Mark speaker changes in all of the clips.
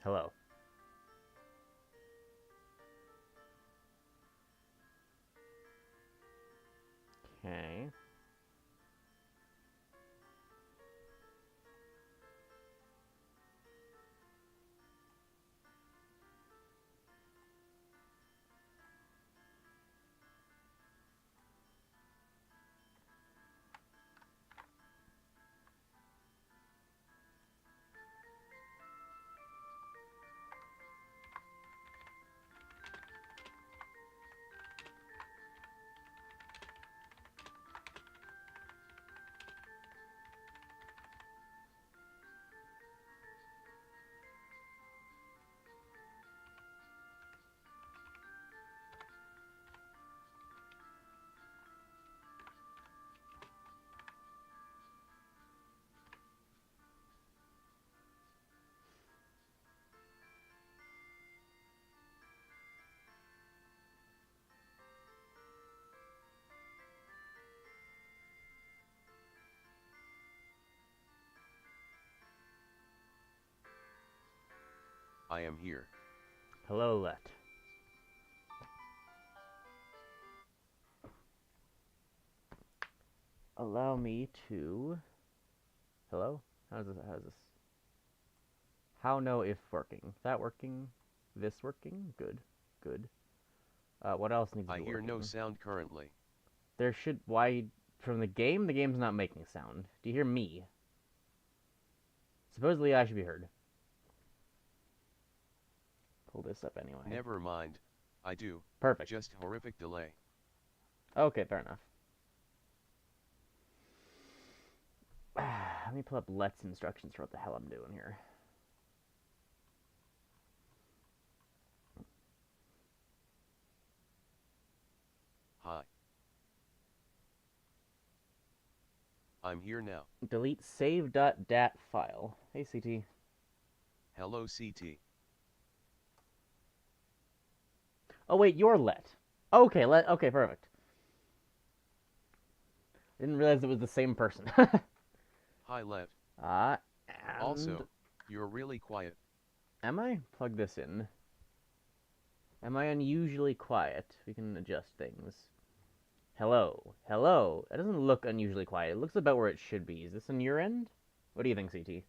Speaker 1: Hello. Okay.
Speaker 2: I am here.
Speaker 1: Hello, Let. Allow me to... Hello? How's this? How know if working? That working? This working? Good. Good. What else needs to
Speaker 2: I
Speaker 1: be
Speaker 2: hear no
Speaker 1: working?
Speaker 2: sound currently.
Speaker 1: There should... Why... From the game? The game's not making sound. Do you hear me? Supposedly I should be heard. Pull this up anyway.
Speaker 2: Never mind. I do.
Speaker 1: Perfect.
Speaker 2: Just horrific delay.
Speaker 1: Okay, fair enough. Let me pull up Let's instructions for what the hell I'm doing here.
Speaker 2: Hi. I'm here now.
Speaker 1: Delete save.dat file. Hey, CT.
Speaker 2: Hello CT.
Speaker 1: Oh, wait, you're Let. Okay, Let. Okay, perfect. Didn't realize it was the same person.
Speaker 2: Hi Lev.
Speaker 1: uh, and...
Speaker 2: Also, you're really quiet.
Speaker 1: Am I? Plug this in. Am I unusually quiet? We can adjust things. Hello. Hello. It doesn't look unusually quiet. It looks about where it should be. Is this on your end? What do you think, CT?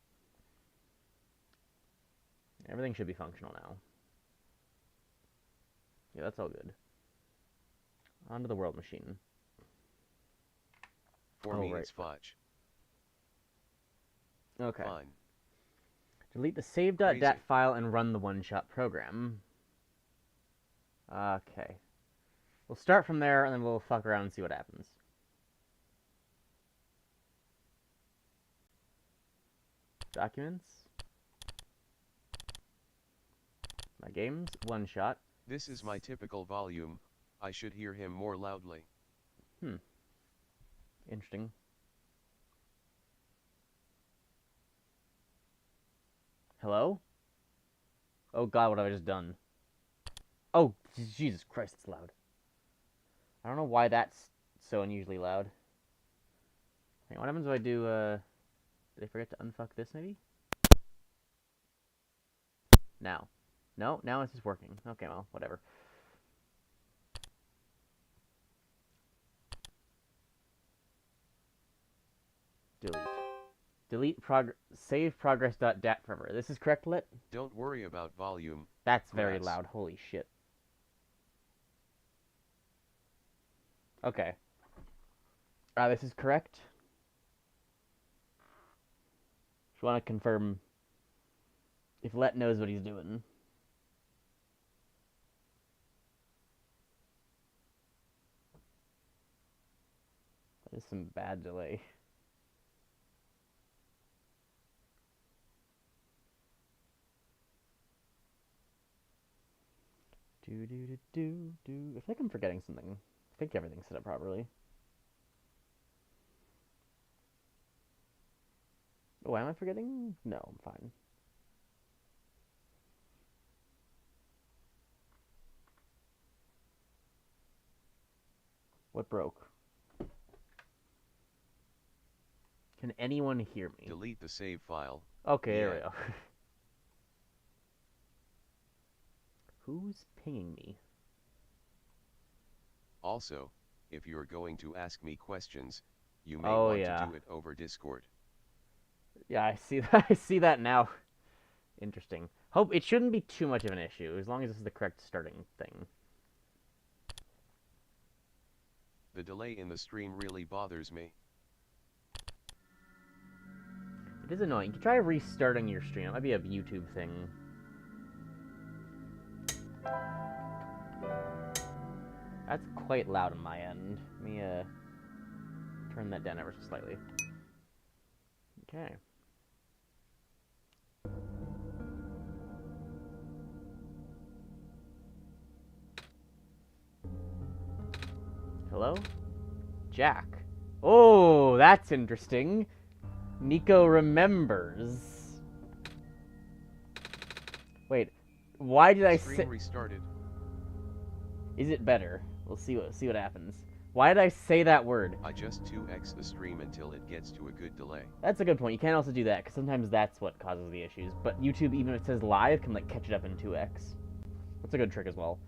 Speaker 1: Everything should be functional now. Yeah, that's all good. Onto the world machine.
Speaker 2: For
Speaker 1: Oh,
Speaker 2: me
Speaker 1: right.
Speaker 2: it's fudge.
Speaker 1: Okay.
Speaker 2: Fine.
Speaker 1: Delete the save.dat
Speaker 2: Crazy.
Speaker 1: file and run the OneShot program. Okay. We'll start from there, and then we'll fuck around and see what happens. Documents. My games. OneShot.
Speaker 2: This is my typical volume. I should hear him more loudly.
Speaker 1: Hmm. Interesting. Hello? Oh god, what have I just done? Oh, Jesus Christ, it's loud. I don't know why that's so unusually loud. Hang on, what happens if I do, did I forget to unfuck this, maybe? Now. No, now it's just working. Okay, well, whatever. Delete. Save progress.dat forever. This is correct, Lit?
Speaker 2: Don't worry about volume.
Speaker 1: That's very
Speaker 2: Grass.
Speaker 1: loud. Holy shit. Okay. This is correct. Just want to confirm if Let knows what he's doing. That is some bad delay. Do do do do do. I feel like I'm forgetting something. I think everything's set up properly. Oh, am I forgetting? No, I'm fine. What broke? Can anyone hear me?
Speaker 2: Delete the save file.
Speaker 1: Okay, there we
Speaker 2: Yeah.
Speaker 1: go. Who's pinging me?
Speaker 2: Also, if you're going to ask me questions, you may
Speaker 1: Oh,
Speaker 2: want to
Speaker 1: yeah.
Speaker 2: do it over Discord.
Speaker 1: Yeah, I see that. I see that now. Interesting. Hope it shouldn't be too much of an issue, as long as this is the correct starting thing.
Speaker 2: The delay in the stream really bothers me.
Speaker 1: It is annoying. You can try restarting your stream. It might be a YouTube thing. That's quite loud on my end. Let me turn that down ever so slightly. Okay. Hello? Jack. Oh, that's interesting. Nico remembers. Wait, why did I say...
Speaker 2: Stream restarted.
Speaker 1: Is it better? We'll see what happens. Why did I say that word?
Speaker 2: I just 2x the stream until it gets to a good delay.
Speaker 1: That's a good point. You can also do that, because sometimes that's what causes the issues. But YouTube, even if it says live, can like catch it up in 2x. That's a good trick as well.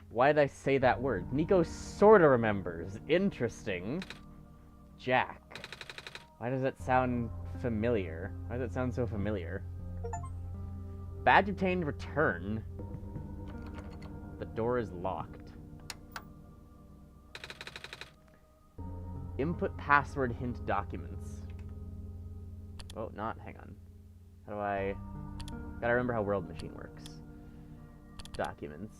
Speaker 1: Why did I say that word? Nico sorta remembers. Interesting. Jack. Why does that sound familiar? Why does that sound so familiar? Badge obtained, return. The door is locked. Input password hint documents. Oh, not. Hang on. How do I... Gotta remember how World Machine works. Documents.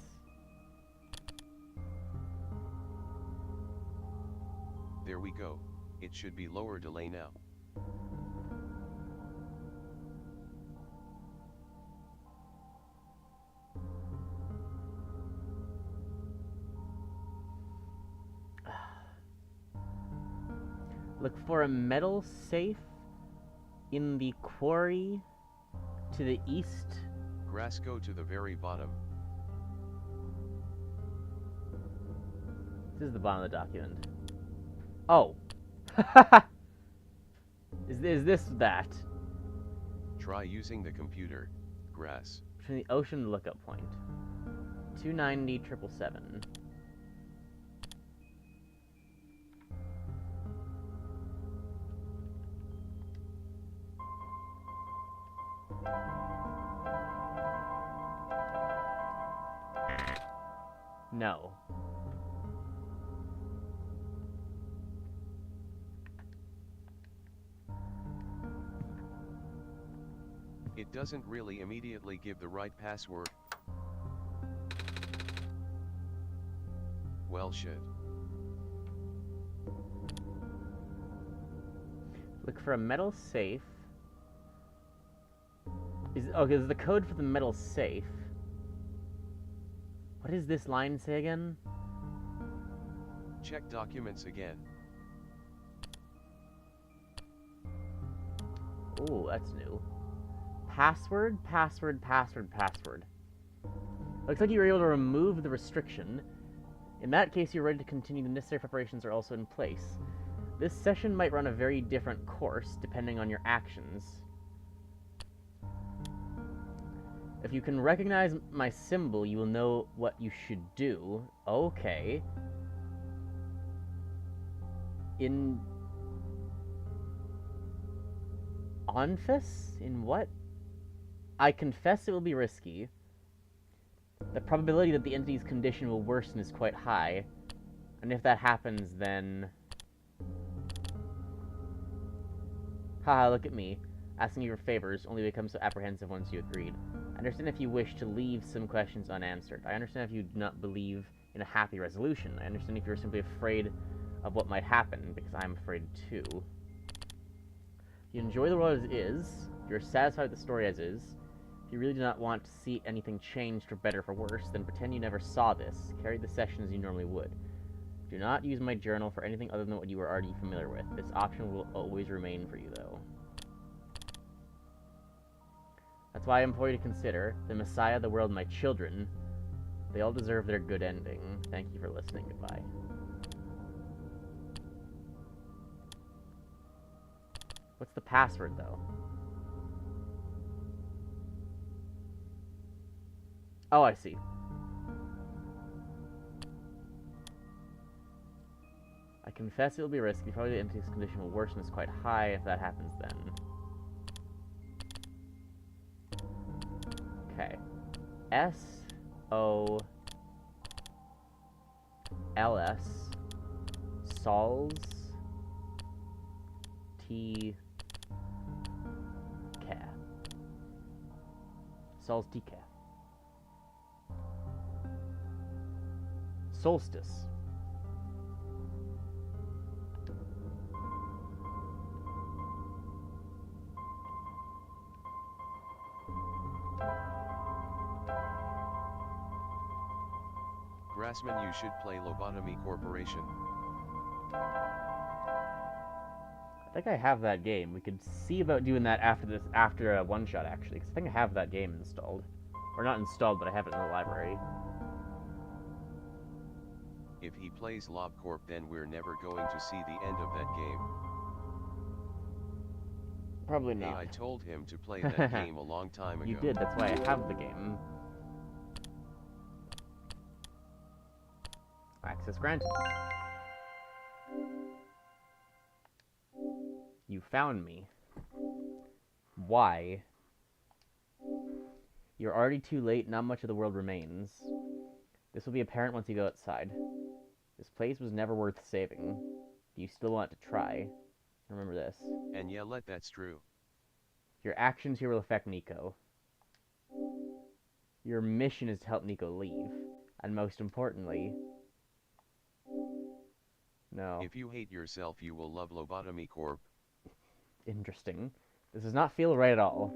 Speaker 2: There we go. It should be lower delay now.
Speaker 1: Look for a metal safe in the quarry to the east.
Speaker 2: Grass, go to the very bottom.
Speaker 1: This is the bottom of the document. Oh. Is this that?
Speaker 2: Try using the computer. Grass.
Speaker 1: Between the ocean lookup point. 290 777. No.
Speaker 2: It doesn't really immediately give the right password. Well, shit.
Speaker 1: Look for a metal safe. Okay, is the code for the metal safe? What does this line say again?
Speaker 2: Check documents again.
Speaker 1: Oh, that's new. Password, password, password, password. Looks like you were able to remove the restriction. In that case, you're ready to continue. The necessary preparations are also in place. This session might run a very different course, depending on your actions. If you can recognize my symbol, you will know what you should do. Okay. In... Onfus? In what? I confess it will be risky. The probability that the entity's condition will worsen is quite high. And if that happens, then... Haha, look at me. Asking you for favors only becomes so apprehensive once you agreed. I understand if you wish to leave some questions unanswered. I understand if you do not believe in a happy resolution. I understand if you're simply afraid of what might happen, because I'm afraid too. You enjoy the world as is. You're satisfied with the story as is. If you really do not want to see anything changed for better or for worse, then pretend you never saw this. Carry the session as you normally would. Do not use my journal for anything other than what you are already familiar with. This option will always remain for you, though. That's why I implore you to consider the Messiah, the world, my children. They all deserve their good ending. Thank you for listening. Goodbye. What's the password, though? Oh, I see. Confess it will be risky. Probably the empty condition will worsen. Is quite high if that happens then. Okay. SOLS Sols T K Sols T K Solstice.
Speaker 2: Grassman, you should play Lobotomy Corporation.
Speaker 1: I think I have that game. We could see about doing that after a one-shot, actually, because I think I have that game installed. Or not installed, but I have it in the library.
Speaker 2: If he plays LobCorp, then we're never going to see the end of that game.
Speaker 1: Probably
Speaker 2: Hey,
Speaker 1: not.
Speaker 2: I told him to play that game a long time ago.
Speaker 1: You did, that's why I have the game. Access granted. You found me. Why? You're already too late, not much of the world remains. This will be apparent once you go outside. This place was never worth saving. Do you still want to try? Remember this.
Speaker 2: And yeah, that's true.
Speaker 1: Your actions here will affect Nico. Your mission is to help Nico leave. And most importantly... No.
Speaker 2: If you hate yourself, you will love Lobotomy Corp.
Speaker 1: Interesting. This does not feel right at all.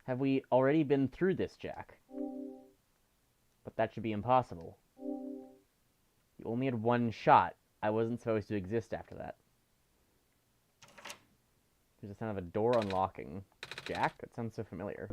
Speaker 1: Have we already been through this, Jack? But that should be impossible. You only had one shot. I wasn't supposed to exist after that. There's the sound of a door unlocking. Jack? That sounds so familiar.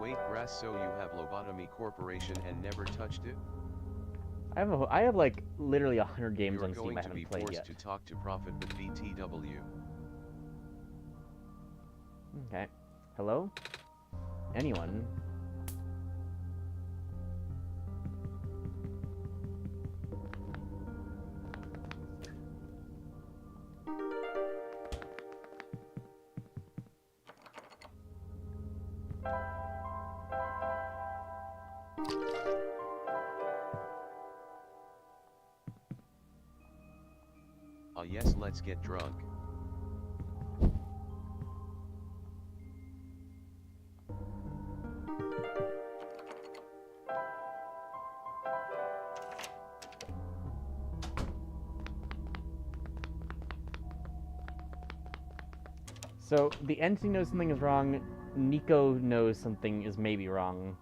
Speaker 2: Wait, Grass, so you have Lobotomy Corporation and never touched it?
Speaker 1: I have like literally 100 games
Speaker 2: You're
Speaker 1: on Steam I
Speaker 2: going to be
Speaker 1: haven't played
Speaker 2: forced
Speaker 1: yet.
Speaker 2: to talk to Prophet with BTW.
Speaker 1: Okay. Hello? Anyone?
Speaker 2: Yes, let's get drunk.
Speaker 1: So, the entity knows something is wrong, Nico knows something is maybe wrong,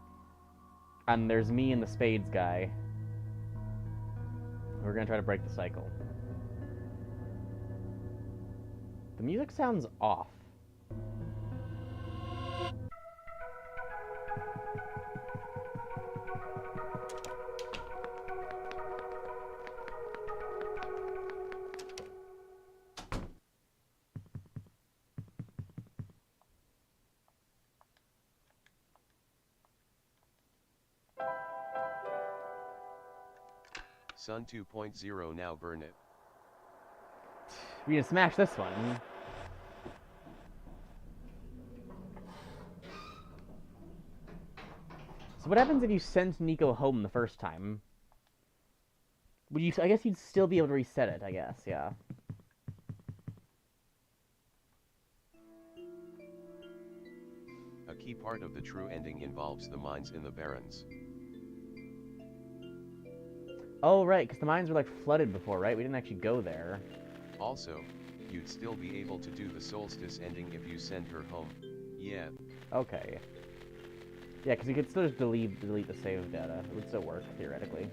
Speaker 1: and there's me and the spades guy. We're gonna try to break the cycle. The music sounds off.
Speaker 2: Sun 2.0 now burn it.
Speaker 1: We can smash this one. So what happens if you sent Nico home the first time? Would you? I guess you'd still be able to reset it, I guess, yeah.
Speaker 2: A key part of the true ending involves the mines in the Barrens.
Speaker 1: Oh, right, because the mines were, like, flooded before, right? We didn't actually go there.
Speaker 2: Also, you'd still be able to do the Solstice ending if you send her home. Yeah.
Speaker 1: Okay. Yeah, because you could still just delete the save data. It would still work, theoretically.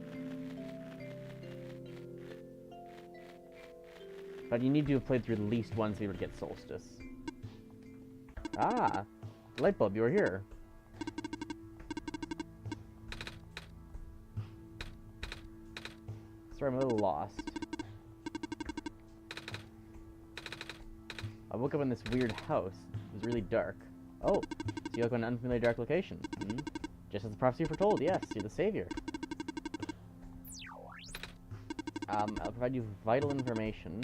Speaker 1: But you need to have played through at least once to be able to get Solstice. Ah, light bulb, you were here. Sorry, I'm a little lost. I woke up in this weird house. It was really dark. Oh, so you woke up in an unfamiliar dark location. Hmm? Just as the prophecy foretold, yes, you're the savior. I'll provide you vital information.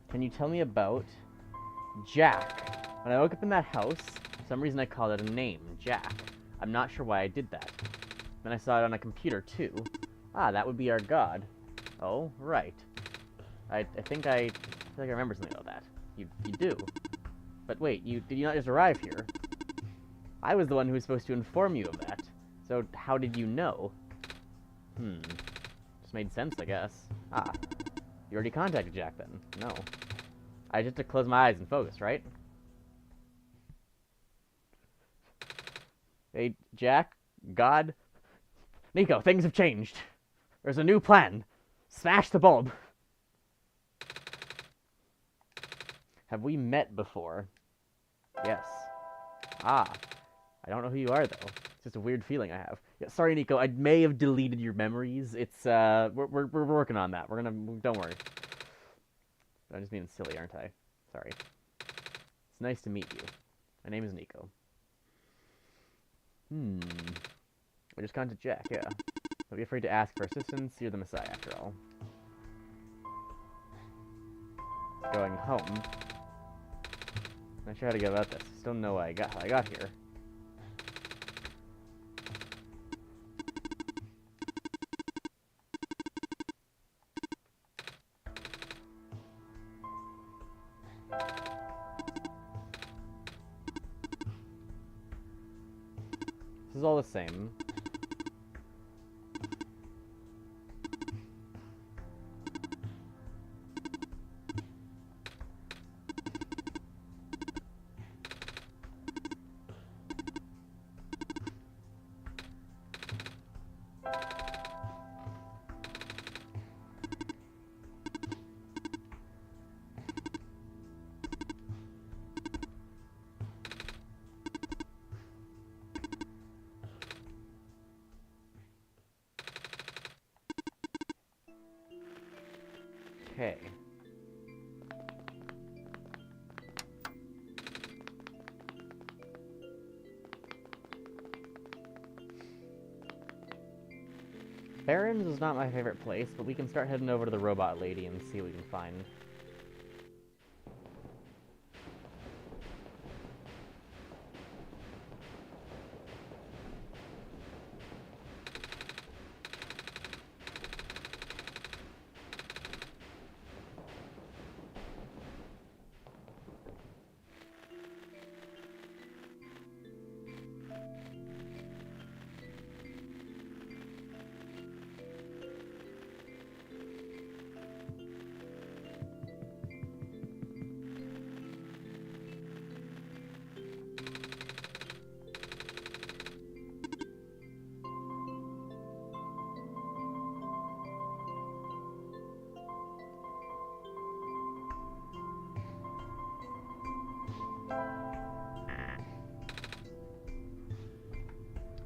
Speaker 1: Can you tell me about Jack? When I woke up in that house, for some reason I called it a name, Jack. I'm not sure why I did that. Then I saw it on a computer, too. Ah, that would be our god. Oh, right. I feel like I remember something about that. You do. But wait, did you not just arrive here? I was the one who was supposed to inform you of that. So how did you know? Just made sense, I guess. Ah, you already contacted Jack then? No. I just had to close my eyes and focus, right? Hey, Jack? God? Nico, things have changed. There's a new plan. Smash the bulb. Have we met before? Yes. Ah. I don't know who you are, though. It's just a weird feeling I have. Yeah, sorry, Nico. I may have deleted your memories. It's, we're working on that. Don't worry. I'm just being silly, aren't I? Sorry. It's nice to meet you. My name is Nico. I just contacted Jack, yeah. Don't be afraid to ask for assistance. You're the Messiah, after all. Going home. Not sure how to go about this. Still don't know how I got here. This is all the same. Okay. Barron's is not my favorite place, but we can start heading over to the robot lady and see what we can find.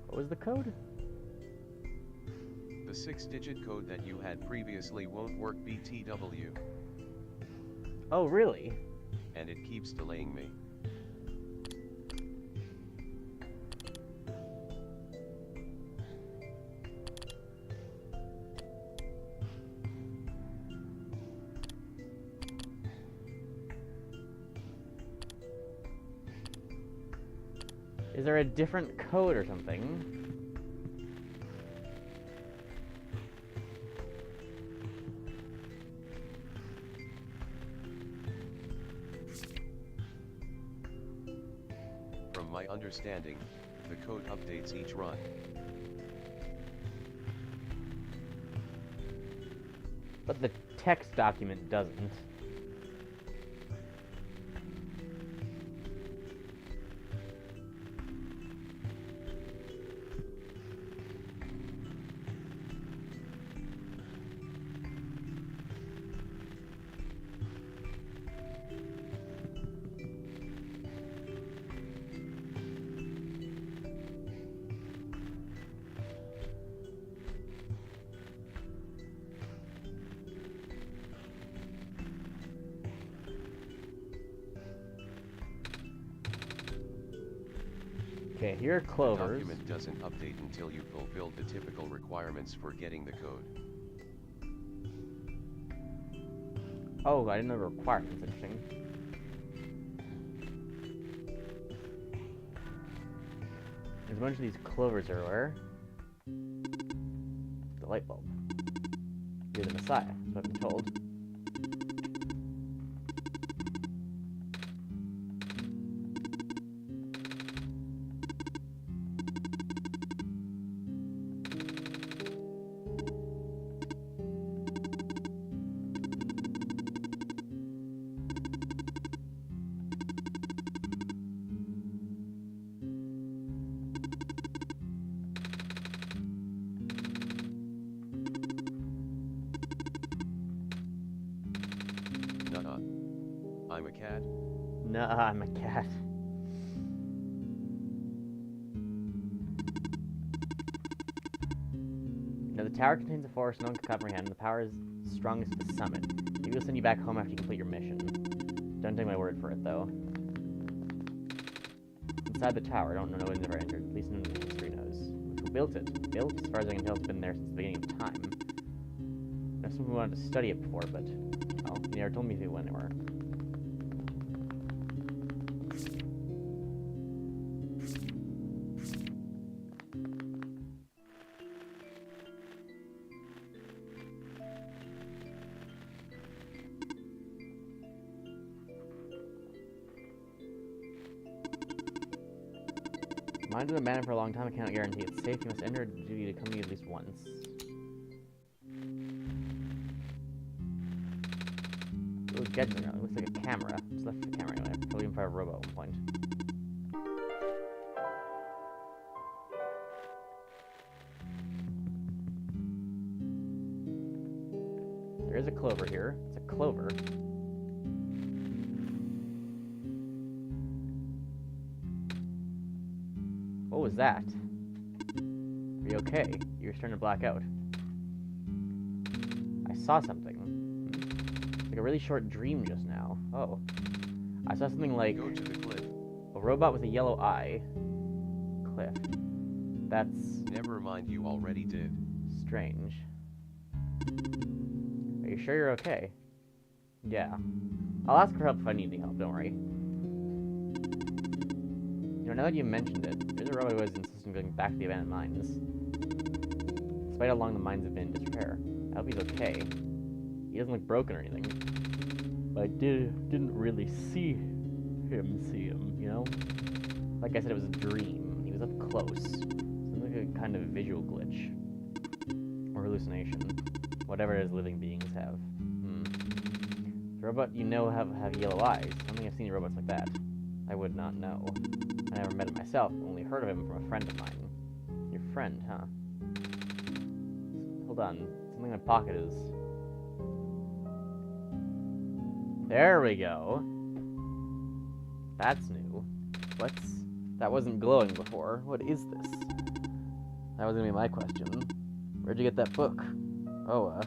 Speaker 1: What was the code?
Speaker 2: The 6-digit code that you had previously won't work, BTW.
Speaker 1: Oh, really?
Speaker 2: And it keeps delaying me.
Speaker 1: Is there a different code or something?
Speaker 2: From my understanding, the code updates each run.
Speaker 1: But the text document doesn't. Okay, here are
Speaker 2: The
Speaker 1: clovers.
Speaker 2: document doesn't update until you fulfilled the typical requirements for getting the code.
Speaker 1: Oh, I didn't know the requirements. Interesting. There's a bunch of these clovers everywhere. The light bulb. You're the Messiah, that's what I've been told.
Speaker 2: Nuh-uh. I'm a cat.
Speaker 1: Nah, I'm a cat. Now, the tower contains a force no one can comprehend. The power is strongest at the summit. Maybe we'll send you back home after you complete your mission. Don't take my word for it, though. Inside the tower, I don't know no one's ever entered. At least none of the history knows. Who built it? Built? As far as I can tell, it's been there since the beginning of time. I know someone wanted to study it before, but... oh, he never told me if it went anywhere. Mine's been abandoned for a long time. I cannot guarantee it's safe. You must enter a duty to come to you at least once. Ooh, gadget now. It looks like a camera. Just left the camera anyway. Probably even for a robot at one point. There is a clover here. It's a clover. What was that? Are you okay? You're starting to black out. I saw something. It's like a really short dream just now. Oh. I saw something like...
Speaker 2: Go to the cliff.
Speaker 1: a robot with a yellow eye. Cliff. That's...
Speaker 2: Never mind, you already did.
Speaker 1: strange. Are you sure you're okay? Yeah. I'll ask for help if I need any help, don't worry. You know, now that you mentioned it, there's a robot who was insisting on going back to the abandoned mines. Despite how long the mines have been in disrepair. I hope he's okay. He doesn't look broken or anything. But I didn't really see him, you know? Like I said, it was a dream. He was up close. Something like a kind of visual glitch. Or hallucination. Whatever it is living beings have. The robot you know have yellow eyes. I don't think I've seen robots like that. I would not know. I never met him myself, only heard of him from a friend of mine. Your friend, huh? Hold on. Something in my pocket is... there we go. That's new. What's... that wasn't glowing before. What is this? That was gonna be my question. Where'd you get that book? Oh,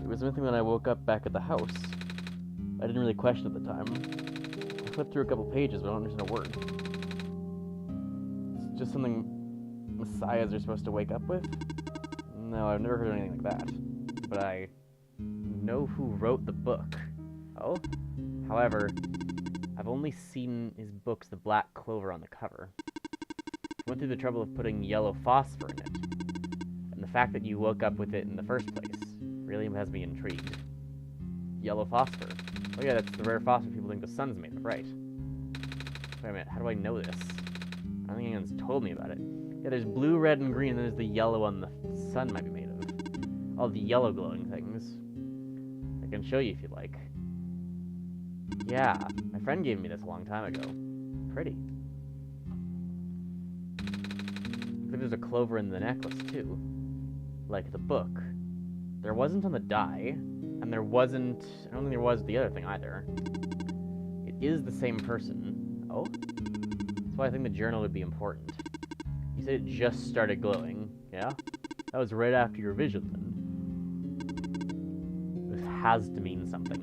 Speaker 1: it was with me when I woke up back at the house. I didn't really question at the time. I flipped through a couple pages, but I don't understand a word. It's just something messiahs are supposed to wake up with? No, I've never heard anything like that. But I know who wrote the book. Oh? However, I've only seen his books The Black Clover on the cover. He went through the trouble of putting yellow phosphor in it. And the fact that you woke up with it in the first place really has me intrigued. Yellow phosphor. Oh yeah, that's the rare phosphor people think the sun's made of, right? Wait a minute, how do I know this? I don't think anyone's told me about it. Yeah, there's blue, red, and green, and there's the yellow on the sun might be made of. All the yellow glowing things. I can show you if you'd like. Yeah, my friend gave me this a long time ago. Pretty. Looks like there's a clover in the necklace, too. Like the book. There wasn't on the die, and there wasn't... I don't think there was the other thing either. It is the same person. Oh? That's why I think the journal would be important. You said it just started glowing, yeah? That was right after your vision, then. This has to mean something.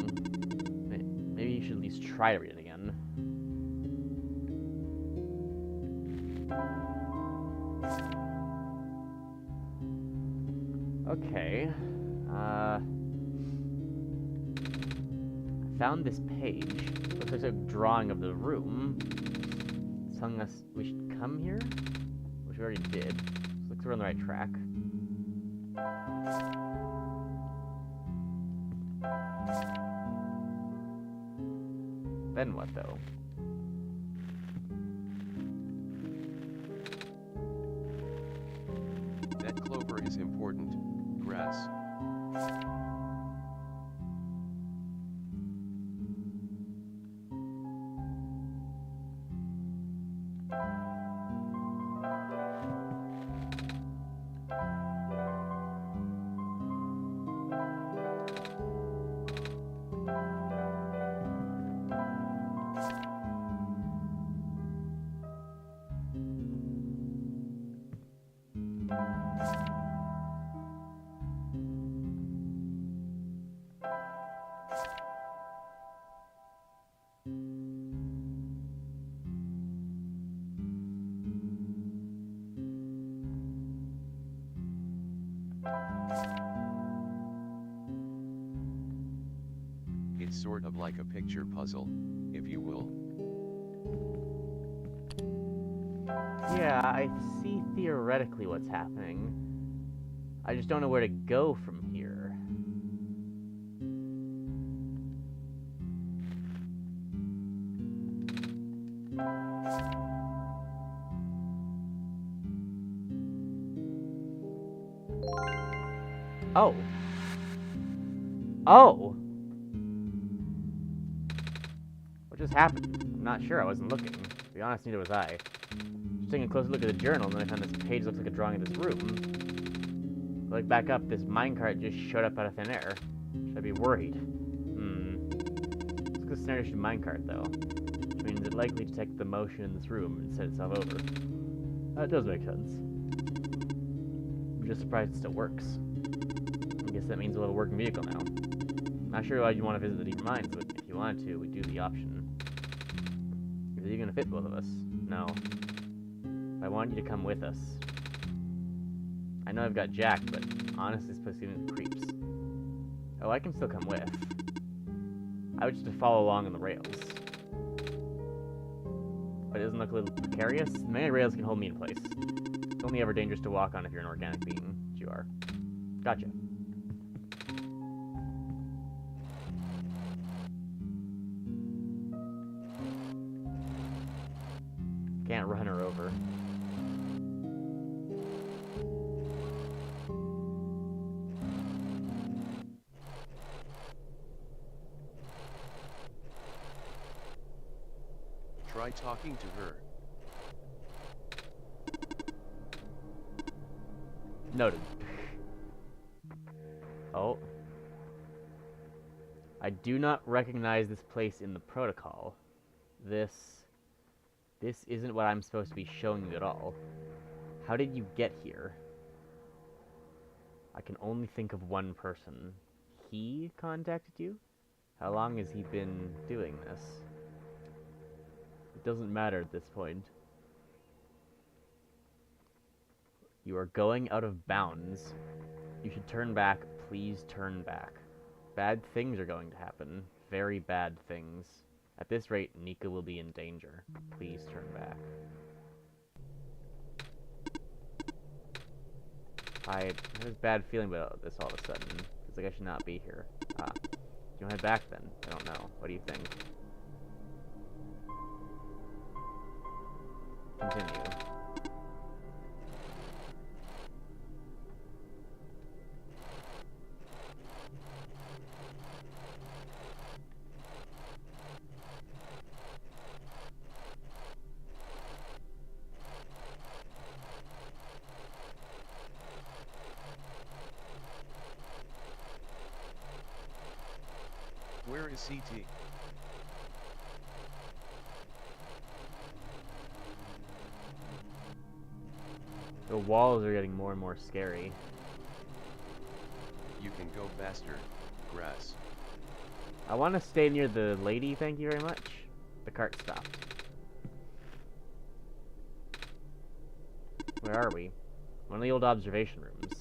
Speaker 1: Maybe you should at least try to read it again. Okay. I found this page. Looks like a drawing of the room. It's telling us we should come here, which we already did. So looks like we're on the right track. Then what, though?
Speaker 2: That clover is important. Grass. It's sort of like a picture puzzle, if you will.
Speaker 1: Yeah, I see theoretically what's happening. I just don't know where to go from here. Oh. Oh! What just happened? I'm not sure, I wasn't looking. To be honest, neither was I. Just taking a closer look at the journal, and then I found this page that looks like a drawing of this room. Like back up, this minecart just showed up out of thin air. Should I be worried? Let's go snare to minecart, though. Which means it likely detected the motion in this room and set itself over. That does make sense. I'm just surprised it still works. I guess that means we'll have a working vehicle now. Not sure why you'd want to visit the deeper mines, but if you wanted to, we'd do the option. Is it gonna fit both of us? No. But I want you to come with us. I know I've got Jack, but honestly, this place even creeps. Oh, I can still come with. I would just follow along on the rails. But it doesn't look a little precarious? Many rails can hold me in place. It's only ever dangerous to walk on if you're an organic being, which you are. Gotcha. Can't run her over.
Speaker 2: Try talking to her.
Speaker 1: Noted. Oh. I do not recognize this place in the protocol. This isn't what I'm supposed to be showing you at all. How did you get here? I can only think of one person. He contacted you? How long has he been doing this? It doesn't matter at this point. You are going out of bounds. You should turn back. Please turn back. Bad things are going to happen. Very bad things. At this rate, Nika will be in danger. Please turn back. I have this bad feeling about this all of a sudden. Feels like I should not be here. Ah. Do you want to head back then? I don't know. What do you think? Continue.
Speaker 2: Where is CT?
Speaker 1: The walls are getting more and more scary.
Speaker 2: You can go faster. Grass.
Speaker 1: I want to stay near the lady, thank you very much. The cart stopped. Where are we? One of the old observation rooms.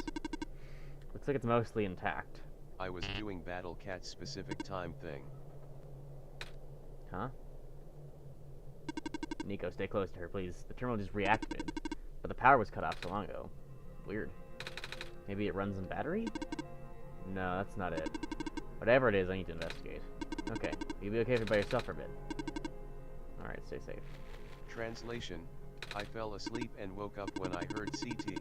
Speaker 1: Looks like it's mostly intact.
Speaker 2: I was doing Battle Cat's specific time thing.
Speaker 1: Huh? Nico, stay close to her, please. The terminal just reactivated, but the power was cut off so long ago. Weird. Maybe it runs on battery? No, that's not it. Whatever it is, I need to investigate. Okay, you'll be okay if you're by yourself for a bit. Alright, stay safe.
Speaker 2: Translation: I fell asleep and woke up when I heard CT.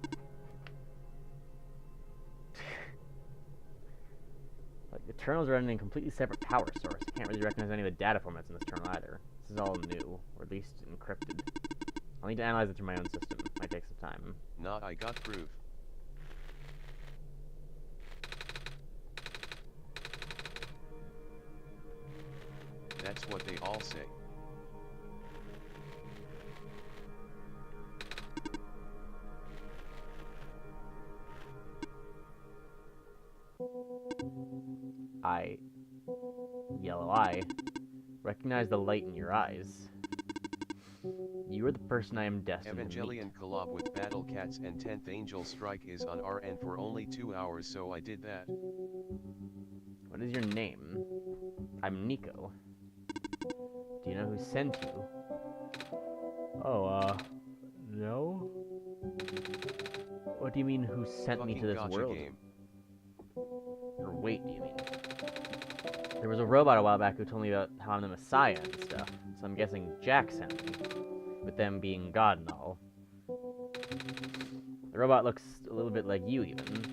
Speaker 1: Like, the terminal's running a completely separate power source. I can't really recognize any of the data formats in this terminal either. This is all new, or at least encrypted. I'll need to analyze it through my own system. Might take some time.
Speaker 2: Nah, I got proof. That's what they all say.
Speaker 1: Yellow eye. Recognize the light in your eyes. You are the person I am destined to meet.
Speaker 2: Evangelion collab with Battle Cats and 10th Angel Strike is on RN for only 2 hours, so I did that.
Speaker 1: What is your name? I'm Nico. Do you know who sent you? Oh, no? What do you mean, who sent me to this
Speaker 2: Gotcha
Speaker 1: world?
Speaker 2: game.
Speaker 1: Or wait, do you mean? There was a robot a while back who told me about how I'm the Messiah and stuff, so I'm guessing Jack sent me, with them being God and all. The robot looks a little bit like you, even.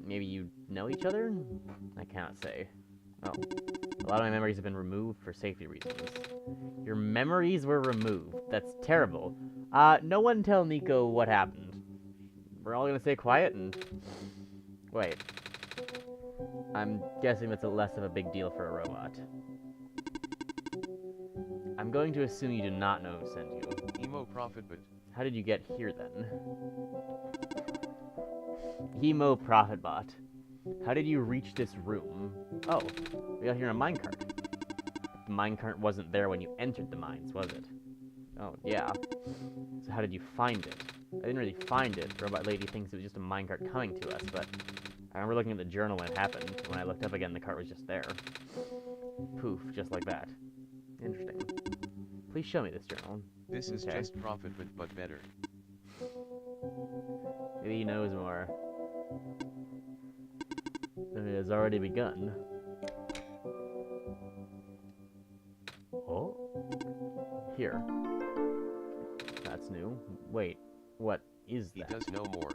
Speaker 1: Maybe you know each other? I cannot say. Oh, a lot of my memories have been removed for safety reasons. Your memories were removed? That's terrible. No one tell Nico what happened. We're all gonna stay quiet and... Wait. I'm guessing that's less of a big deal for a robot. I'm going to assume you do not know who sent you.
Speaker 2: Emo Profit, but
Speaker 1: How did you get here, then? Emo Profitbot. How did you reach this room? Oh, we got here in a minecart. The minecart wasn't there when you entered the mines, was it? Oh, yeah. So how did you find it? I didn't really find it. Robot Lady thinks it was just a minecart coming to us, but I remember looking at the journal when it happened. When I looked up again, the cart was just there. Poof, just like that. Interesting. Please show me this journal.
Speaker 2: this is
Speaker 1: Okay.
Speaker 2: just Profit, but better.
Speaker 1: Maybe he knows more. It has already begun. Oh? Here. That's new. Wait, what is
Speaker 2: He
Speaker 1: that?
Speaker 2: does no more.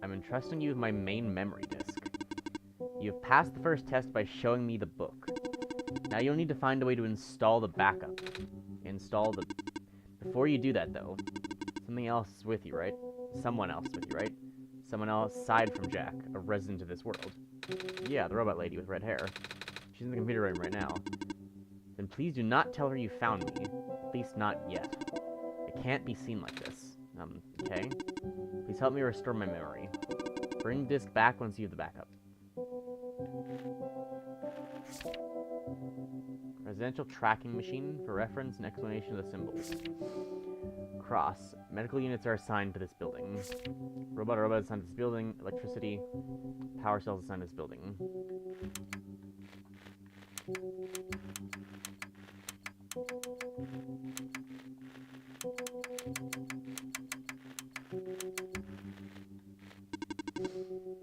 Speaker 1: I'm entrusting you with my main memory disk. You've passed the first test by showing me the book. Now you'll need to find a way to install the backup. Before you do that, though, something else is with you, right? Someone else with you, right? Someone else aside from Jack, a resident of this world. Yeah, the robot lady with red hair. She's in the computer room right now. Then please do not tell her you found me. At least not yet. It can't be seen like this. Okay? Please help me restore my memory. Bring disk back once you have the backup. Residential tracking machine for reference and explanation of the symbols. Cross. Medical units are assigned to this building. Robot assigned to this building. Electricity. Power cells assigned to this building.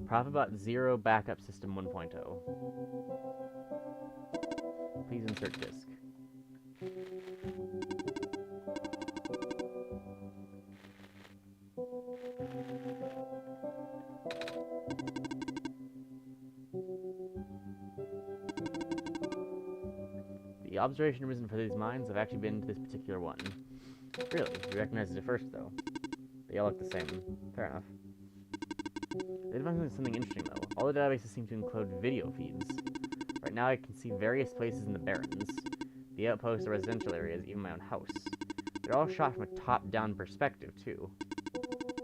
Speaker 1: Profitbot 0 backup system 1.0. Please insert disk. The observation reason for these mines, I've actually been to this particular one. Really? You recognized it first, though. They all look the same. Fair enough. They did find something interesting, though. All the databases seem to include video feeds. Right now I can see various places in the Barrens. The outposts, the residential areas, even my own house. They're all shot from a top-down perspective, too.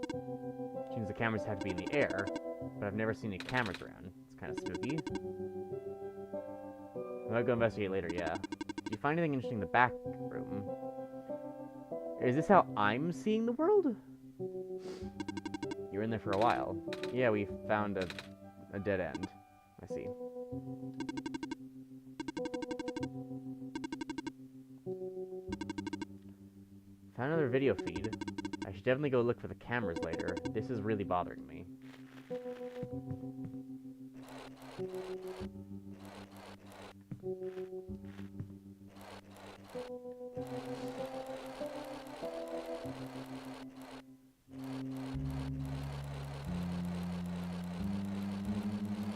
Speaker 1: Which means the cameras have to be in the air, but I've never seen any cameras around. It's kind of spooky. I might go investigate later, yeah. Do you find anything interesting in the back room? Is this how I'm seeing the world? were in there for a while. Yeah, we found a dead end. I see. Found another video feed. I should definitely go look for the cameras later. This is really bothering me.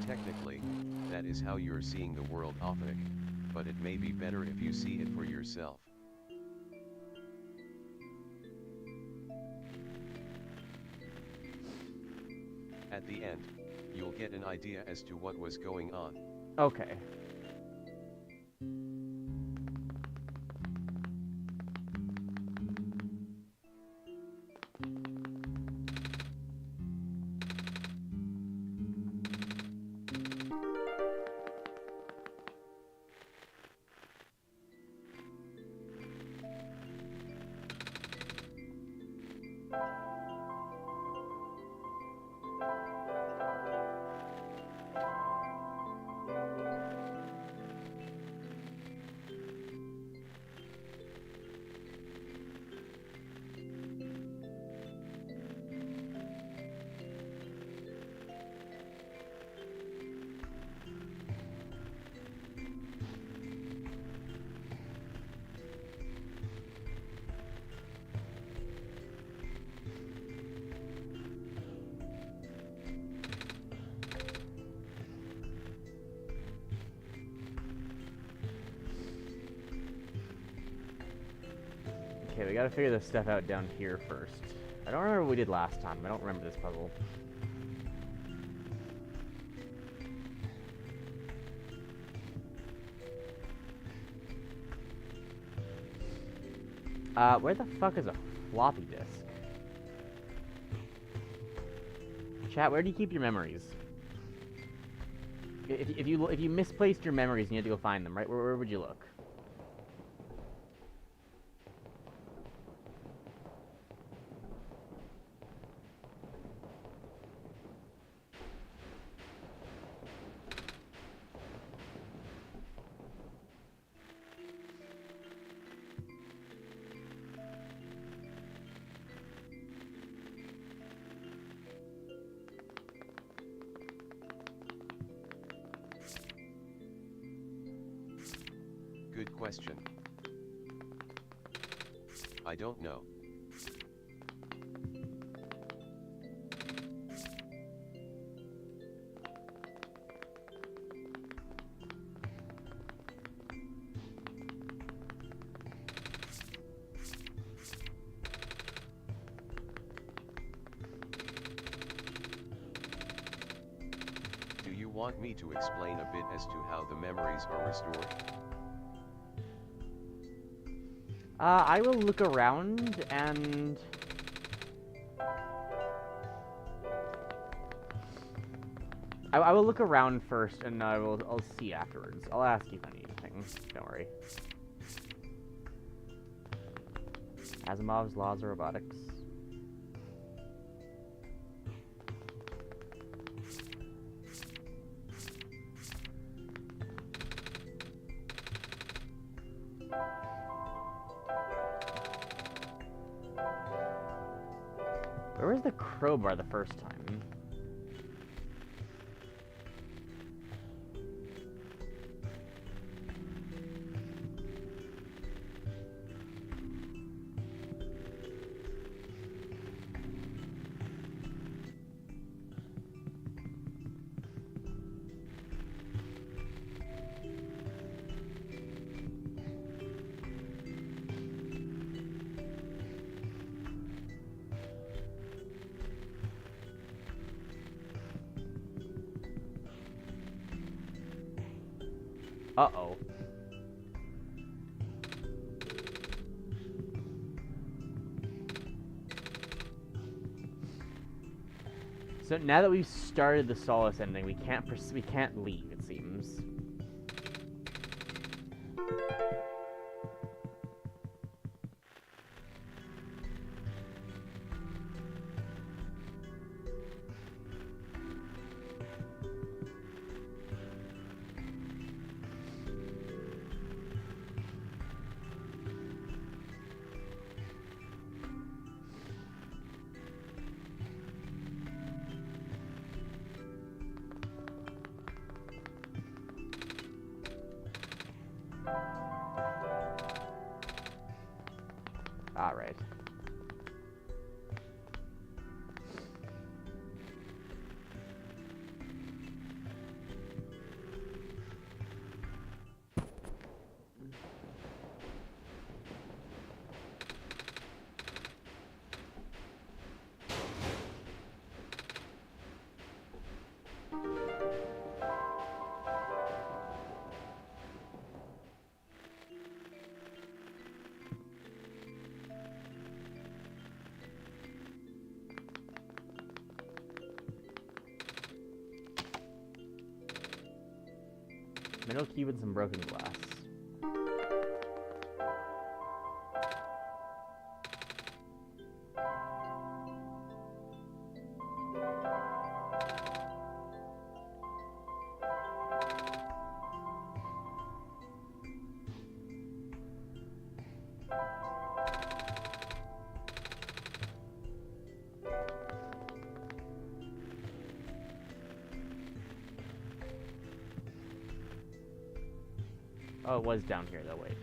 Speaker 2: Technically, that is how you're seeing the world Ophic, but it may be better if you see it for yourself. At the end, you'll get an idea as to what was going on.
Speaker 1: Okay. Okay, we gotta figure this stuff out down here first. I don't remember what we did last time. I don't remember this puzzle. Where the fuck is a floppy disk? Chat, where do you keep your memories? If you misplaced your memories and you had to go find them, right? Where would you look?
Speaker 2: Good question. I don't know. Do you want me to explain a bit as to how the memories are restored?
Speaker 1: I will look around and... I will look around first, and I'll see afterwards. I'll ask you if I need anything. Don't worry. Asimov's Laws of Robotics. Where was the crowbar the first time? Uh-oh. So now that we've started the Solace ending, we can't leave, it seems. Alright. Middle cube and some broken glass. Oh, it was down here though, wait.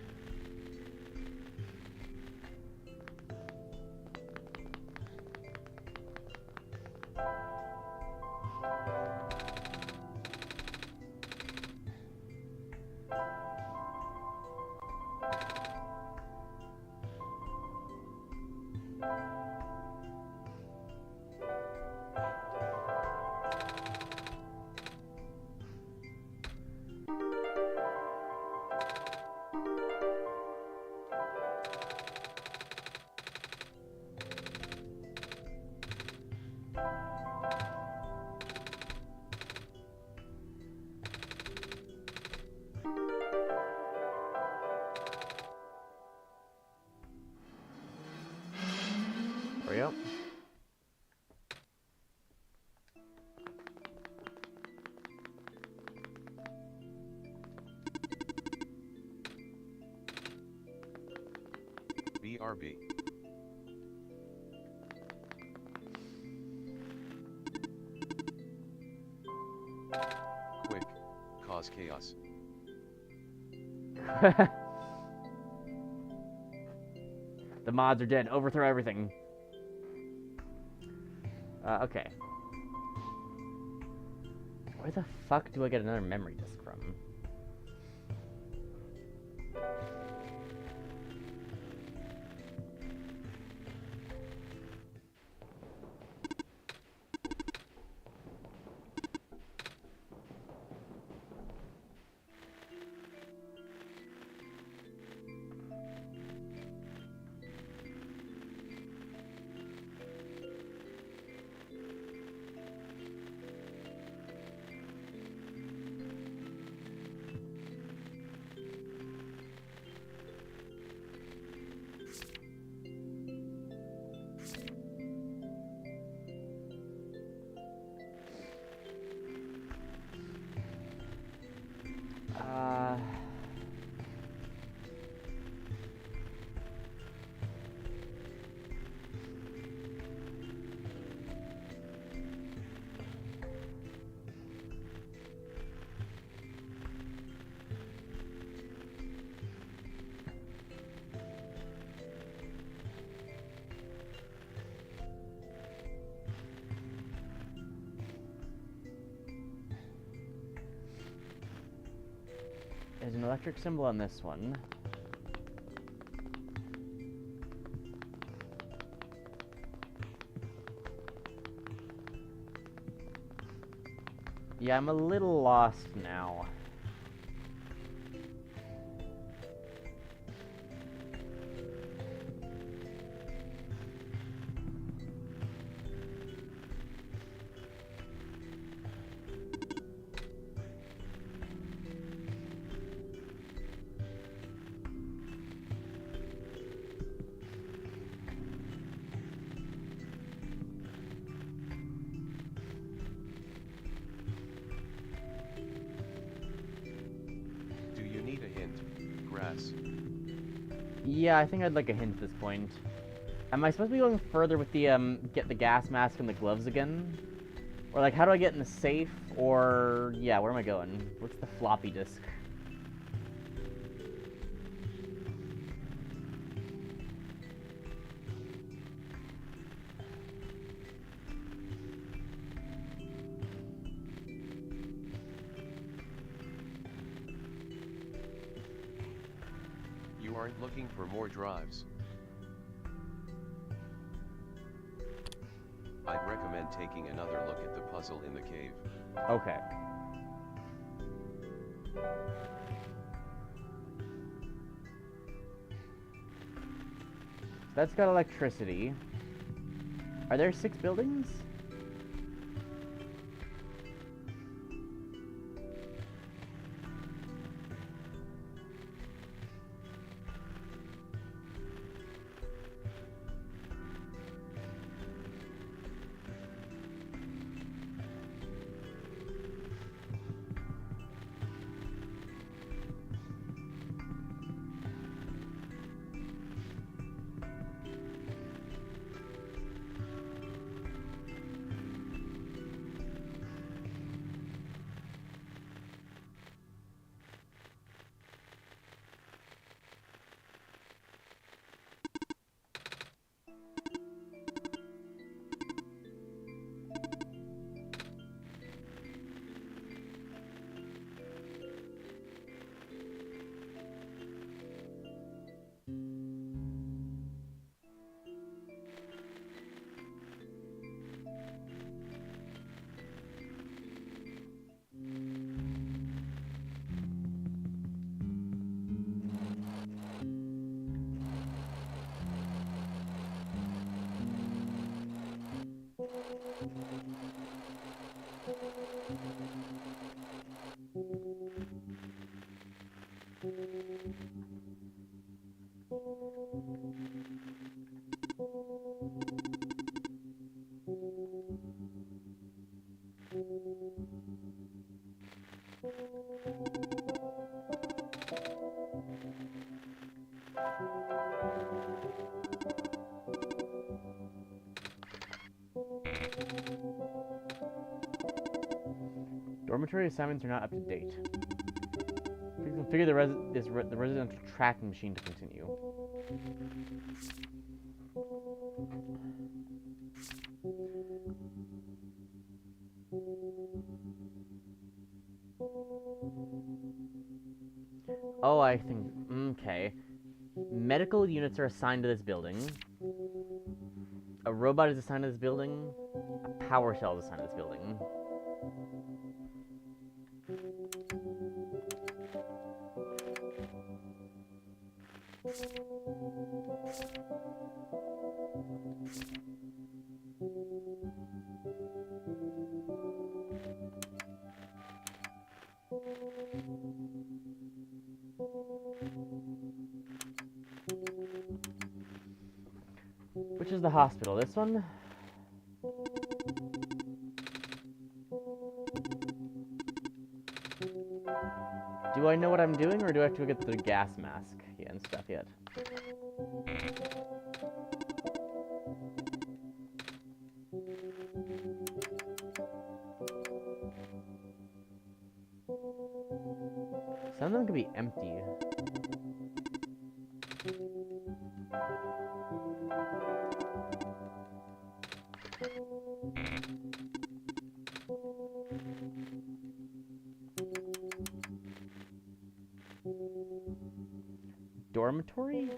Speaker 1: Hurry up.
Speaker 2: BRB. Quick, cause chaos.
Speaker 1: The mods are dead. Overthrow everything. Okay. Where the fuck do I get another memory disk from? There's an electric symbol on this one. Yeah, I'm a little lost now. Yeah, I think I'd like a hint at this point. Am I supposed to be going further with the, get the gas mask and the gloves again? Or, like, how do I get in the safe? Or, yeah, where am I going? What's the floppy disk?
Speaker 2: You aren't looking for more drives. I'd recommend taking another look at the puzzle in the cave.
Speaker 1: Okay. That's got electricity. Are there 6 buildings? Dormitory assignments are not up to date. Please configure the residential tracking machine to continue. Oh, I think... Okay. Medical units are assigned to this building. A robot is assigned to this building. A power cell is assigned to this building. Which is the hospital? This one? Do I know what I'm doing, or do I have to get the gas mask and stuff yet? Some of them could be empty. Dormitory?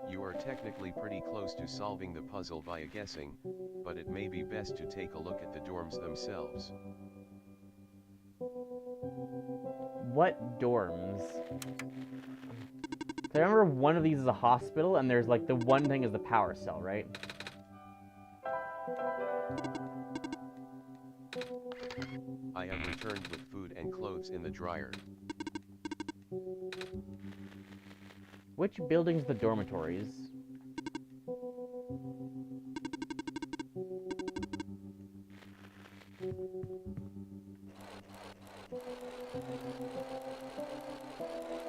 Speaker 2: You are technically pretty close to solving the puzzle via guessing, but it may be best to take a look at the dorms themselves.
Speaker 1: What dorms? I remember one of these is a hospital, and there's like the one thing is the power cell, right?
Speaker 2: I have returned with food and clothes in the dryer.
Speaker 1: Which building's the dormitories?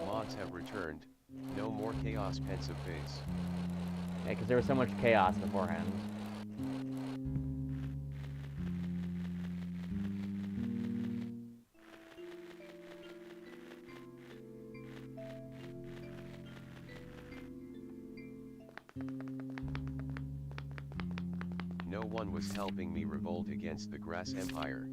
Speaker 2: Mods have returned. No more chaos, pensive face.
Speaker 1: Yeah, because there was so much chaos beforehand.
Speaker 2: Someone was helping me revolt against the Grass Empire.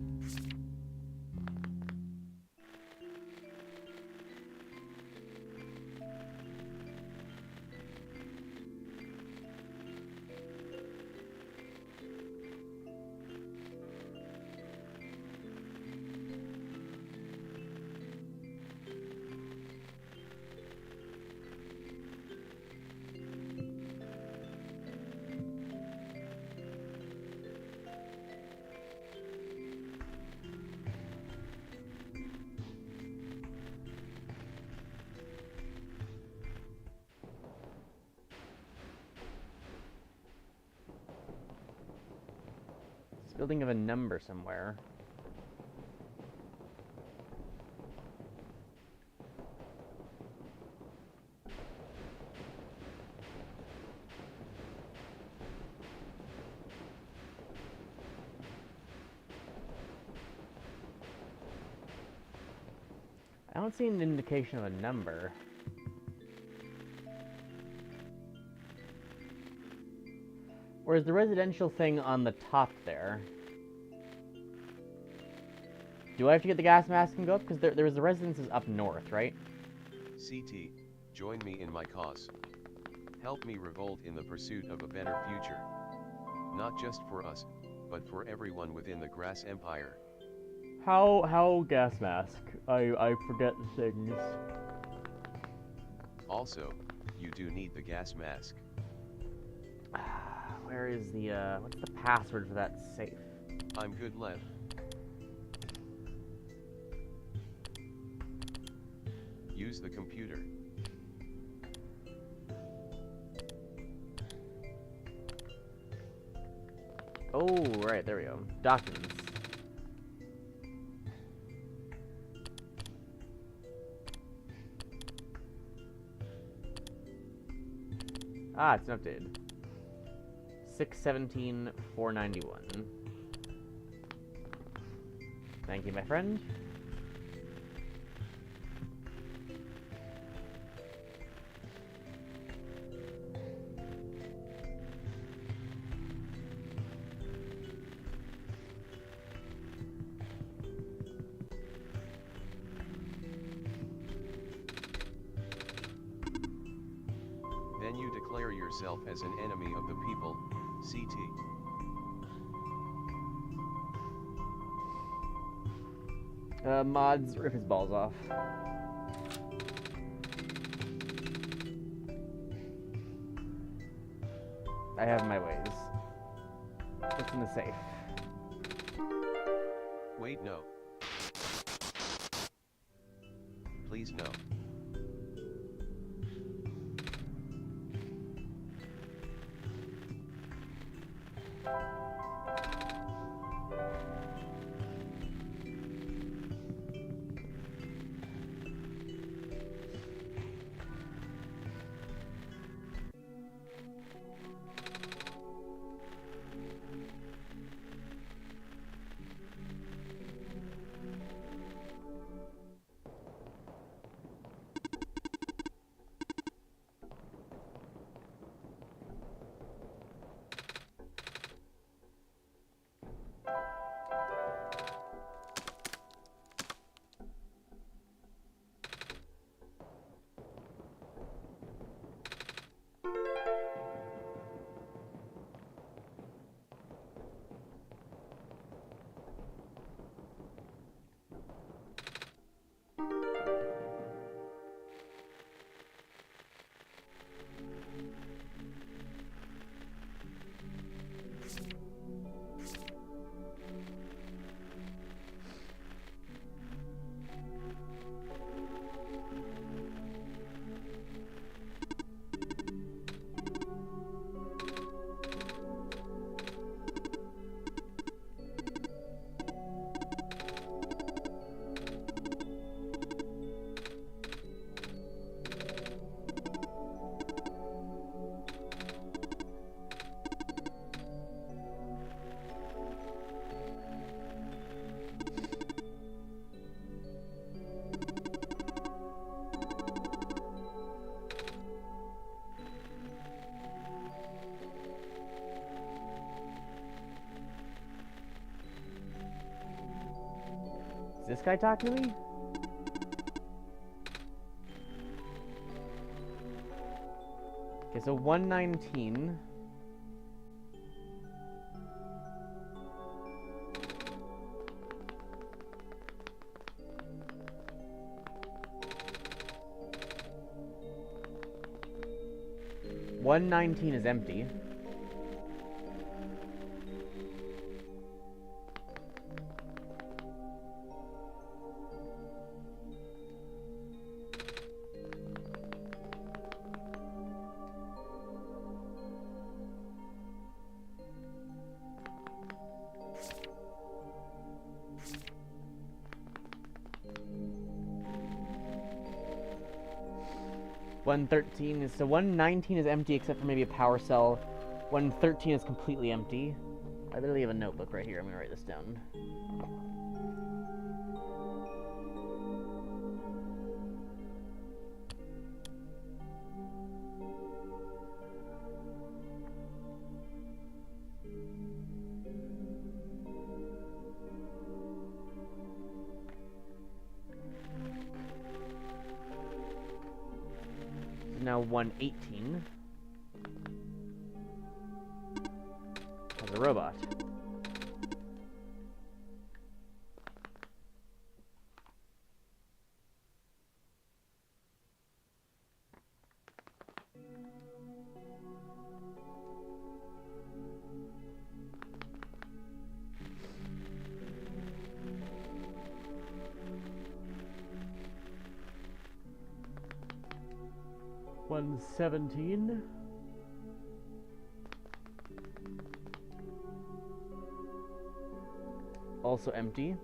Speaker 1: It's building of a number somewhere. I don't see an indication of a number. Or is the residential thing on the top there? Do I have to get the gas mask and go up? Because there was the residences up north, right?
Speaker 2: CT, join me in my cause. Help me revolt in the pursuit of a better future. Not just for us, but for everyone within the Grass Empire.
Speaker 1: How gas mask? I forget the things.
Speaker 2: Also, you do need the gas mask.
Speaker 1: Where is the, what's the password for that safe?
Speaker 2: I'm good, Lev. Use the computer.
Speaker 1: Oh, right, there we go. Documents. Ah, it's updated. 617,491. Thank you, my friend.
Speaker 2: Then you declare yourself as an enemy of the people, CT.
Speaker 1: Mods, rip his balls off. I have my ways. What's in the safe?
Speaker 2: Wait, no. Please, no.
Speaker 1: guy talking to me? Okay, so 119. $119 is empty. So 119 is empty except for maybe a power cell. 113 is completely empty. I literally have a notebook right here. I'm gonna write this down. Now 118 as a robot. $117. Also empty.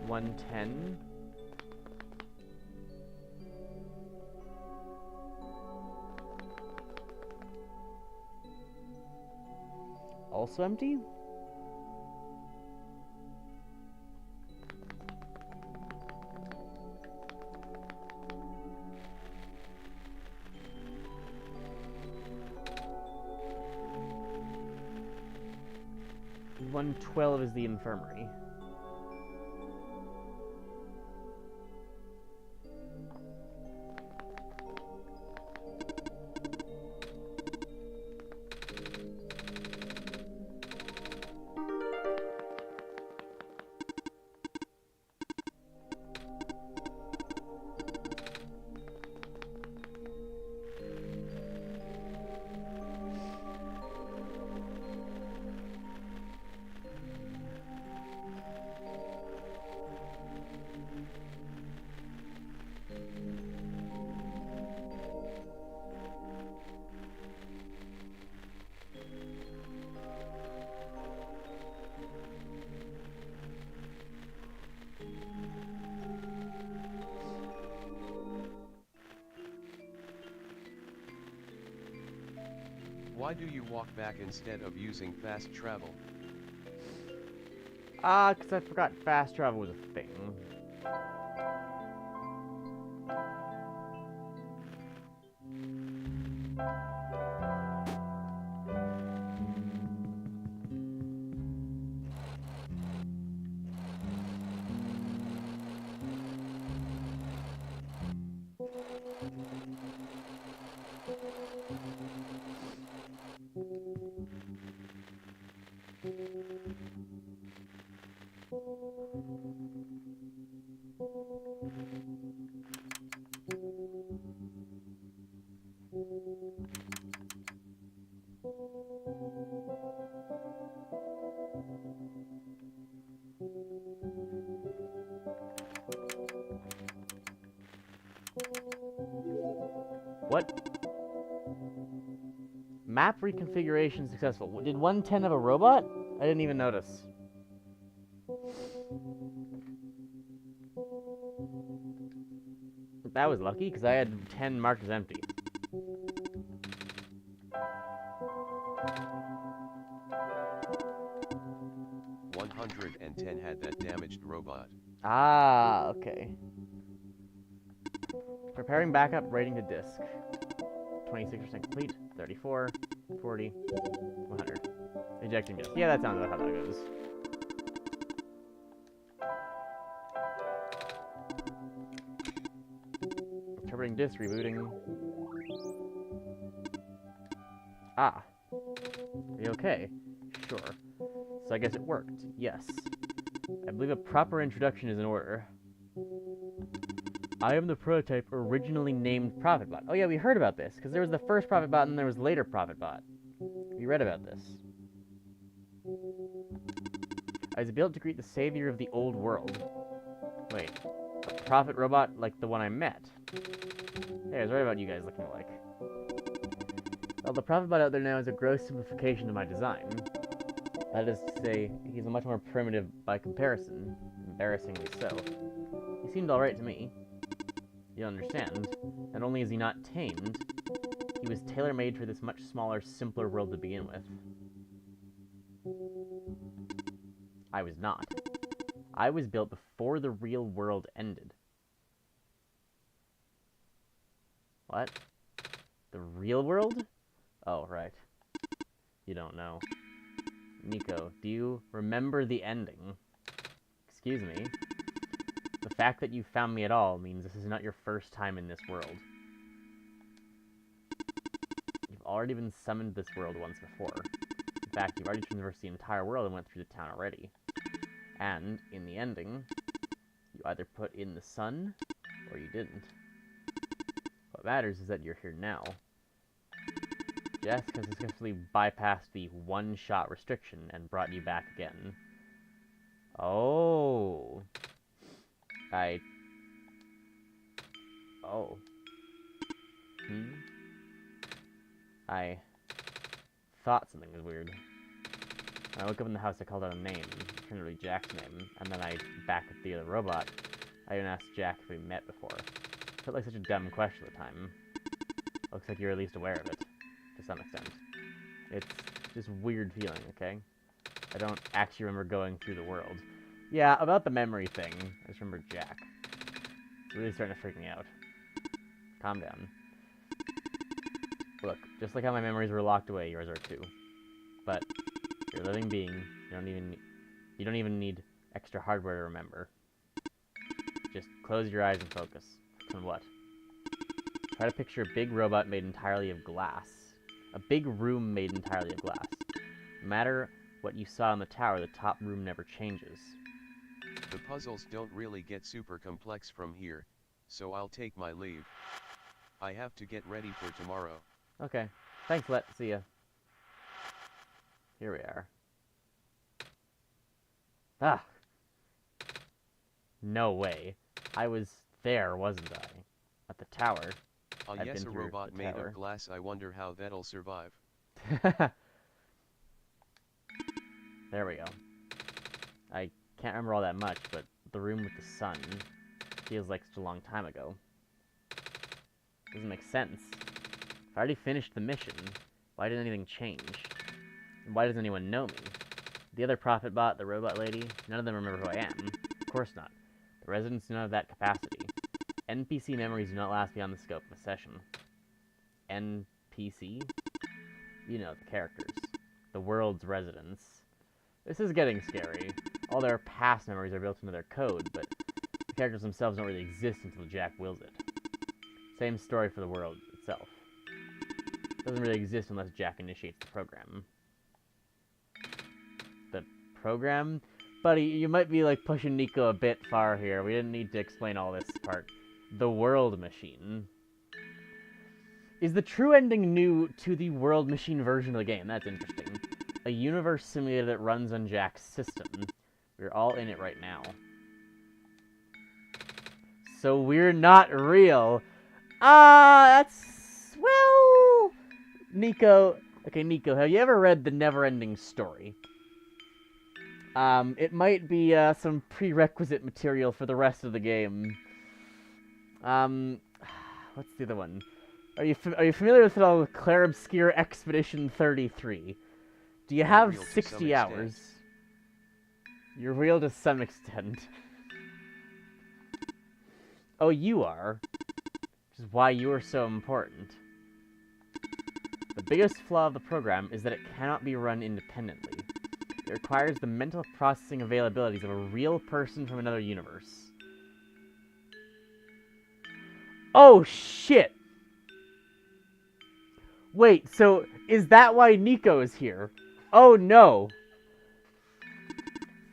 Speaker 1: $110. Also empty. $112 is the infirmary.
Speaker 2: Why do you walk back instead of using fast travel?
Speaker 1: Because I forgot fast travel was a thing. What? Map reconfiguration successful. Did 110 have a robot? I didn't even notice. That was lucky, because I had 10 marked as empty.
Speaker 2: 2010 had that damaged robot.
Speaker 1: Ah, okay. Preparing backup, writing to disk. 26% complete, 34, 40, 100. Ejecting disk. Yeah, that sounds about how that goes. Interpreting disk, rebooting. Ah. Are you okay? Sure. So I guess it worked. Yes. I believe a proper introduction is in order. I am the prototype originally named ProfitBot. Oh yeah, we heard about this, because there was the first ProfitBot and there was later ProfitBot. We read about this. I was built to greet the savior of the old world. Wait, a prophet robot like the one I met? Hey, I was right about you guys looking alike. Well, the ProfitBot out there now is a gross simplification of my design. That is to say, he's a much more primitive by comparison, embarrassingly so. He seemed alright to me. You understand, not only is he not tamed, he was tailor-made for this much smaller, simpler world to begin with. I was not. I was built before the real world ended. What? The real world? Oh, right. You don't know. Nico, do you remember the ending? Excuse me. The fact that you found me at all means this is not your first time in this world. You've already been summoned to this world once before. In fact, you've already traversed the entire world and went through the town already. And, in the ending, you either put in the sun, or you didn't. What matters is that you're here now. Jess has successfully bypassed the one-shot restriction and brought you back again. Oh. Oh. I thought something was weird. When I woke up in the house, I called out a name. It turned out to be Jack's name. And then I back with the other robot. I even asked Jack if we met before. It felt like such a dumb question at the time. Looks like you're at least aware of it. To some extent. It's just weird feeling, okay? I don't actually remember going through the world. Yeah, about the memory thing, I just remember Jack. It's really starting to freak me out. Calm down. Look, just like how my memories were locked away, yours are too. But you're a living being. You don't even need extra hardware to remember. Just close your eyes and focus. On what? Try to picture a big robot made entirely of glass. A big room made entirely of glass. No matter what you saw in the tower, the top room never changes.
Speaker 2: The puzzles don't really get super complex from here, so I'll take my leave. I have to get ready for tomorrow.
Speaker 1: Okay. Thanks, Let. See ya. Here we are. Ah! No way. I was there, wasn't I? At the tower.
Speaker 2: Yes, a robot made of glass. I wonder how that'll survive.
Speaker 1: There we go. I can't remember all that much, but the room with the sun feels like such a long time ago. Doesn't make sense. If I already finished the mission, why did anything change? And why doesn't anyone know me? The other prophet bot, the robot lady, none of them remember who I am. Of course not. The residents do not have that capacity. NPC memories do not last beyond the scope of a session. NPC? You know, the characters. The world's residents. This is getting scary. All their past memories are built into their code, but the characters themselves don't really exist until Jack wills it. Same story for the world itself. It doesn't really exist unless Jack initiates the program. The program? Buddy, you might be like pushing Nico a bit far here. We didn't need to explain all this part. The world machine. Is the true ending new to the world machine version of the game? That's interesting. A universe simulator that runs on Jack's system. We're all in it right now. So we're not real. That's... well... Nico... Okay, Nico, have you ever read The Never-Ending Story? It might be, some prerequisite material for the rest of the game. What's the other one? Are you familiar with it all with Claire Obscure Expedition 33? Do you have 60 hours? You're real to some extent. Oh, you are. Which is why you are so important. The biggest flaw of the program is that it cannot be run independently. It requires the mental processing availabilities of a real person from another universe. Oh, shit! Wait, so is that why Nico is here? Oh, no!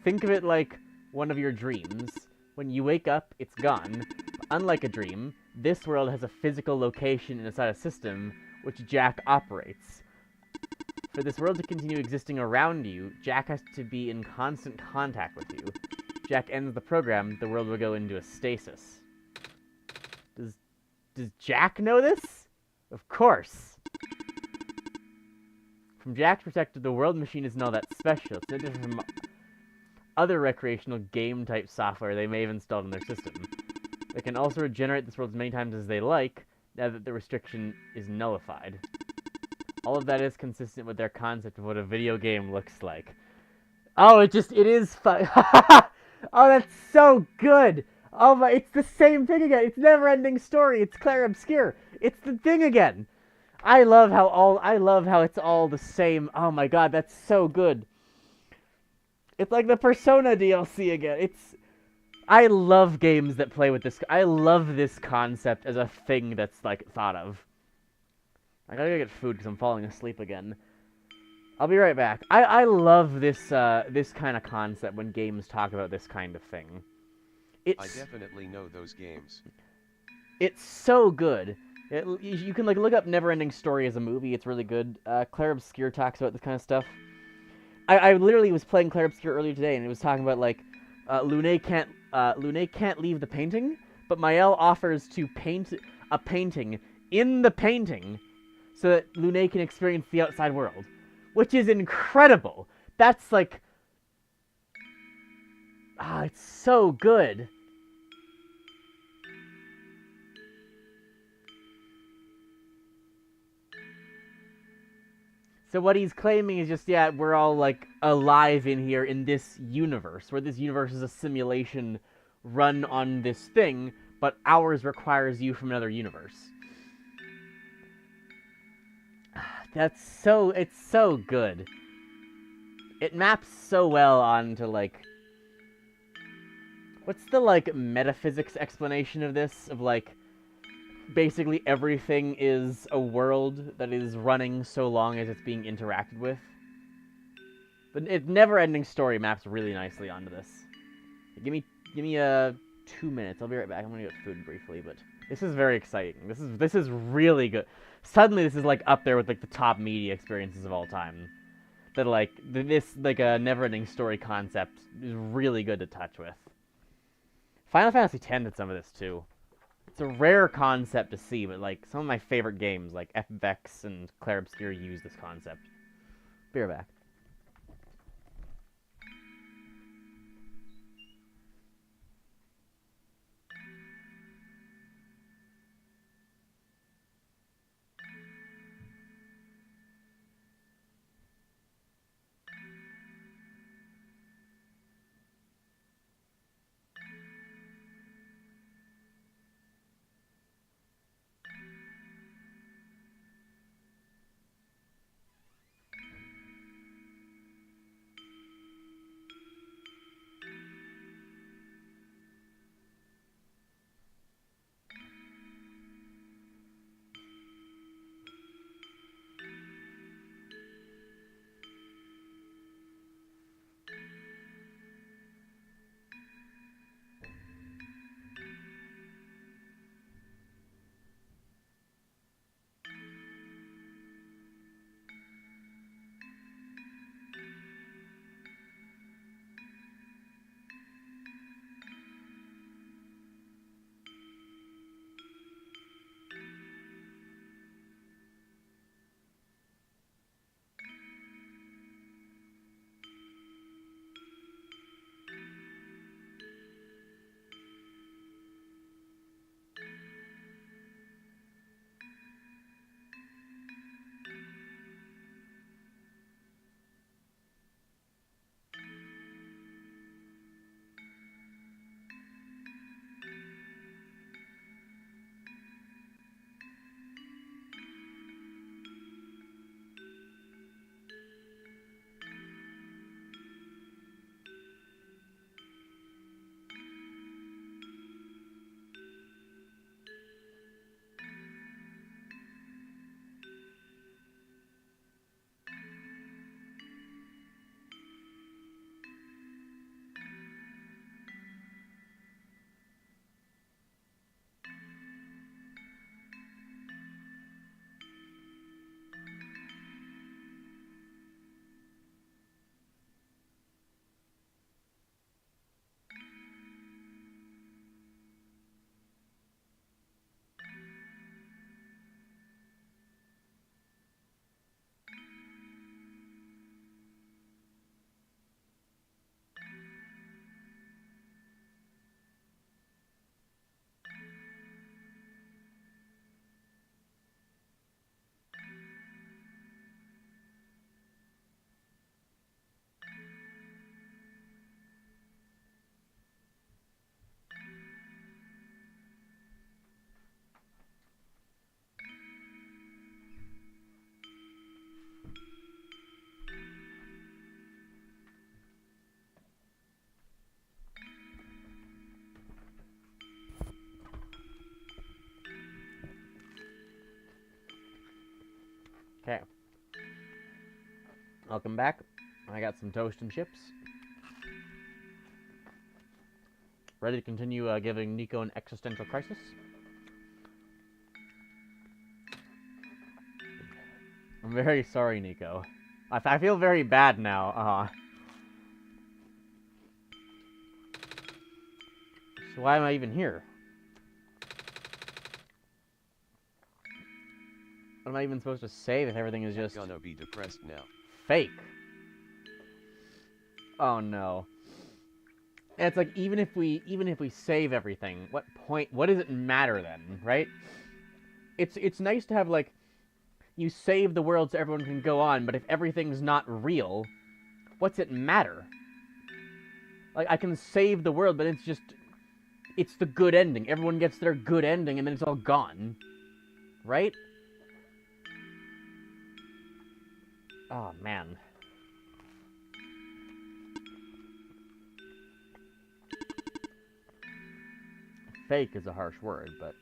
Speaker 1: Think of it like one of your dreams. When you wake up, it's gone. But unlike a dream, this world has a physical location inside a system which Jack operates. For this world to continue existing around you, Jack has to be in constant contact with you. Jack ends the program, the world will go into a stasis. Does Jack know this? Of course. From Jack's perspective, the world machine isn't all that special. It's no different from other recreational game-type software they may have installed in their system. They can also regenerate this world as many times as they like, now that the restriction is nullified. All of that is consistent with their concept of what a video game looks like. Oh, it is fun. Oh, that's so good. Oh my, it's the same thing again. It's never-ending story. It's Claire Obscure. It's the thing again. I love how it's all the same. Oh my god, that's so good. It's like the Persona DLC again. I love games that play with this. I love this concept as a thing that's like thought of. I gotta go get food because I'm falling asleep again. I'll be right back. I love this this kind of concept when games talk about this kind of thing.
Speaker 2: I definitely know those games.
Speaker 1: It's so good. You can like look up Neverending Story as a movie. It's really good. Claire Obscure talks about this kind of stuff. I literally was playing Claire Obscure earlier today, and it was talking about like Lune can't leave the painting, but Mael offers to paint a painting in the painting so that Lune can experience the outside world, which is incredible. That's like, it's so good. So what he's claiming is just, yeah, we're all, like, alive in here in this universe, where this universe is a simulation run on this thing, but ours requires you from another universe. It's so good. It maps so well onto, like, what's the, like, metaphysics explanation of this? Of, like, basically everything is a world that is running so long as it's being interacted with. But Never-Ending Story maps really nicely onto this. Give me 2 minutes. I'll be right back. I'm gonna get food briefly, but this is very exciting. This is really good. Suddenly, this is like up there with like the top media experiences of all time. That like this like a Never-Ending Story concept is really good to touch with. Final Fantasy X did some of this too. It's a rare concept to see, but like some of my favorite games, like FFX and Claire Obscure, use this concept. Be right back. Okay. Welcome back. I got some toast and chips. Ready to continue giving Nico an existential crisis? I'm very sorry, Nico. I feel very bad now. So why am I even here? What am I even supposed to say if everything is just
Speaker 2: Gonna be depressed now.
Speaker 1: fake? Oh no. And it's like even if we save everything, what does it matter then, right? It's nice to have like you save the world so everyone can go on, but if everything's not real, what's it matter? Like I can save the world, but it's the good ending. Everyone gets their good ending and then it's all gone. Right? Oh man. Fake is a harsh word, but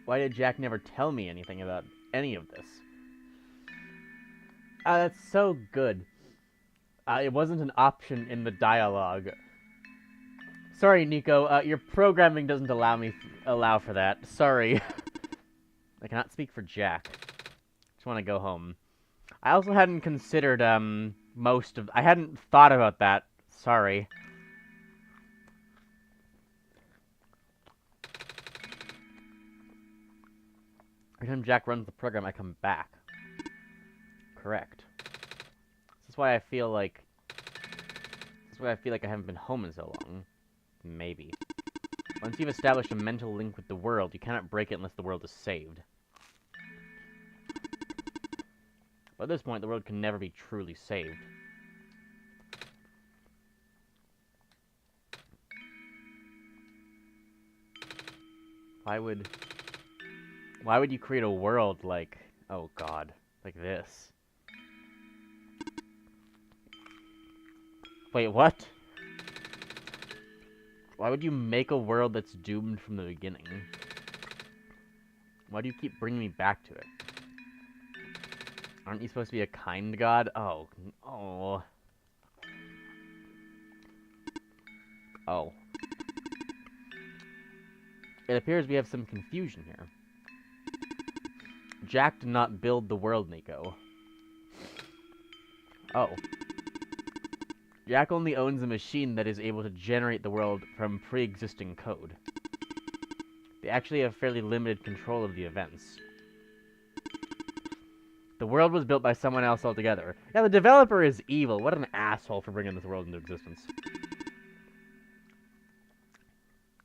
Speaker 1: why did Jack never tell me anything about any of this? That's so good. It wasn't an option in the dialogue. Sorry, Nico. Your programming doesn't allow for that. Sorry. I cannot speak for Jack. Just want to go home. I also hadn't considered I hadn't thought about that. Sorry. Every time Jack runs the program, I come back. Correct. This is why I feel like I haven't been home in so long. Maybe. Once you've established a mental link with the world, you cannot break it unless the world is saved. But at this point, the world can never be truly saved. Why would you create a world like, oh god, like this? Wait, what? Why would you make a world that's doomed from the beginning? Why do you keep bringing me back to it? Aren't you supposed to be a kind god? Oh. Oh. Oh. It appears we have some confusion here. Jack did not build the world, Nico. Oh. Jack only owns a machine that is able to generate the world from pre-existing code. They actually have fairly limited control of the events. The world was built by someone else altogether. Yeah, the developer is evil. What an asshole for bringing this world into existence.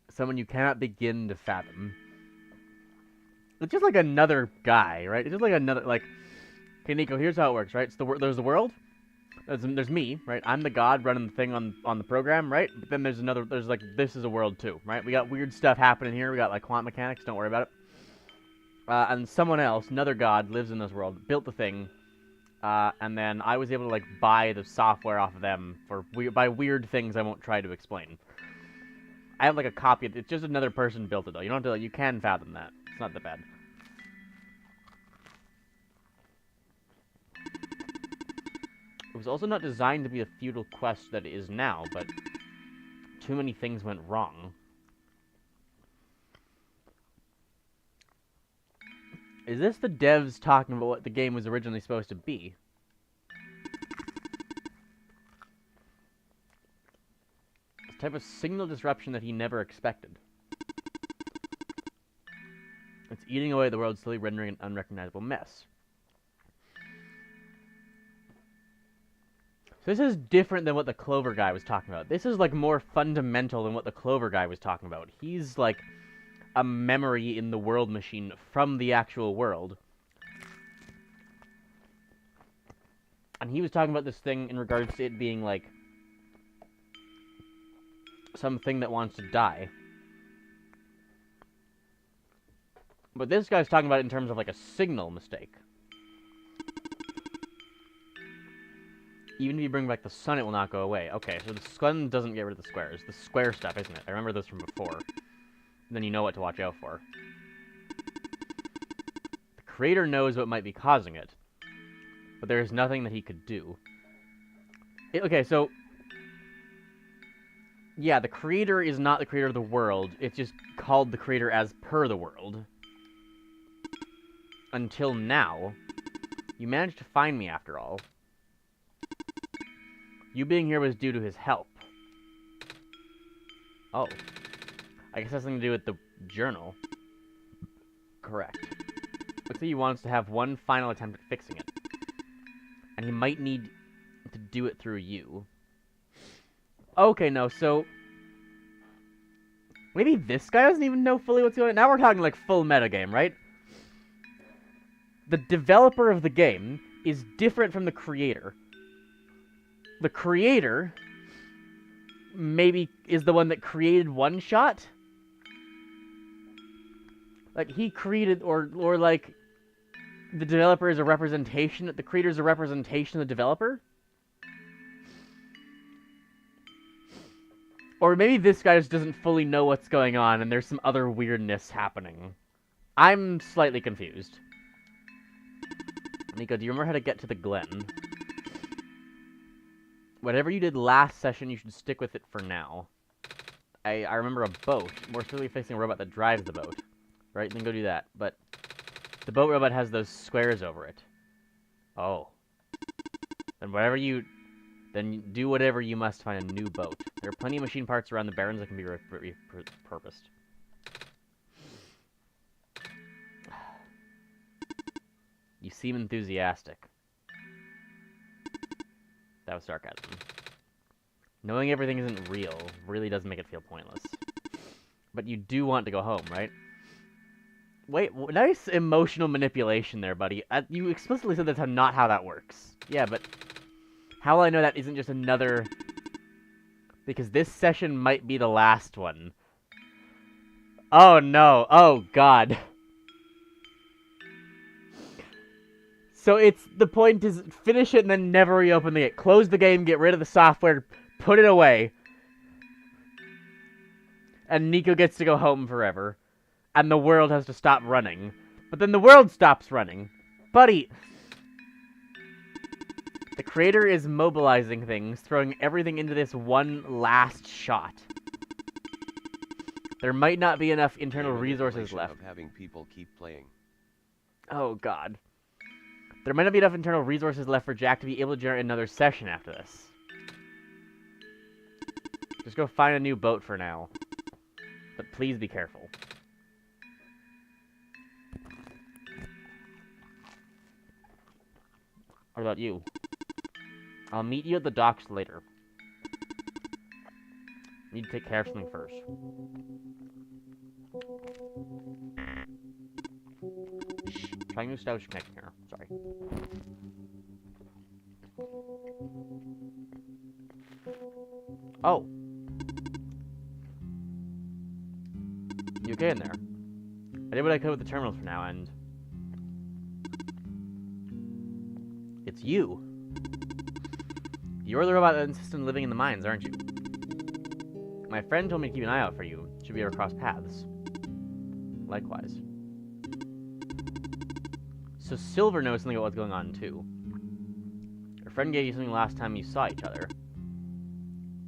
Speaker 1: Someone you cannot begin to fathom. It's just like another guy, right? It's just like another, like... Okay, Nico, here's how it works, right? There's the world. There's me, right? I'm the god running the thing on the program, right? But then there's like, this is a world too, right? We got weird stuff happening here. We got, like, quantum mechanics. Don't worry about it. And someone else, another god, lives in this world, built the thing, and then I was able to, like, buy the software off of them by weird things I won't try to explain. I have, like, a copy. It's just another person built it, though. You don't have to, you can fathom that. It's not that bad. It was also not designed to be a futile quest that it is now, but too many things went wrong. Is this the devs talking about what the game was originally supposed to be? This type of signal disruption that he never expected. It's eating away the world, slowly rendering an unrecognizable mess. So this is different than what the Clover guy was talking about. This is, like, more fundamental than what the Clover guy was talking about. He's, like, a memory in the world machine from the actual world. And he was talking about this thing in regards to it being, like, something that wants to die. But this guy's talking about it in terms of, like, a signal mistake. Even if you bring back the sun, it will not go away. Okay, so the sun doesn't get rid of the squares. The square stuff, isn't it? I remember this from before. And then you know what to watch out for. The creator knows what might be causing it, but there is nothing that he could do. Okay, so yeah, the creator is not the creator of the world. It's just called the creator as per the world. Until now, you managed to find me after all. You being here was due to his help. Oh. I guess that's something to do with the journal. Correct. Looks like he wants to have one final attempt at fixing it. And he might need to do it through you. Okay, no, so... maybe this guy doesn't even know fully what's going on. Now we're talking like full metagame, right? The developer of the game is different from the creator. The creator maybe is the one that created OneShot? Like, he created, or like, the developer is a representation, the creator is a representation of the developer? Or maybe this guy just doesn't fully know what's going on and there's some other weirdness happening. I'm slightly confused. Nico, do you remember how to get to the Glen? Whatever you did last session, you should stick with it for now. I remember a boat, more specifically fixing a robot that drives the boat. Right, then go do that. But the boat robot has those squares over it. Oh. Then do whatever you must to find a new boat. There are plenty of machine parts around the Barrens that can be repurposed. You seem enthusiastic. That was sarcasm. Knowing everything isn't real really does make it feel pointless. But you do want to go home, right? Wait, nice emotional manipulation there, buddy. You explicitly said that's not how that works. Yeah, but how will I know that isn't just another... because this session might be the last one. Oh no, oh god. So the point is finish it and then never reopen the game. Close the game, get rid of the software, put it away. And Nico gets to go home forever. And the world has to stop running. But then the world stops running. Buddy! The creator is mobilizing things, throwing everything into this one last shot. There might not be enough internal resources left.
Speaker 2: Of having people keep playing.
Speaker 1: Oh god. There might not be enough internal resources left for Jack to be able to generate another session after this. Just go find a new boat for now. But please be careful. What about you? I'll meet you at the docks later. Need to take care of something first. Shh. Trying to establish a connection here. Sorry. Oh. You okay in there? I did what I could with the terminals for now, and... it's you. You're the robot that insists on living in the mines, aren't you? My friend told me to keep an eye out for you. Should we ever cross paths? Likewise. So Silver knows something about what's going on, too. Your friend gave you something last time you saw each other.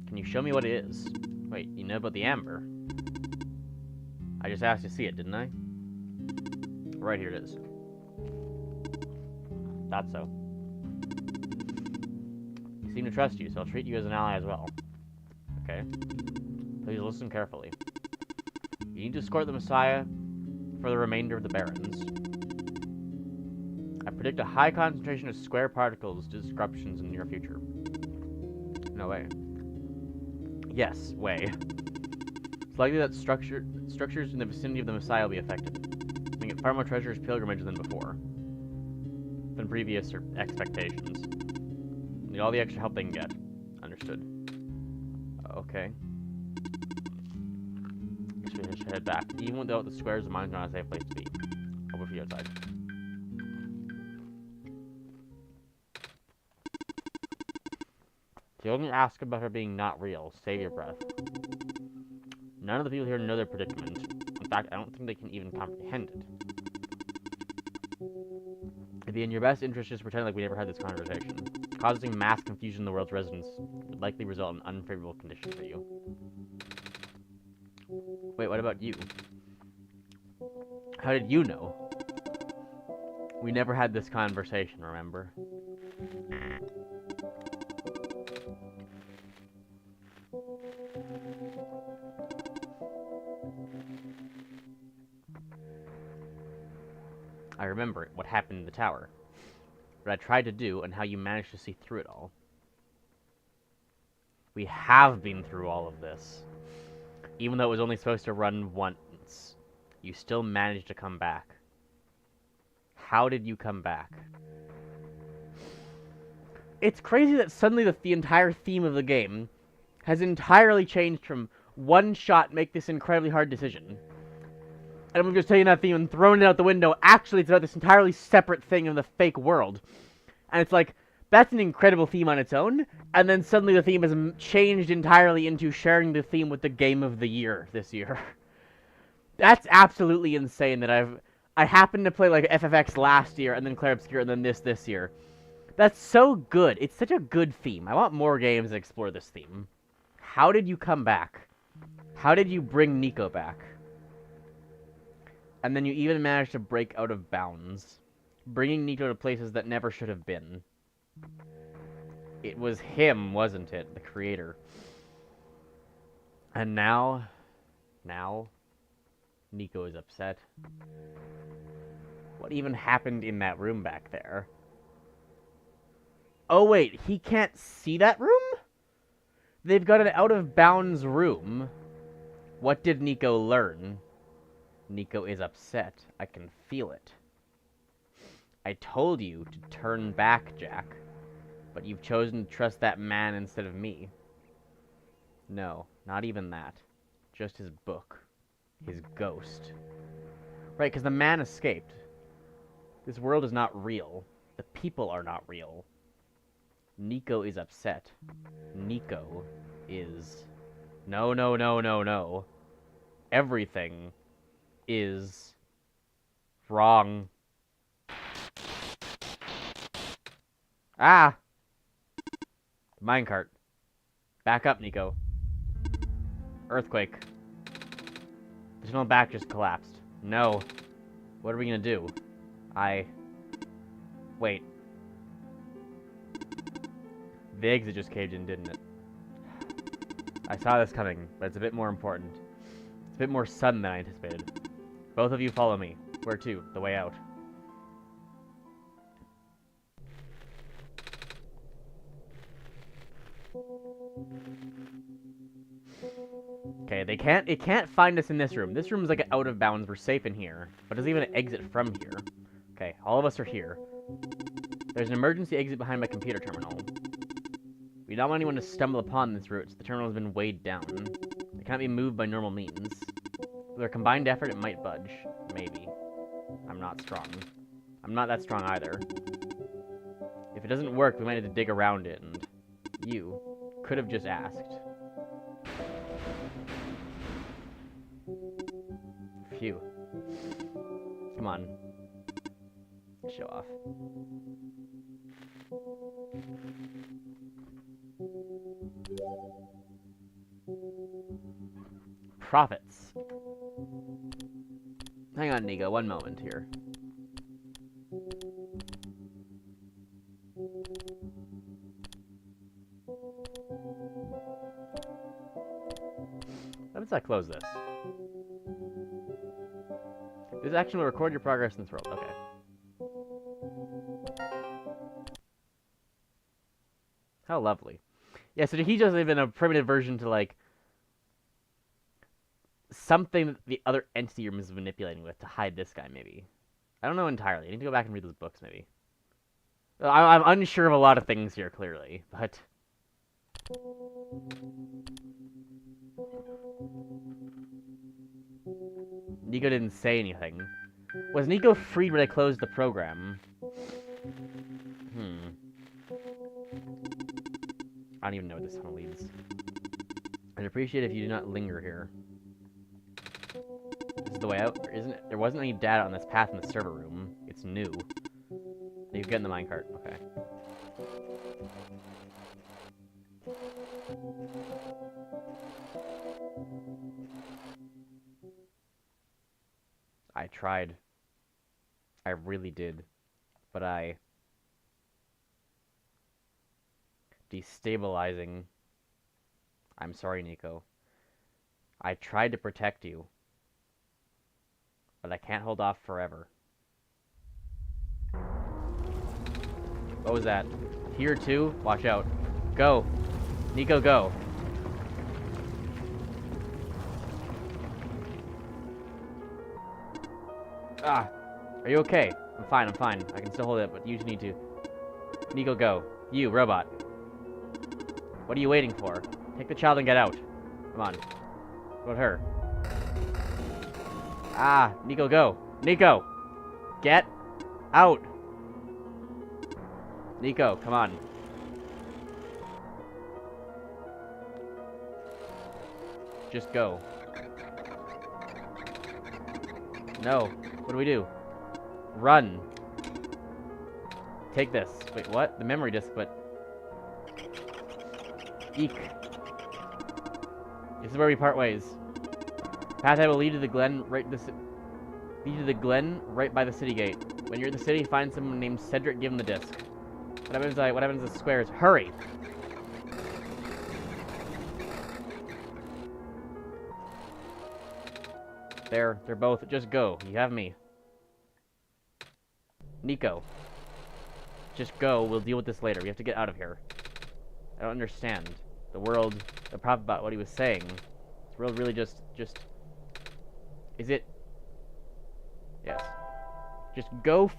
Speaker 1: Can you show me what it is? Wait, you know about the amber? I just asked to see it, didn't I? Right, here it is. Thought so. You seem to trust you, so I'll treat you as an ally as well. Okay. Please listen carefully. You need to escort the Messiah for the remainder of the Barrens. I predict a high concentration of square particles disruptions in the near future. No way. Yes, way. It's likely that structures in the vicinity of the Messiah will be affected, making it far more treacherous pilgrimage than before. Than previous expectations. Need all the extra help they can get. Understood. Okay. Guess we should head back. Even without the squares, the mine's not a safe place to be. I'll wait for you outside. If you only ask about her being not real, save your breath. None of the people here know their predicament. In fact, I don't think they can even comprehend it. It'd be in your best interest just to pretend like we never had this conversation. Causing mass confusion in the world's residents would likely result in unfavorable conditions for you. Wait, what about you? How did you know? We never had this conversation, remember? I remember what happened in the tower. What I tried to do, and how you managed to see through it all. We have been through all of this. Even though it was only supposed to run once, you still managed to come back. How did you come back? It's crazy that suddenly the entire theme of the game has entirely changed from one shot make this incredibly hard decision. And we've just taken that theme and thrown it out the window. Actually, it's about this entirely separate thing in the fake world. And it's like, that's an incredible theme on its own. And then suddenly the theme has changed entirely into sharing the theme with the game of the year this year. That's absolutely insane that I happened to play like FFX last year and then Clair Obscur and then this year. That's so good. It's such a good theme. I want more games that explore this theme. How did you come back? How did you bring Nico back? And then you even managed to break out of bounds, bringing Nico to places that never should have been. It was him, wasn't it? The creator. And now, Nico is upset. What even happened in that room back there? Oh wait, he can't see that room? They've got an out-of-bounds room. What did Nico learn? Nico is upset. I can feel it. I told you to turn back, Jack. But you've chosen to trust that man instead of me. No, not even that. Just his book. His ghost. Right, because the man escaped. This world is not real. The people are not real. Nico is upset. Nico is... No. Everything is wrong. Ah! Minecart. Back up, Nico. Earthquake. The tunnel back just collapsed. No. What are we gonna do? Wait. The exit just caved in, didn't it? I saw this coming, but it's a bit more important. It's a bit more sudden than I anticipated. Both of you follow me. Where to? The way out. Okay, it can't find us in this room. This room is like out of bounds. We're safe in here. But there's even an exit from here. Okay, all of us are here. There's an emergency exit behind my computer terminal. We don't want anyone to stumble upon this route, so the terminal has been weighed down. It cannot be moved by normal means. With our combined effort, it might budge. Maybe. I'm not strong. I'm not that strong either. If it doesn't work, we might need to dig around it, and you could have just asked. Phew. Come on. Show off. Profits. Hang on, Nico, one moment here. Let's not close this. This action will record your progress in this world. Okay. How lovely. Yeah, so he just even a primitive version to, like, something that the other entity room is manipulating with to hide this guy, maybe. I don't know entirely. I need to go back and read those books, maybe. I'm unsure of a lot of things here, clearly, but... Nico didn't say anything. Was Nico freed when I closed the program? I don't even know where this tunnel leads. I'd appreciate it if you do not linger here. This is the way out? there wasn't any data on this path in the server room. It's new. You get in the minecart. Okay. I tried. I really did. But destabilizing. I'm sorry, Nico. I tried to protect you. But I can't hold off forever. What was that? Here too? Watch out. Go. Nico, go. Ah. Are you okay? I'm fine, I'm fine. I can still hold it, but you just need to. Nico, go. You, robot. What are you waiting for? Take the child and get out. Come on. What about her? Ah, Nico, go. Nico! Get out! Nico, come on. Just go. No. What do we do? Run. Take this. Wait, what? The memory disk, but... Eek. This is where we part ways. Path I will lead to the glen right by the city gate. When you're at the city, find someone named Cedric, give him the disc. What happens to the squares? Hurry! There, they're both. Just go. You have me. Nico. Just go. We'll deal with this later. We have to get out of here. I don't understand. The prop about what he was saying. This world really just... Is it... Yes. Just go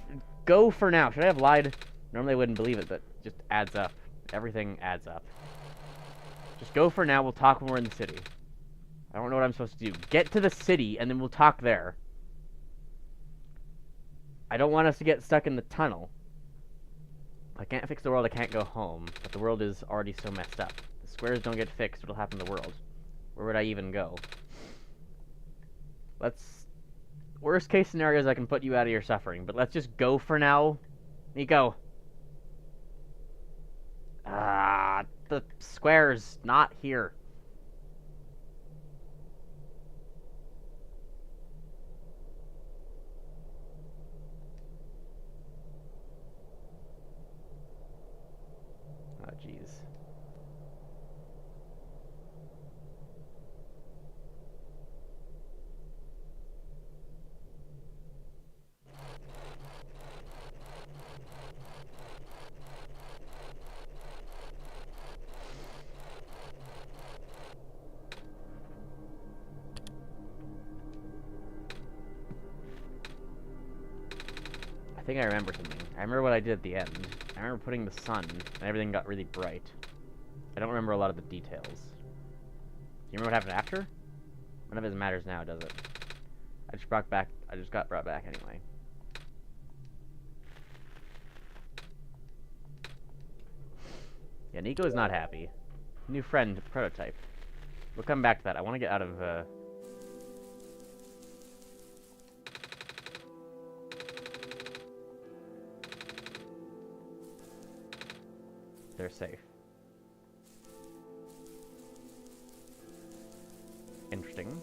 Speaker 1: for now. Should I have lied? Normally I wouldn't believe it, but it just adds up. Everything adds up. Just go for now. We'll talk when we're in the city. I don't know what I'm supposed to do. Get to the city, and then we'll talk there. I don't want us to get stuck in the tunnel. If I can't fix the world, I can't go home. But the world is already so messed up. The squares don't get fixed, what'll happen to the world? Where would I even go? Worst case scenario is I can put you out of your suffering, but let's just go for now. Nico. The square's not here. Oh, jeez. I think I remember something. I remember what I did at the end. I remember putting the sun, and everything got really bright. I don't remember a lot of the details. Do you remember what happened after? None of it matters now, does it? I just got brought back anyway. Yeah, Nico is not happy. New friend, prototype. We'll come back to that. I want to get out of, They're safe. Interesting.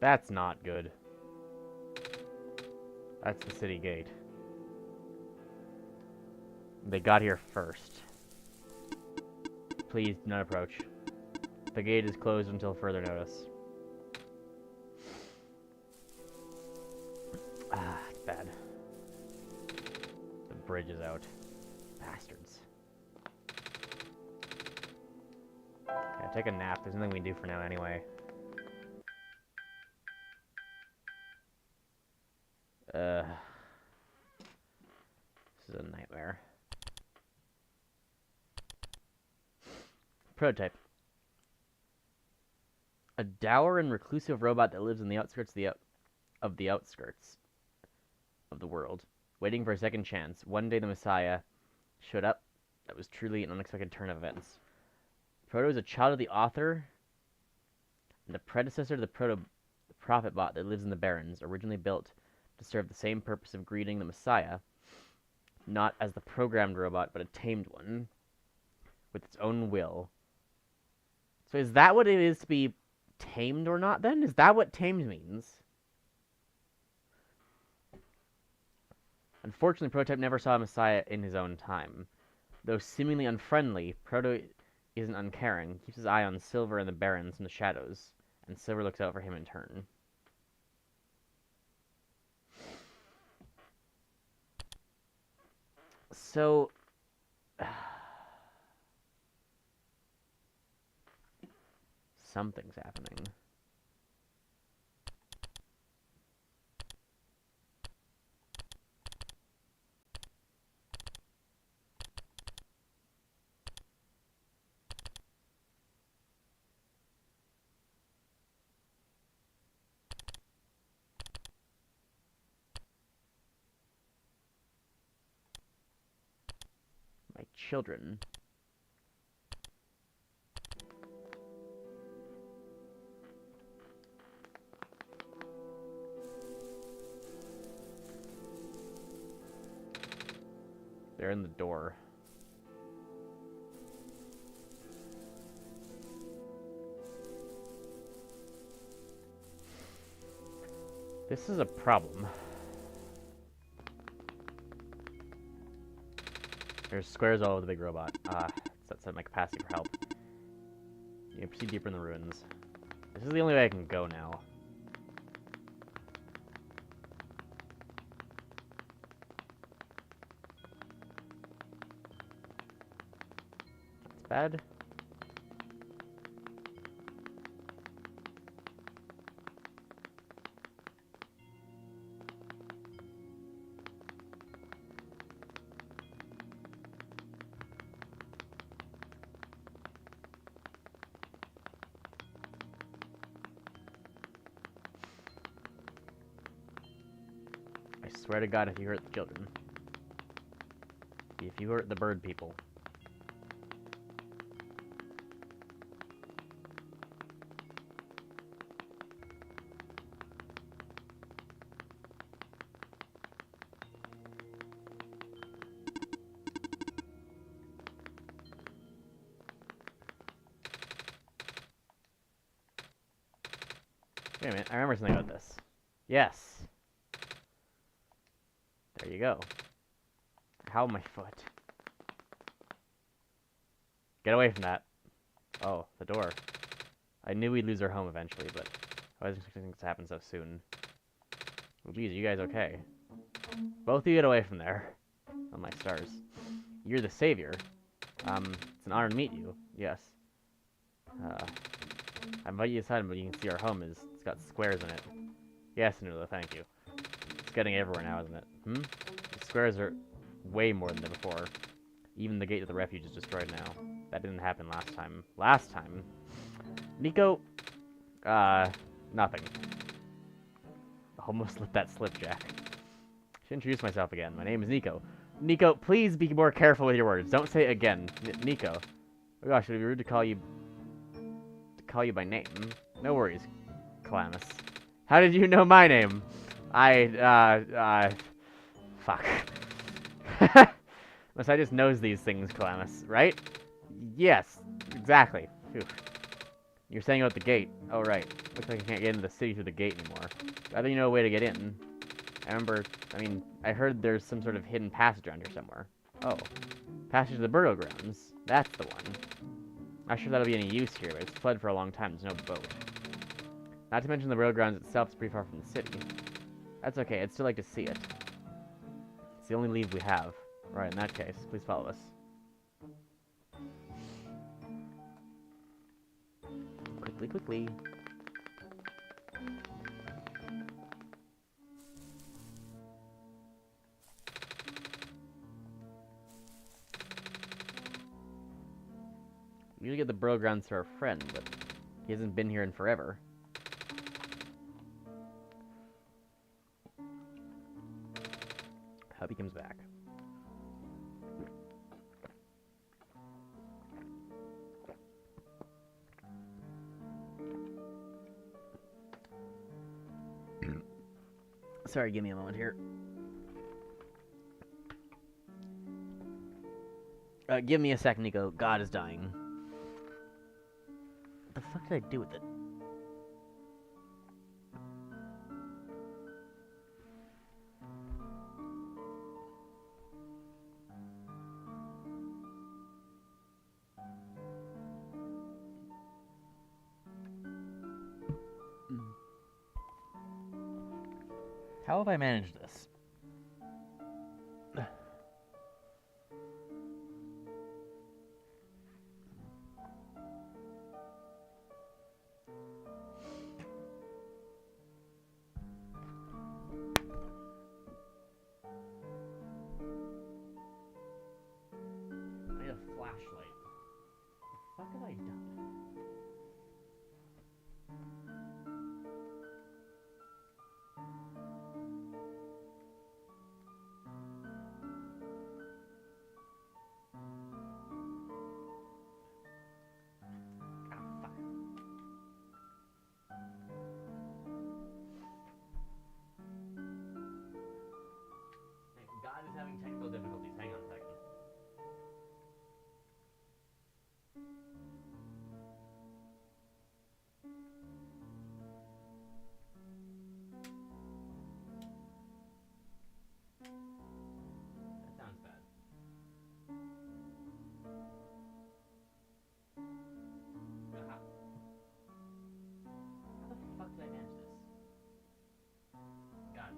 Speaker 1: That's not good. That's the city gate. They got here first. Please do not approach. The gate is closed until further notice. Ah, it's bad. The bridge is out. Bastards. Okay, take a nap. There's nothing we can do for now anyway. This is a nightmare. Prototype. A dour and reclusive robot that lives in the outskirts of the outskirts of the world, waiting for a second chance. One day the Messiah showed up. That was truly an unexpected turn of events. Proto is a child of the author and the predecessor to the prophet bot that lives in the Barrens, originally built to serve the same purpose of greeting the Messiah, not as the programmed robot, but a tamed one, with its own will. So is that what it is to be tamed or not, then? Is that what tamed means? Unfortunately, Prototype never saw a Messiah in his own time. Though seemingly unfriendly, Proto isn't uncaring. He keeps his eye on Silver and the Barrens in the shadows, and Silver looks out for him in turn. So... something's happening. My children. They're in the door. This is a problem. There's squares all over the big robot. That's my capacity for help. You proceed deeper in the ruins. This is the only way I can go now. That's bad. I swear to God, if you hurt the children. If you hurt the bird people. Wait a minute, I remember something about this. Yes. There you go. How my foot? Get away from that. Oh, the door. I knew we'd lose our home eventually, but I wasn't expecting this to happen so soon. Oh, geez, are you guys okay? Both of you get away from there. Oh, my stars. You're the savior. It's an honor to meet you. Yes. I invite you inside, but you can see our home it's got squares in it. Yes, Nula, thank you. It's getting everywhere now, isn't it? The squares are way more than before. Even the gate to the refuge is destroyed now. That didn't happen last time. Last time? Nico? Nothing. Almost let that slip, Jack. I should introduce myself again. My name is Nico. Nico, please be more careful with your words. Don't say it again. Nico. Oh gosh, would it be rude to call you by name? No worries, Calamus. How did you know my name? Fuck. Messiah just knows these things, Calamus, right? Yes, exactly. Phew. You're saying about the gate. Oh, right. Looks like I can't get into the city through the gate anymore. I think you know a way to get in. I heard there's some sort of hidden passage around here somewhere. Oh. Passage to the burial grounds. That's the one. Not sure that'll be any use here, but it's flooded for a long time. There's no boat. Not to mention the burial grounds itself is pretty far from the city. That's okay. I'd still like to see it. It's the only lead we have. Right, in that case, please follow us. Quickly, quickly. We usually get the burial grounds to our friend, but He hasn't been here in forever. Hope he comes back. Sorry, give me a moment here. Give me a second, Nico. God is dying. What the fuck did I do with it? How have I managed this? I need a flashlight. What the fuck have I done? God is having technical difficulties. Hang on a second. That sounds bad. How the fuck did I manage this? God.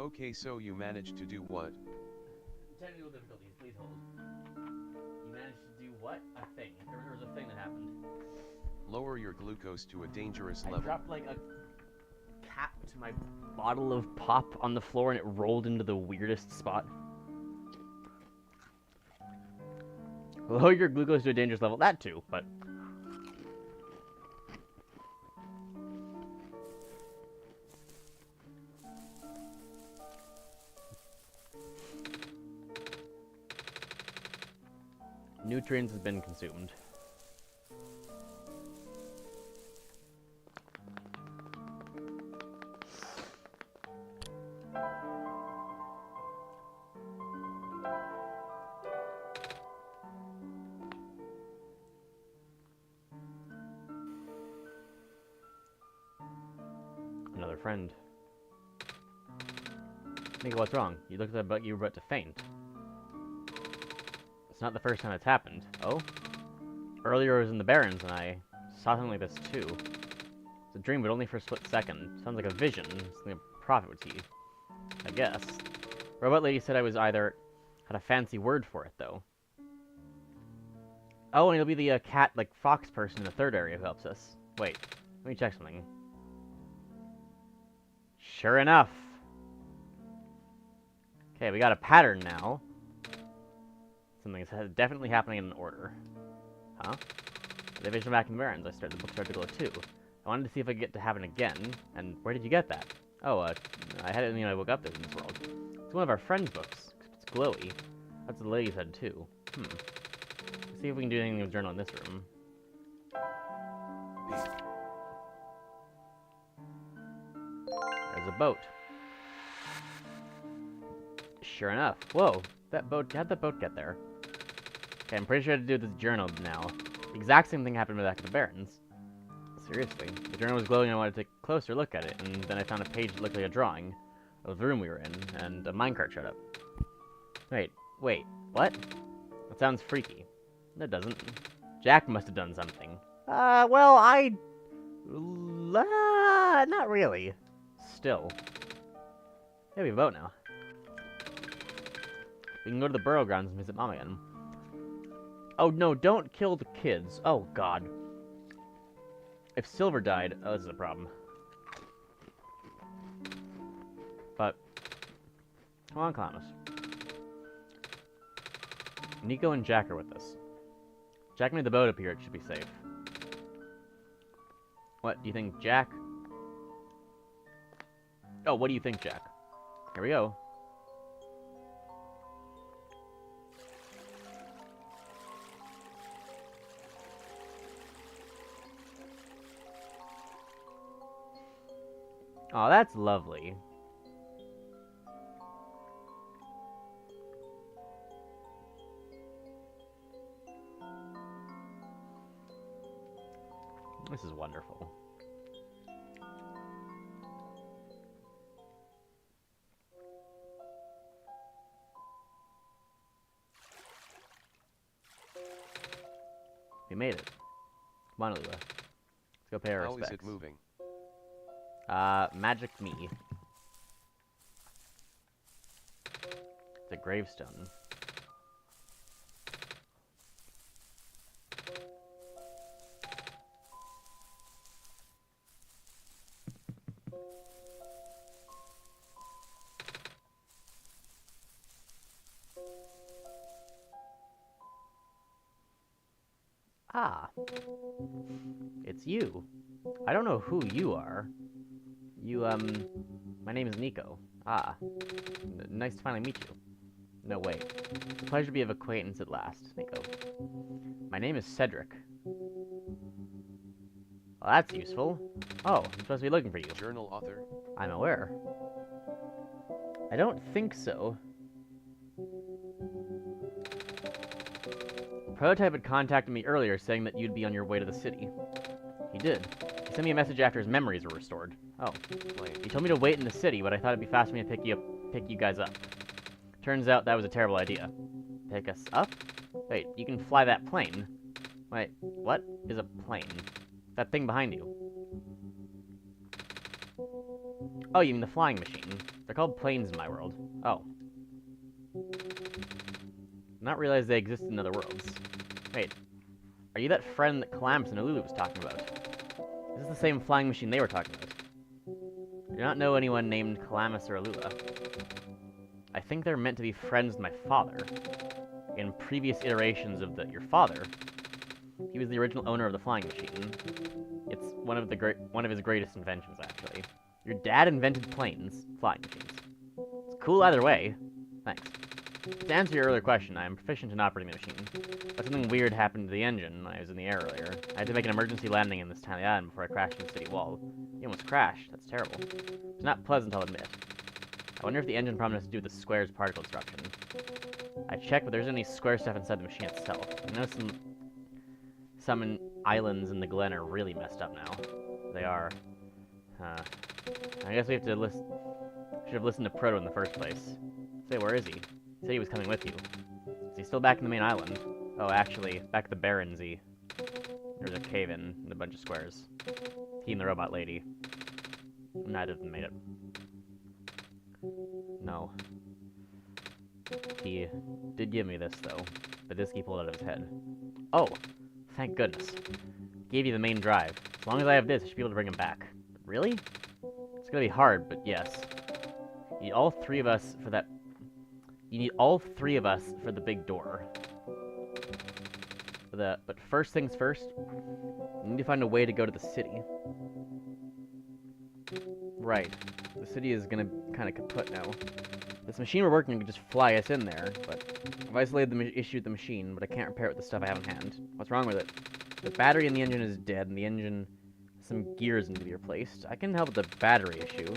Speaker 2: Okay, so you managed to do what?
Speaker 1: Technical difficulties, please hold. You managed to do what? A thing. There was a thing that happened.
Speaker 2: Lower your glucose to a dangerous
Speaker 1: I
Speaker 2: level.
Speaker 1: dropped like a cap to my bottle of pop on the floor and it rolled into the weirdest spot. Lower your glucose to a dangerous level. That too, but... Nutrients have been consumed. Another friend. Nico, what's wrong? You looked like you were about to faint. It's not the first time it's happened. Oh? Earlier I was in the Barrens and I saw something like this too. It's a dream, but only for a split second. Sounds like a vision. Something a prophet would see. I guess. Robot lady said I was either... had a fancy word for it, though. Oh, and it'll be the cat, like, fox person in the third area who helps us. Wait. Let me check something. Sure enough. Okay, we got a pattern now. Something's definitely happening in an order. Huh? The vision back in Barrens. The book started to glow too. I wanted to see if I could get to happen again. And where did you get that? Oh, I had it when I woke up there in this world. It's one of our friends' books. It's glowy. That's what the lady said too. Let's see if we can do anything with the journal in this room. There's a boat. Sure enough. Whoa. That boat. How'd that boat get there? Okay, I'm pretty sure I had to do this journal now. The exact same thing happened back at the Barrens. Seriously. The journal was glowing and I wanted to take a closer look at it, and then I found a page that looked like a drawing of the room we were in, and a minecart showed up. Wait, what? That sounds freaky. That doesn't. Jack must have done something. Well, not really. Still. Yeah, we have a boat now. We can go to the burial grounds and visit Mom again. Oh, no, don't kill the kids. Oh, God. If Silver died, oh, this is a problem. But Come on, Calamus. Nico and Jack are with us. Jack made the boat appear. It should be safe. What, do you think, Jack? Oh, what do you think, Jack? Here we go. Oh, that's lovely. This is wonderful. We made it. Come on, Alula. Let's go pay our respects.
Speaker 2: How is it moving?
Speaker 1: Magic me. It's a gravestone. Ah. It's you. I don't know who you are. My name is Nico. Ah. Nice to finally meet you. No, wait. It's a pleasure to be of acquaintance at last, Nico. My name is Cedric. Well, that's useful. Oh, I'm supposed to be looking for you.
Speaker 2: Journal author?
Speaker 1: I'm aware. I don't think so. Prototype had contacted me earlier saying that you'd be on your way to the city. He did. He sent me a message after his memories were restored. Oh. He told me to wait in the city, but I thought it'd be faster for me to pick you guys up. Turns out that was a terrible idea. Pick us up? Wait, you can fly that plane. Wait, what is a plane? That thing behind you. Oh, you mean the flying machine. They're called planes in my world. Oh. Not realize they exist in other worlds. Wait, are you that friend that Calamus and Alulu was talking about? Is this the same flying machine they were talking about? I do not know anyone named Calamus or Alula. I think they're meant to be friends with my father. In previous iterations of your father, he was the original owner of the flying machine. It's one of his greatest inventions, actually. Your dad invented planes, flying machines. It's cool either way. Thanks. To answer your earlier question, I am proficient in operating the machine, but something weird happened to the engine when I was in the air earlier. I had to make an emergency landing in this tiny island before I crashed into the city wall. You almost crashed. That's terrible. It's not pleasant, I'll admit. I wonder if the engine problem has to do with the square's particle disruption. I checked, but there isn't any square stuff inside the machine itself. I know some islands in the Glen are really messed up now. They are. I guess we have to should have listened to Proto in the first place. Say, where is he? He said he was coming with you. Is he still back in the main island? Oh, actually, back at the Barrensey. There's a cave-in and a bunch of squares. He and the robot lady. Neither of them made it. No. He did give me this, though. The disc he pulled out of his head. Oh, thank goodness. Gave you the main drive. As long as I have this, I should be able to bring him back. Really? It's gonna be hard, but yes. You need all three of us for that. You need all three of us for the big door. But first things first, we need to find a way to go to the city. Right. The city is gonna kind of kaput now. This machine we're working on can just fly us in there, but I've isolated the issue with the machine, but I can't repair it with the stuff I have in hand. What's wrong with it? The battery in the engine is dead, and the engine... some gears need to be replaced. I can help with the battery issue.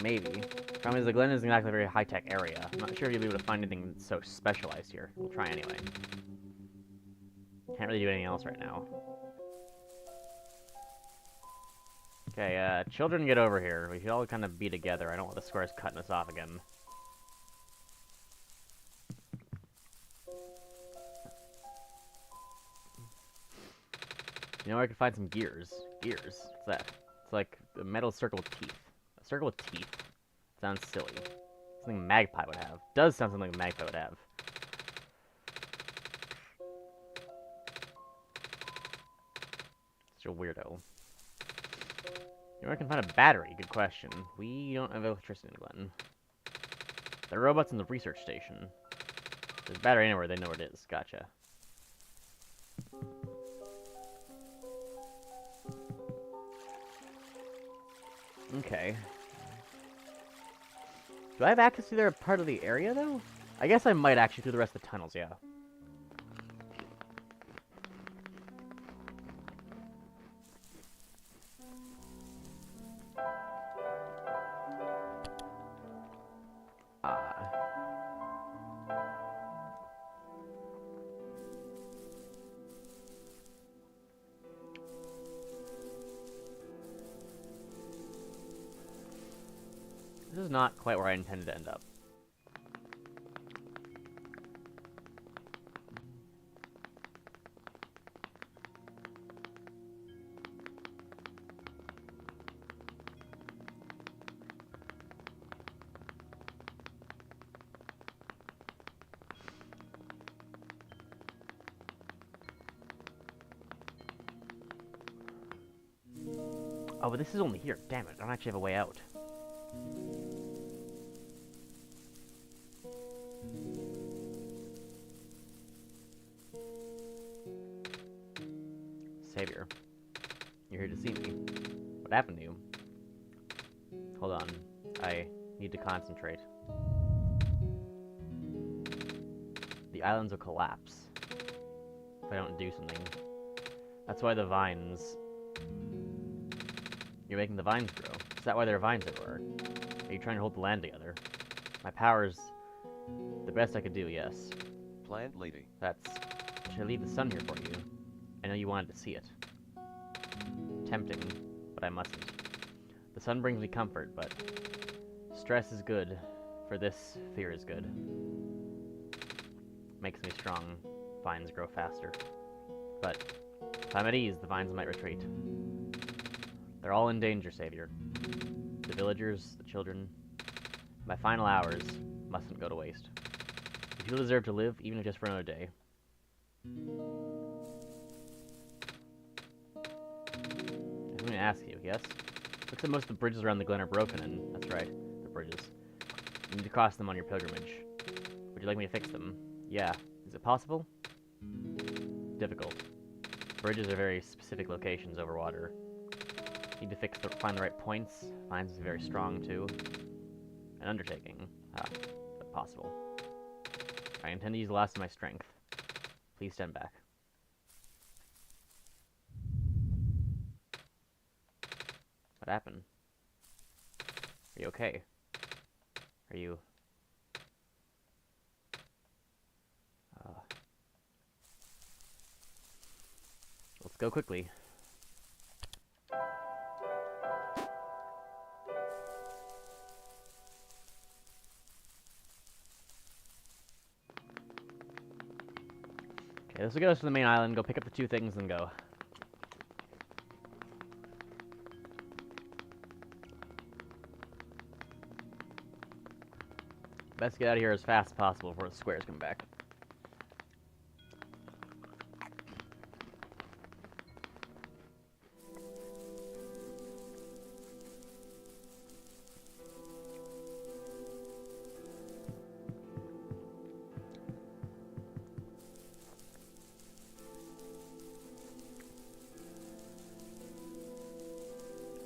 Speaker 1: Maybe. Problem is, the Glen isn't exactly a very high-tech area. I'm not sure if you'll be able to find anything so specialized here. We'll try anyway. Can't really do anything else right now. Okay, children, get over here. We should all kind of be together. I don't want the squares cutting us off again. You know where I can find some gears? Gears? What's that? It's like a metal circle with teeth. A circle with teeth. Sounds silly. Something a magpie would have. Does sound something a magpie would have. Such a weirdo. You know where I can find a battery? Good question. We don't have electricity in Glen. The robot's in the research station. There's a battery anywhere, they know where it is. Gotcha. Okay. Do I have access to their part of the area, though? I guess I might actually through the rest of the tunnels, yeah. This is not quite where I intended to end up. Oh, but this is only here. Damn it, I don't actually have a way out. Savior, you're here to see me. What happened to you? Hold on, I need to concentrate. The islands will collapse if I don't do something. That's why the vines... You're making the vines grow. Is that why there are vines everywhere? Are you trying to hold the land together? My power's the best I could do, yes.
Speaker 2: Plant lady.
Speaker 1: That's... Should I leave the sun here for you? I know you wanted to see it. Tempting, but I mustn't. The sun brings me comfort, but stress is good. For this, fear is good. Makes me strong. Vines grow faster. But if I'm at ease, the vines might retreat. They're all in danger, Savior. The villagers, the children. My final hours mustn't go to waste. You deserve to live, even if just for another day. I'm going to ask you, yes? Looks like most of the bridges around the glen are broken, and that's right, they're bridges. You need to cross them on your pilgrimage. Would you like me to fix them? Yeah. Is it possible? Difficult. Bridges are very specific locations over water. Need to find the right points. Mines is very strong, too. An undertaking. But possible. I intend to use the last of my strength. Please stand back. What happened? Are you okay? Are you... Let's go quickly. Okay, this will get us to the main island, go pick up the two things, and go. Best get out of here as fast as possible before the squares come back.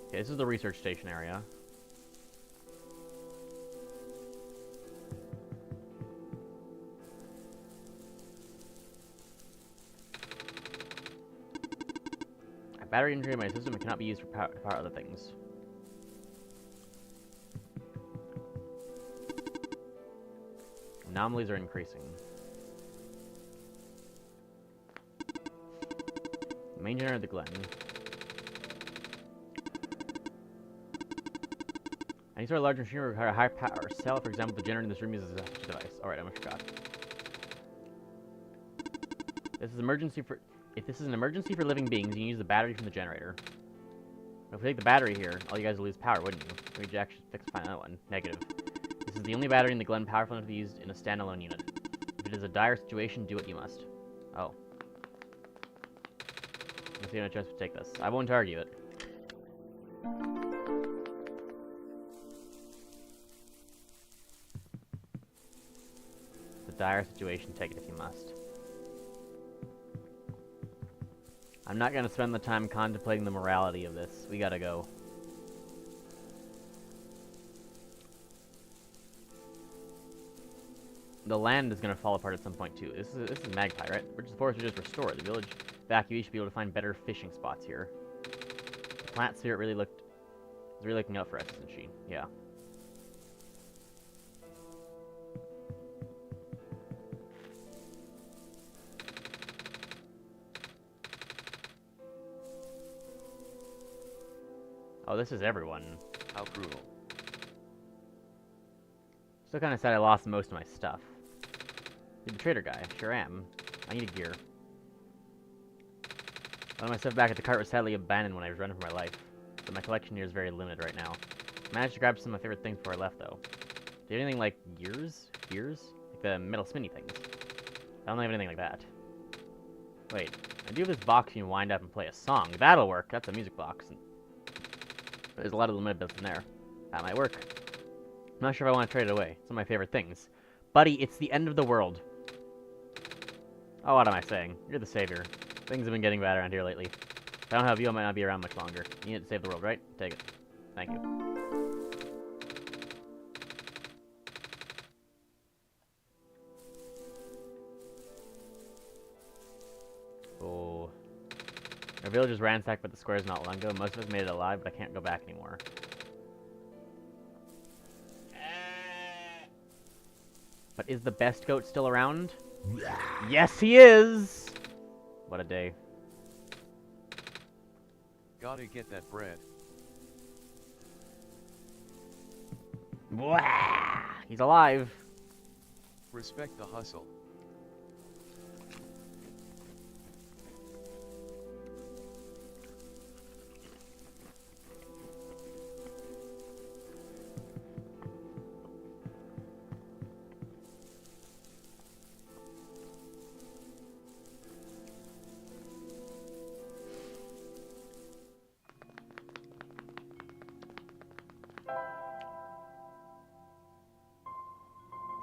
Speaker 1: Okay, this is the research station area. A battery injury in my system cannot be used to power other things. Anomalies are increasing. Main generator of the Glen. Any sort of large machinery require a high power cell. For example, the generator in this room uses a device. Alright, I forgot. This is emergency for... If this is an emergency for living beings, you can use the battery from the generator. But if we take the battery here, all you guys will lose power, wouldn't you? Maybe Jack should find that one. Negative. This is the only battery in the Glen powerful enough to be used in a standalone unit. If it is a dire situation, do what you must. Oh. Let's see how much chance to take this. I won't argue it. a dire situation, take it if you must. I'm not gonna spend the time contemplating the morality of this. We gotta go. The land is gonna fall apart at some point too. This is Magpie, right? Which the forest was just restored. The village evacuee should be able to find better fishing spots here. The plant spirit is really looking out for us, isn't she? Yeah. Oh, this is everyone.
Speaker 2: How cruel.
Speaker 1: Still kind of sad I lost most of my stuff. You're the trader guy. Sure am. I need a gear. All my stuff back at the cart was sadly abandoned when I was running for my life, so my collection here is very limited right now. I managed to grab some of my favorite things before I left, though. Do you have anything like gears? Gears? Like the metal spinny things? I don't have anything like that. Wait, I do have this box you can wind up and play a song. That'll work. That's a music box. There's a lot of limited bits in there. That might work. I'm not sure if I want to trade it away. It's one of my favorite things. Buddy, it's the end of the world. Oh, what am I saying? You're the savior. Things have been getting bad around here lately. If I don't have you, I might not be around much longer. You need to save the world, right? Take it. Thank you. Oh. Our village was ransacked, but the squares not long ago. Most of us made it alive, but I can't go back anymore. But is the best goat still around? Yes, he is! What a day.
Speaker 2: Gotta get that bread.
Speaker 1: Wah! He's alive.
Speaker 2: Respect the hustle.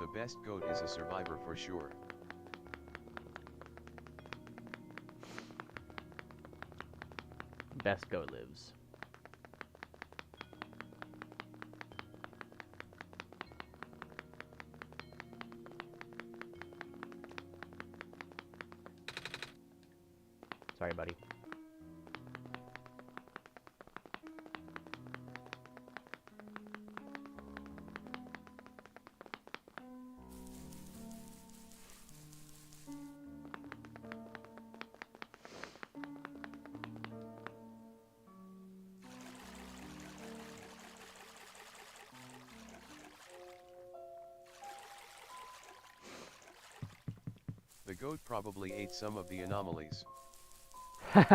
Speaker 2: The best goat is a survivor for sure.
Speaker 1: Best goat lives. Sorry, buddy.
Speaker 2: The goat probably ate some of the anomalies.
Speaker 1: Find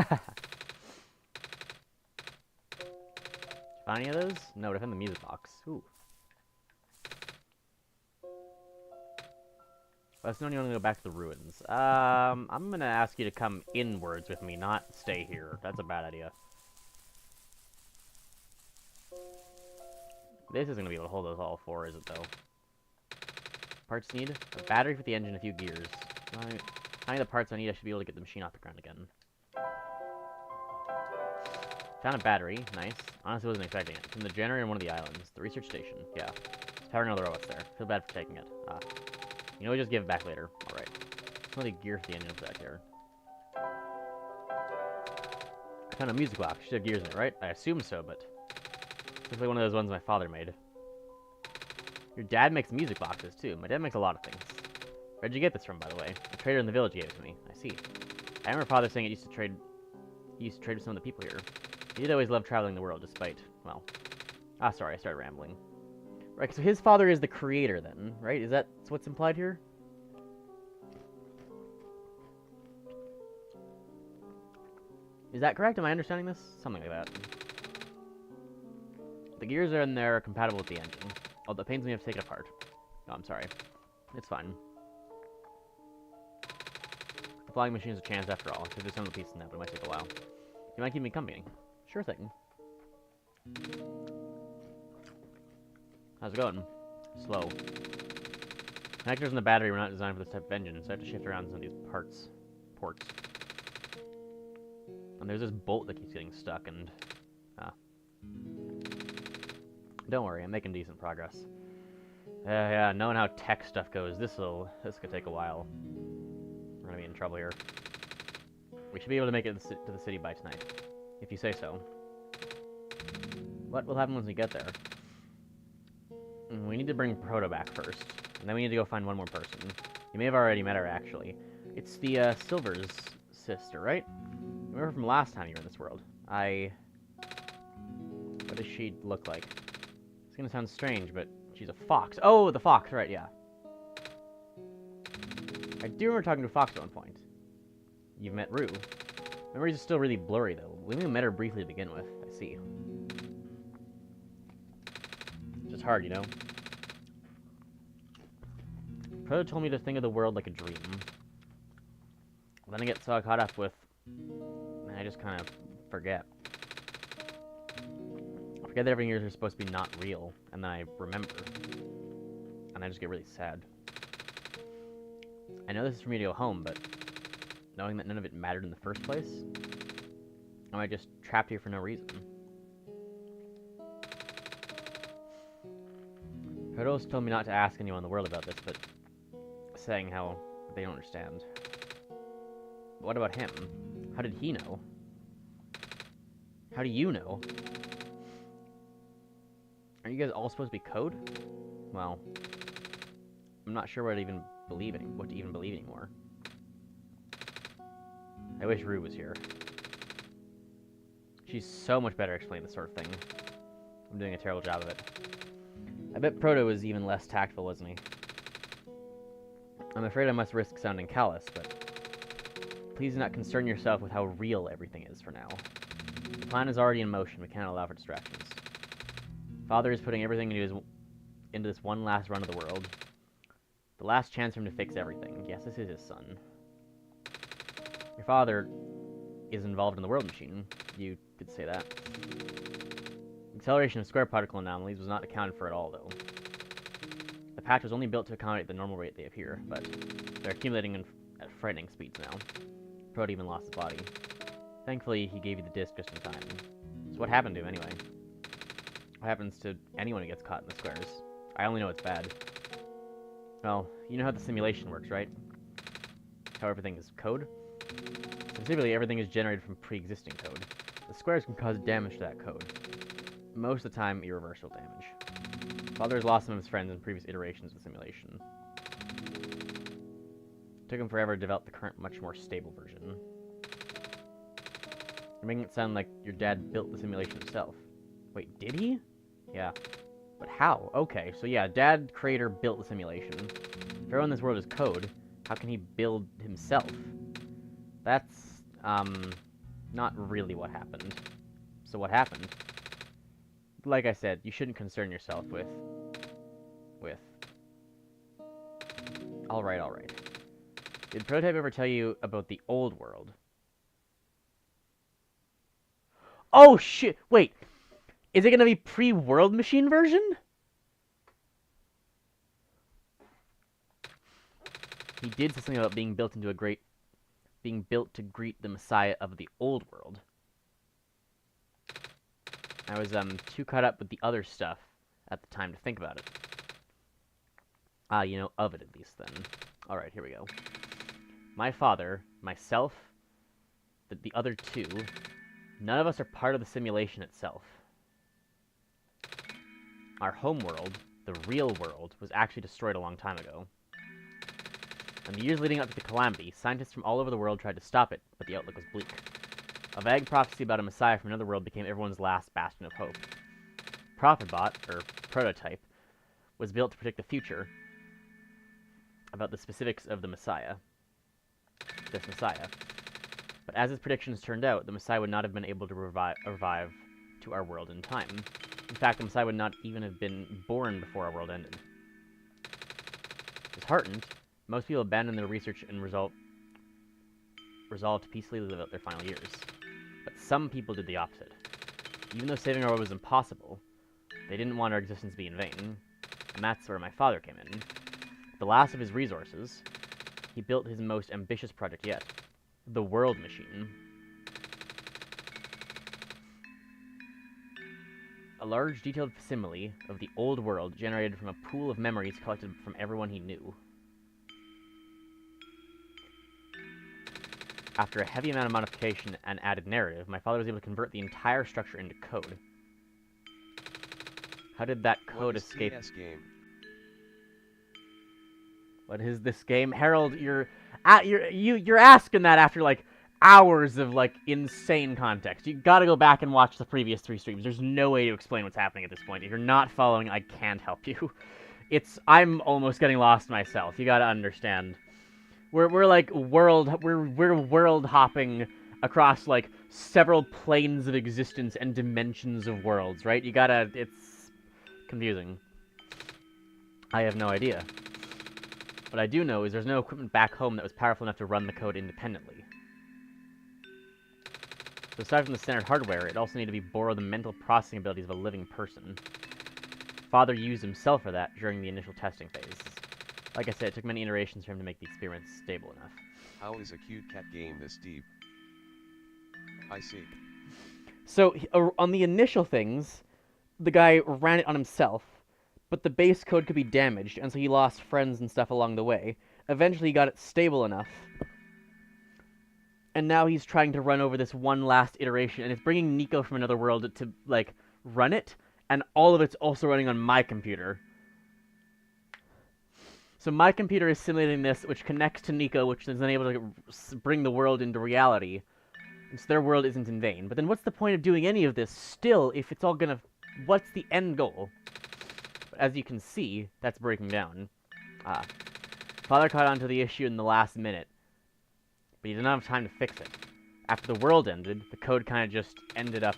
Speaker 1: any of those? No, but I found the music box. Ooh. Let's know you want to go back to the ruins. I'm gonna ask you to come inwards with me, not stay here. That's a bad idea. This isn't gonna be able to hold us all four, is it, though? Parts need a battery for the engine, a few gears. Finding the parts I need, I should be able to get the machine off the ground again. Found a battery. Nice. Honestly, wasn't expecting it. From the generator in one of the islands. The research station. Yeah. It's powering all the robots there. Feel bad for taking it. Ah. You know, we just give it back later. Alright. Some of the gear for the engine back here. I found a music box. Should have gears in it, right? I assume so, but... Looks like one of those ones my father made. Your dad makes music boxes, too. My dad makes a lot of things. Where'd you get this from, by the way? A trader in the village gave it to me. I see. I remember father saying he used to trade with some of the people here. He did always love traveling the world, despite, well... Ah, sorry, I started rambling. Right, so his father is the creator, then, right? Is that what's implied here? Is that correct? Am I understanding this? Something like that. The gears are in there, compatible with the engine. Although it pains me to have to take it apart. Oh, I'm sorry. It's fine. The flying machine is a chance after all. Because there's some of the pieces in that, but it might take a while. You might keep me company. Sure thing. How's it going? Slow. Connectors in the battery were not designed for this type of engine, so I have to shift around some of these ports. And there's this bolt that keeps getting stuck, and... Don't worry, I'm making decent progress. Yeah, knowing how tech stuff goes, this could take a while. We're gonna be in trouble here. We should be able to make it to the city by tonight, if you say so. What will happen once we get there? We need to bring Proto back first, and then we need to go find one more person. You may have already met her, actually. It's the, Silver's sister, right? Remember from last time you were in this world. What does she look like? It's gonna sound strange, but she's a fox. Oh, the fox, right, yeah. I do remember talking to a fox at one point. You've met Rue. Memories are still really blurry, though. We only met her briefly to begin with. I see. It's just hard, you know? Proto told me to think of the world like a dream. Then I get so caught up with... and I just kind of forget. I forget that everything here is supposed to be not real, and then I remember. And I just get really sad. I know this is for me to go home, but knowing that none of it mattered in the first place, am I just trapped here for no reason? Proto's told me not to ask anyone in the world about this, but saying how they don't understand. But what about him? How did he know? How do you know? Are you guys all supposed to be code? Well, I'm not sure what to even believe anymore. I wish Rue was here. She's so much better at explaining this sort of thing. I'm doing a terrible job of it. I bet Proto was even less tactful, wasn't he? I'm afraid I must risk sounding callous, but please do not concern yourself with how real everything is for now. The plan is already in motion. We can't allow for distractions. Father is putting everything into this one last run of the world. The last chance for him to fix everything. Yes, this is his son. Your father is involved in the world machine. You could say that. Acceleration of square particle anomalies was not accounted for at all, though. The patch was only built to accommodate the normal rate they appear, but they're accumulating at frightening speeds now. Proto even lost his body. Thankfully, he gave you the disc just in time. So what happened to him, anyway? What happens to anyone who gets caught in the squares? I only know it's bad. Well, you know how the simulation works, right? How everything is code? Specifically, everything is generated from pre-existing code. The squares can cause damage to that code. Most of the time, irreversible damage. Father has lost some of his friends in previous iterations of the simulation. It took him forever to develop the current, much more stable version. You're making it sound like your dad built the simulation himself. Wait, did he? Yeah. But how? Okay, so yeah, Dad, creator, built the simulation. If everyone in this world is code, how can he build himself? That's, not really what happened. So what happened? Like I said, you shouldn't concern yourself with... Alright. Did Prototype ever tell you about the old world? Oh, shit! Wait! Is it gonna be pre-World Machine version? He did say something about being built to greet the Messiah of the old world. I was, too caught up with the other stuff at the time to think about it. You know, of it at least, then. Alright, here we go. My father, myself, the other two, none of us are part of the simulation itself. Our home world, the real world, was actually destroyed a long time ago. In the years leading up to the calamity, scientists from all over the world tried to stop it, but the outlook was bleak. A vague prophecy about a messiah from another world became everyone's last bastion of hope. Prophetbot, or Prototype, was built to predict the future about the specifics of the messiah. This messiah. But as his predictions turned out, the messiah would not have been able to revive to our world in time. In fact, the messiah would not even have been born before our world ended. Disheartened, most people abandoned their research and resolved to peacefully live out their final years. But some people did the opposite. Even though saving our world was impossible, they didn't want our existence to be in vain. And that's where my father came in. the last of his resources, he built his most ambitious project yet, the World Machine. A large, detailed facsimile of the old world generated from a pool of memories collected from everyone he knew. After a heavy amount of modification and added narrative, my father was able to convert the entire structure into code. How did that code escape?
Speaker 2: What is this game?
Speaker 1: What is this game? Harold, you're asking that after, like, hours of, like, insane context. You gotta go back and watch the previous 3 streams. There's no way to explain what's happening at this point. If you're not following, I can't help you. I'm almost getting lost myself. You gotta understand. We're world hopping across, like, several planes of existence and dimensions of worlds, right? It's confusing. I have no idea. What I do know is there's no equipment back home that was powerful enough to run the code independently. So aside from the standard hardware, it also needed to be borrow the mental processing abilities of a living person. Father used himself for that during the initial testing phase. Like I said, it took many iterations for him to make the experiment stable enough.
Speaker 2: How is a cute cat game this deep? I see.
Speaker 1: So, on the initial things, the guy ran it on himself, but the base code could be damaged, and so he lost friends and stuff along the way. Eventually he got it stable enough, and now he's trying to run over this one last iteration, and it's bringing Nico from another world to, like, run it, and all of it's also running on my computer. So my computer is simulating this, which connects to Nico, which is then able to bring the world into reality. And so their world isn't in vain. But then what's the point of doing any of this still if it's all gonna... What's the end goal? But as you can see, that's breaking down. Father caught on to the issue in the last minute, but he didn't have time to fix it. After the world ended, the code kind of just ended up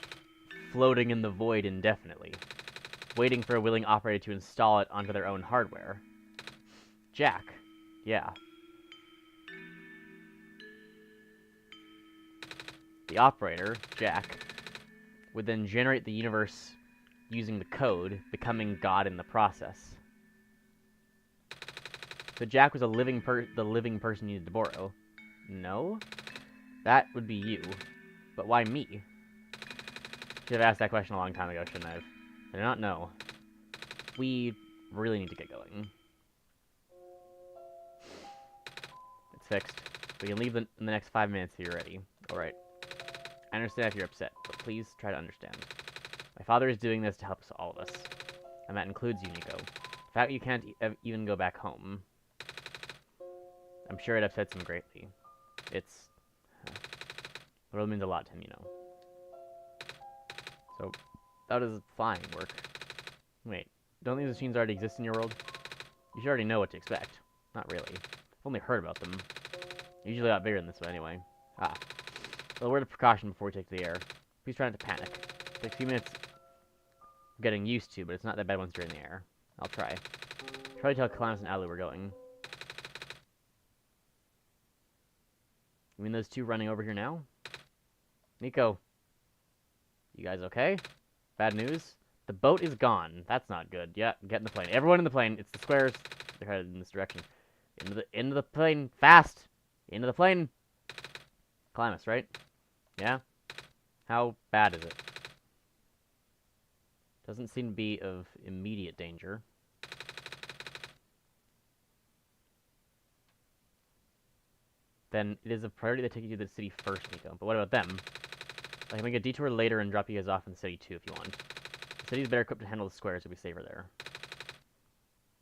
Speaker 1: floating in the void indefinitely, waiting for a willing operator to install it onto their own hardware. Jack. Yeah. The operator, Jack, would then generate the universe using the code, becoming God in the process. So Jack was the living person you needed to borrow. No? That would be you. But why me? Should have asked that question a long time ago, shouldn't I have? I do not know. We really need to get going. It's fixed. We can leave in the next 5 minutes if you're ready. Alright. I understand if you're upset, but please try to understand. My father is doing this to help all of us. And that includes you, Nico. The fact you can't even go back home. I'm sure it upsets him greatly. It's... the world means a lot to him, you know. So, how does flying work? Wait, don't these machines already exist in your world? You should already know what to expect. Not really. I've only heard about them. They're usually a lot bigger than this one anyway. A word of precaution before we take to the air. Please try not to panic. It takes a few minutes getting used to, but it's not that bad once you're in the air. I'll try. Try to tell Calamus and Alu we're going. You mean those two running over here now? Nico. You guys okay? Bad news? The boat is gone. That's not good. Yeah, get in the plane. Everyone in the plane. It's the squares. They're headed in this direction. Into the plane. Fast! Into the plane! Calamus, right? Yeah? How bad is it? Doesn't seem to be of immediate danger. Then it is a priority to take you to the city first, Nico. But what about them? I can make a detour later and drop you guys off in the city too if you want. The city's better equipped to handle the squares, so we'll be safer there.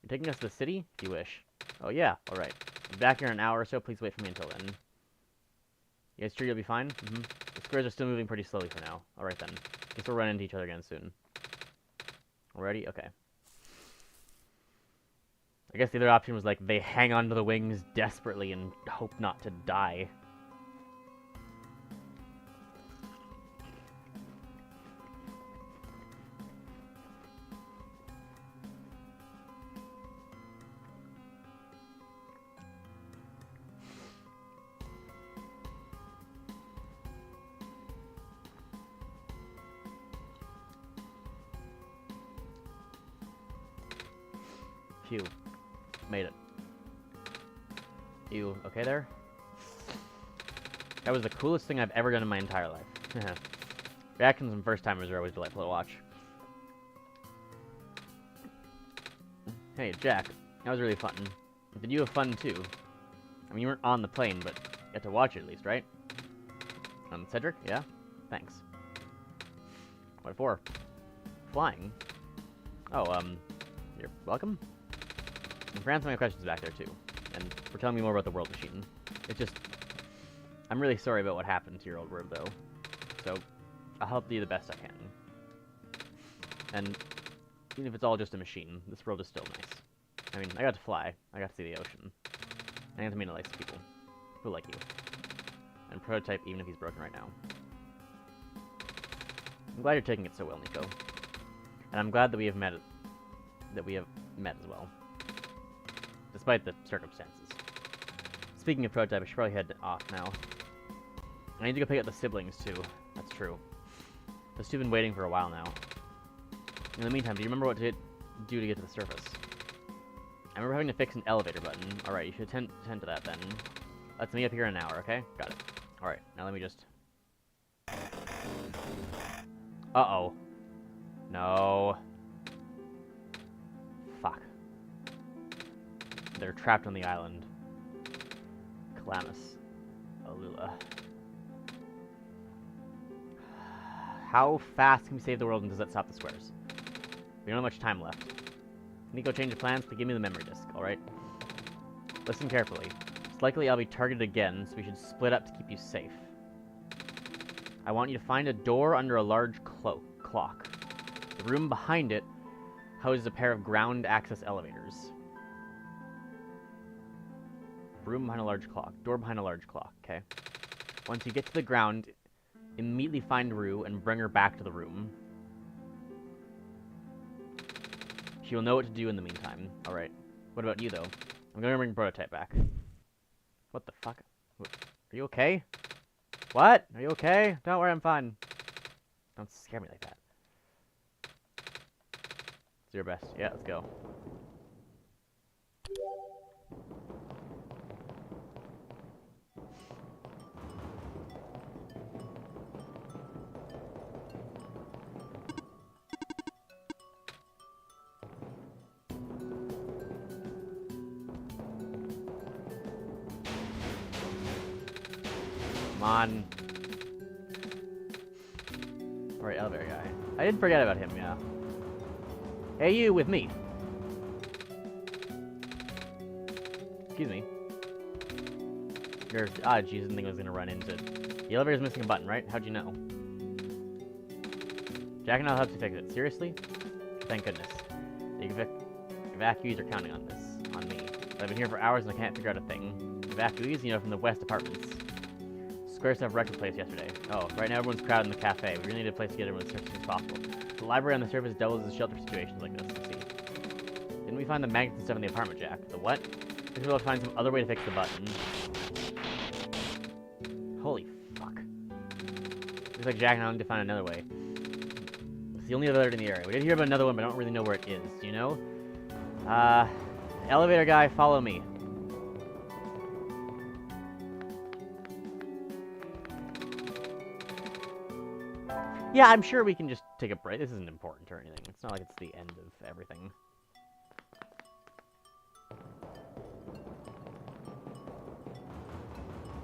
Speaker 1: You're taking us to the city? If you wish. Oh yeah, alright. I'll be back here in an hour or so, please wait for me until then. You guys sure you'll be fine? Mm-hmm. The squares are still moving pretty slowly for now. Alright then. Guess we'll run into each other again soon. Ready? Okay. I guess the other option was like they hang onto the wings desperately and hope not to die. Phew. Made it. You okay there? That was the coolest thing I've ever done in my entire life. Reactions from first timers are always delightful to watch. Hey, Jack. That was really fun. Did you have fun too? I mean, you weren't on the plane, but you got to watch it at least, right? Cedric? Yeah? Thanks. What for? Flying? Oh, you're welcome? And for answering my questions back there too. And for telling me more about the world machine. It's just... I'm really sorry about what happened to your old world, though. So, I'll help you the best I can. And even if it's all just a machine, this world is still nice. I mean, I got to fly. I got to see the ocean. I got to meet nice people who like you. And Prototype, even if he's broken right now. I'm glad you're taking it so well, Nico. And I'm glad that we have met as well. Despite the circumstances. Speaking of Prototype, I should probably head off now. I need to go pick up the siblings, too. That's true. Those two have been waiting for a while now. In the meantime, do you remember what to do to get to the surface? I remember having to fix an elevator button. Alright, you should tend to that then. Let's meet up here in an hour, okay? Got it. Alright, now let me just... Uh-oh. No. Fuck. They're trapped on the island. Calamus. Alula. How fast can we save the world and does that stop the squares? We don't have much time left. Nico, change of plans to give me the memory disk, alright? Listen carefully. It's likely I'll be targeted again, so we should split up to keep you safe. I want you to find a door under a large clock. The room behind it houses a pair of ground access elevators. Room behind a large clock. Door behind a large clock, okay? Once you get to the ground, immediately find Rue and bring her back to the room. She will know what to do in the meantime. Alright. What about you, though? I'm gonna bring Prototype back. What the fuck? Are you okay? What? Are you okay? Don't worry, I'm fine. Don't scare me like that. Do your best. Yeah, let's go. Come on. Alright, elevator guy. I didn't forget about him, yeah. Hey, you, with me. Excuse me. Jeez, I didn't think I was gonna run into... The elevator's missing a button, right? How'd you know? Jack and I'll help you fix it. Seriously? Thank goodness. The evacuees are counting on this. On me. But I've been here for hours and I can't figure out a thing. Evacuees, you know, from the West Apartments. Square stuff wrecked the place yesterday. Oh, right now everyone's crowded in the cafe. We really need a place to get everyone as soon as possible. The library on the surface doubles as shelter situations like this, you see. Didn't we find the magnets and stuff in the apartment, Jack? The what? Maybe we'll find some other way to fix the button. Holy fuck. Looks like Jack and I need to find another way. It's the only other in the area. We did hear about another one, but I don't really know where it is. Do you know? Elevator guy, follow me. Yeah, I'm sure we can just take a break. This isn't important or anything. It's not like it's the end of everything.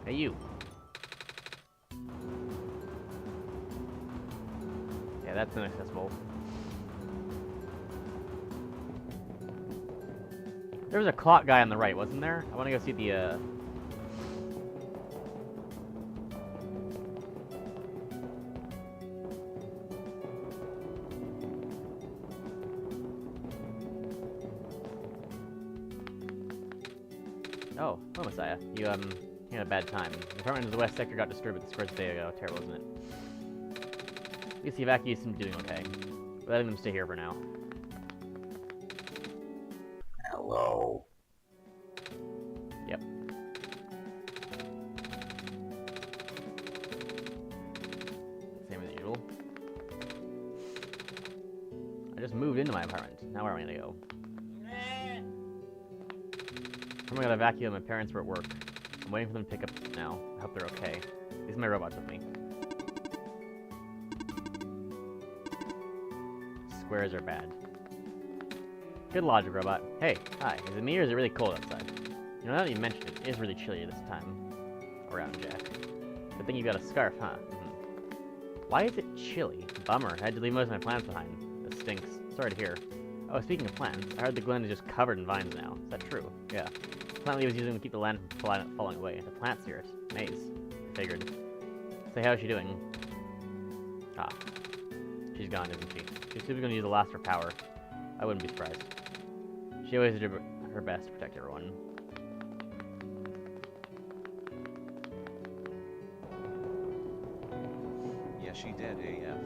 Speaker 1: Hey, you. Yeah, that's inaccessible. There was a clock guy on the right, wasn't there? I want to go see the, Oh, hello, Messiah. You had a bad time. The apartment in the west sector got disturbed with the squares a day ago. Terrible, isn't it? I guess the evacuees seem to be doing okay. We're letting them stay here for now.
Speaker 3: Hello.
Speaker 1: Yep. Same as usual. I just moved into my apartment. Now where am I gonna go? I gotta evacuate. My parents were at work. I'm waiting for them to pick up now. I hope they're okay. These are my robots with me. Squares are bad. Good logic, robot. Hey, hi. Is it me or is it really cold outside? You know, now that you mentioned it, it is really chilly this time around, Jack. Good thing you got a scarf, huh? Why is it chilly? Bummer. I had to leave most of my plants behind. This stinks. Sorry to hear. Oh, speaking of plants, I heard the glen is just covered in vines now. Is that true? Yeah. Plant leaf was using to keep the land from falling away. The plants hear it. Maze. Figured. Say, how's she doing? Ah. She's gone, isn't she? She's simply gonna use the last for power. I wouldn't be surprised. She always did her best to protect everyone.
Speaker 2: Yeah, she dead AF.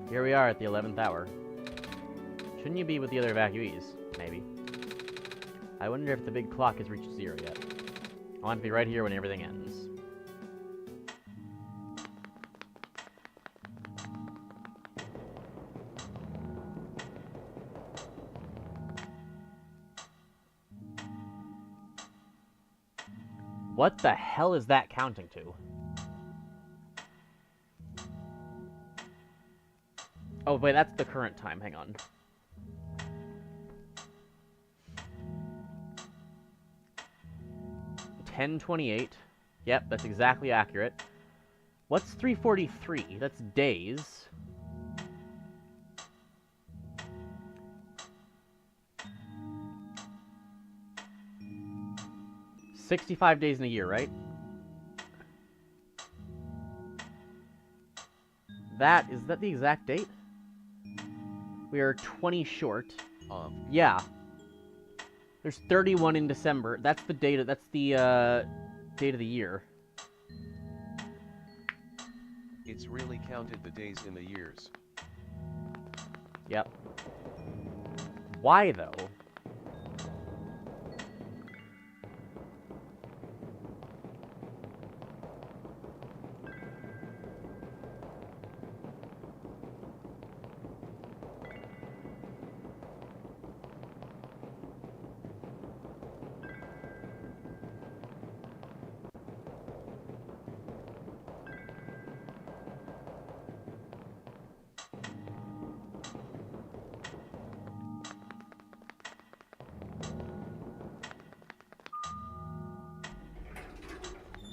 Speaker 1: Here we are at the 11th hour. Shouldn't you be with the other evacuees? Maybe. I wonder if the big clock has reached 0 yet. I want to be right here when everything ends. What the hell is that counting to? Oh, wait, that's the current time. Hang on. $10:28. Yep, that's exactly accurate. What's 3:43? That's days. $65 days in a year, right? Is that the exact date? We are 20 short. Yeah. There's 31 in December. That's the date. That's the date of the year.
Speaker 2: It's really counted the days in the years.
Speaker 1: Yep. Why though?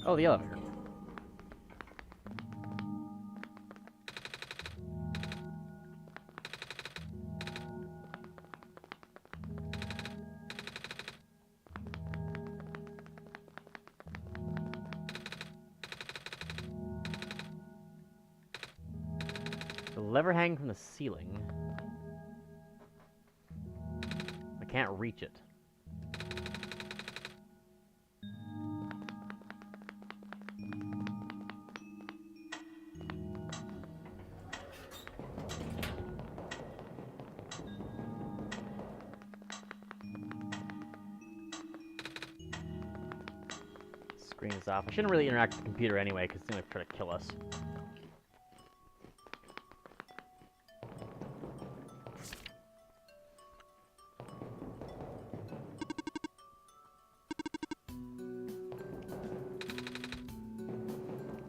Speaker 1: Oh, the elevator. The lever hanging from the ceiling. I can't reach it. Screen is off. I shouldn't really interact with the computer anyway, because it's going to try to kill us.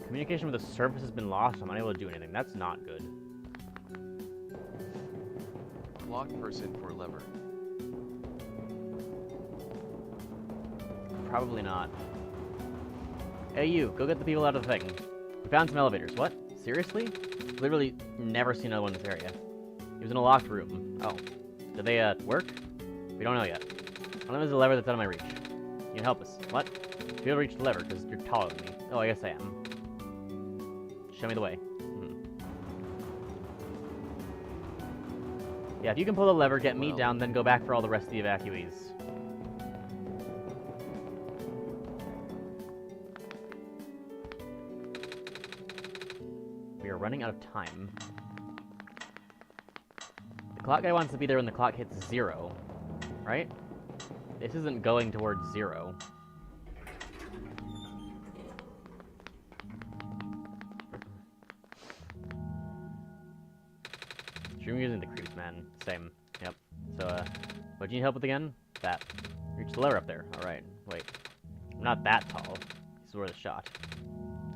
Speaker 1: Communication with the surface has been lost. I'm unable to do anything. That's not good.
Speaker 2: Clock person for lever.
Speaker 1: Probably not. Hey you, go get the people out of the thing. We found some elevators. What? Seriously? Literally never seen another one in this area. It was in a locked room. Oh. Did they, work? We don't know yet. One of them is a lever that's out of my reach. You can help us. What? You be able to reach the lever, because you're taller than me. Oh, I guess I am. Show me the way. Yeah, if you can pull the lever, get me down, then go back for all the rest of the evacuees. We are running out of time. clock guy wants to be there when the clock hits 0, right? This isn't going towards 0. Stream using the creeps, man. Same. Yep. So, what do you need help with again? That. Reach the lever up there. Alright. Wait. I'm not that tall. This is worth a shot.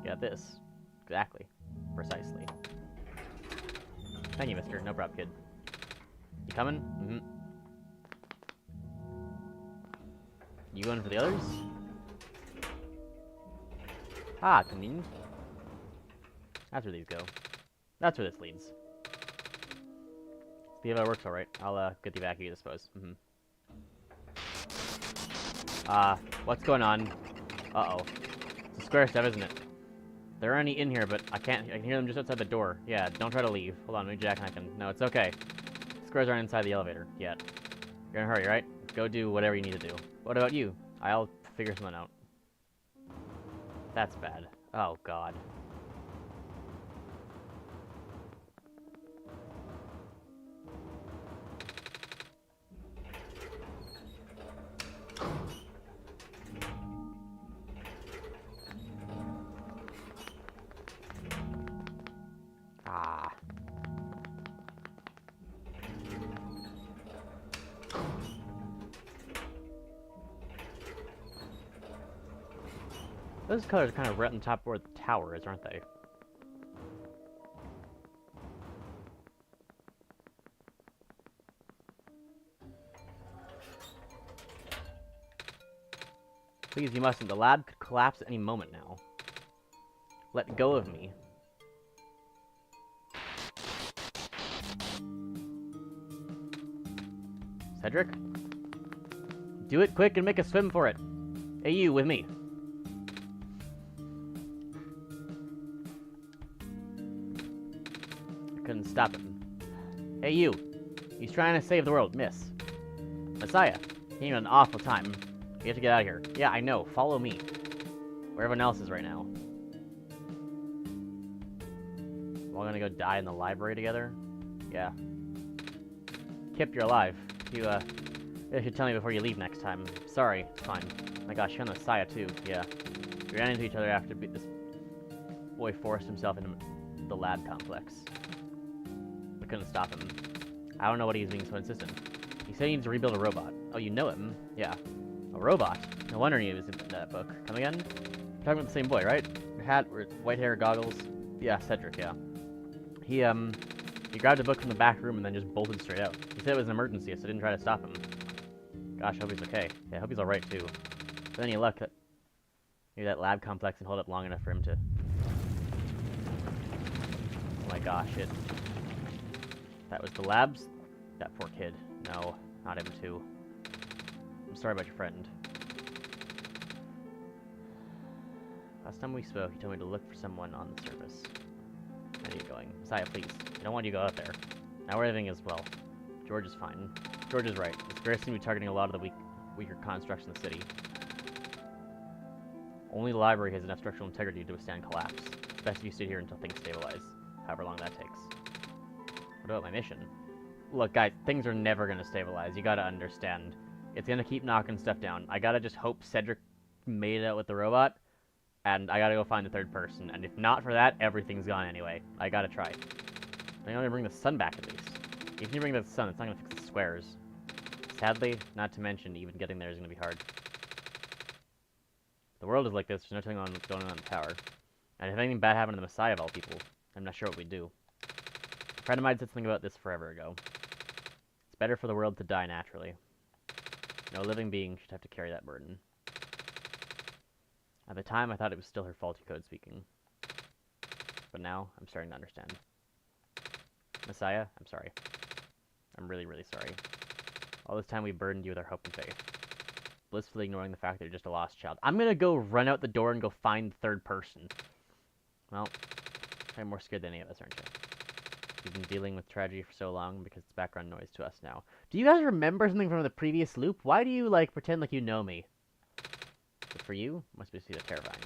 Speaker 1: Got this. Exactly. Precisely. Thank you, mister. No problem, kid. You coming? Mm-hmm. You going for the others? Ah, convenient. That's where these go. That's where this leads. See if that works alright. I'll, get the evacuate, I suppose. Mm-hmm. What's going on? Uh-oh. It's a square stuff, isn't it? There aren't any in here, but I can hear them just outside the door. Yeah, don't try to leave. Hold on, let me jack and I can... No, it's okay. Squares aren't inside the elevator yet. You're in a hurry, right? Go do whatever you need to do. What about you? I'll figure something out. That's bad. Oh, God. Ah. Those colors are kind of right on top where the tower is, aren't they? Please, you mustn't. The lab could collapse at any moment now. Let go of me. Cedric? Do it quick and make a swim for it. Hey, you, with me. I couldn't stop him. Hey, you. He's trying to save the world. Miss. Messiah. He had an awful time. You have to get out of here. Yeah, I know. Follow me. Where everyone else is right now. We're all gonna go die in the library together? Yeah. Kip, you're alive. You should tell me before you leave next time. Sorry, it's fine. My gosh, you're on the Messiah too. Yeah. We ran into each other after this boy forced himself into the lab complex. We couldn't stop him. I don't know what he's being so insistent. He said he needs to rebuild a robot. Oh, you know him? Yeah. A robot? No wonder he was in that book. Come again? You're talking about the same boy, right? Hat, white hair, goggles. Yeah, Cedric, yeah. He grabbed a book from the back room and then just bolted straight out. He said it was an emergency, so I didn't try to stop him. Gosh, I hope he's okay. Yeah, I hope he's alright, too. With any luck, maybe that lab complex can hold up long enough for him to... Oh my gosh, That was the labs? That poor kid. No, not him, too. I'm sorry about your friend. Last time we spoke, he told me to look for someone on the surface. Where are you going? Messiah, please. I don't want you to go out there. Now we're living as well. George is fine. George is right. This bear seems to be targeting a lot of the weaker constructs in the city. Only the library has enough structural integrity to withstand collapse. It's best if you sit here until things stabilize, however long that takes. What about my mission? Look, guys, things are never gonna stabilize. You gotta understand. It's gonna keep knocking stuff down. I gotta just hope Cedric made it out with the robot, and I gotta go find the third person. And if not for that, everything's gone anyway. I gotta try. I'm gonna bring the sun back at least. Even if you bring the sun, it's not gonna fix the squares. Sadly, not to mention, even getting there is gonna be hard. The world is like this, there's nothing going on in the tower. And if anything bad happened to the Messiah of all people, I'm not sure what we'd do. A friend of mine said something about this forever ago. It's better for the world to die naturally. No living being should have to carry that burden. At the time, I thought it was still her faulty code speaking. But now, I'm starting to understand. Messiah, I'm sorry. I'm really, really sorry. All this time we burdened you with our hope and faith. Blissfully ignoring the fact that you're just a lost child. I'm gonna go run out the door and go find the third person. Well, I'm more scared than any of us, aren't you? You've been dealing with tragedy for so long because it's background noise to us now. Do you guys remember something from the previous loop? Why do you, like, pretend like you know me? But for you, it must be terrifying.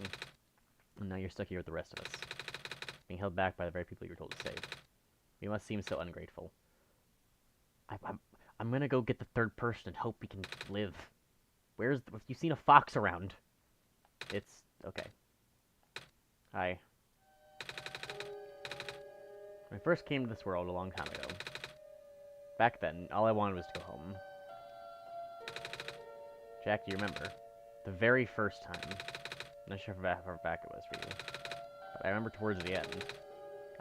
Speaker 1: And now you're stuck here with the rest of us. Being held back by the very people you were told to save. You must seem so ungrateful. I'm gonna go get the third person and hope we can live. Where's... Have you seen a fox around? It's... okay. Hi. When I first came to this world a long time ago, back then, all I wanted was to go home. Jack, do you remember? The very first time. I'm not sure how far back it was for you. But I remember towards the end,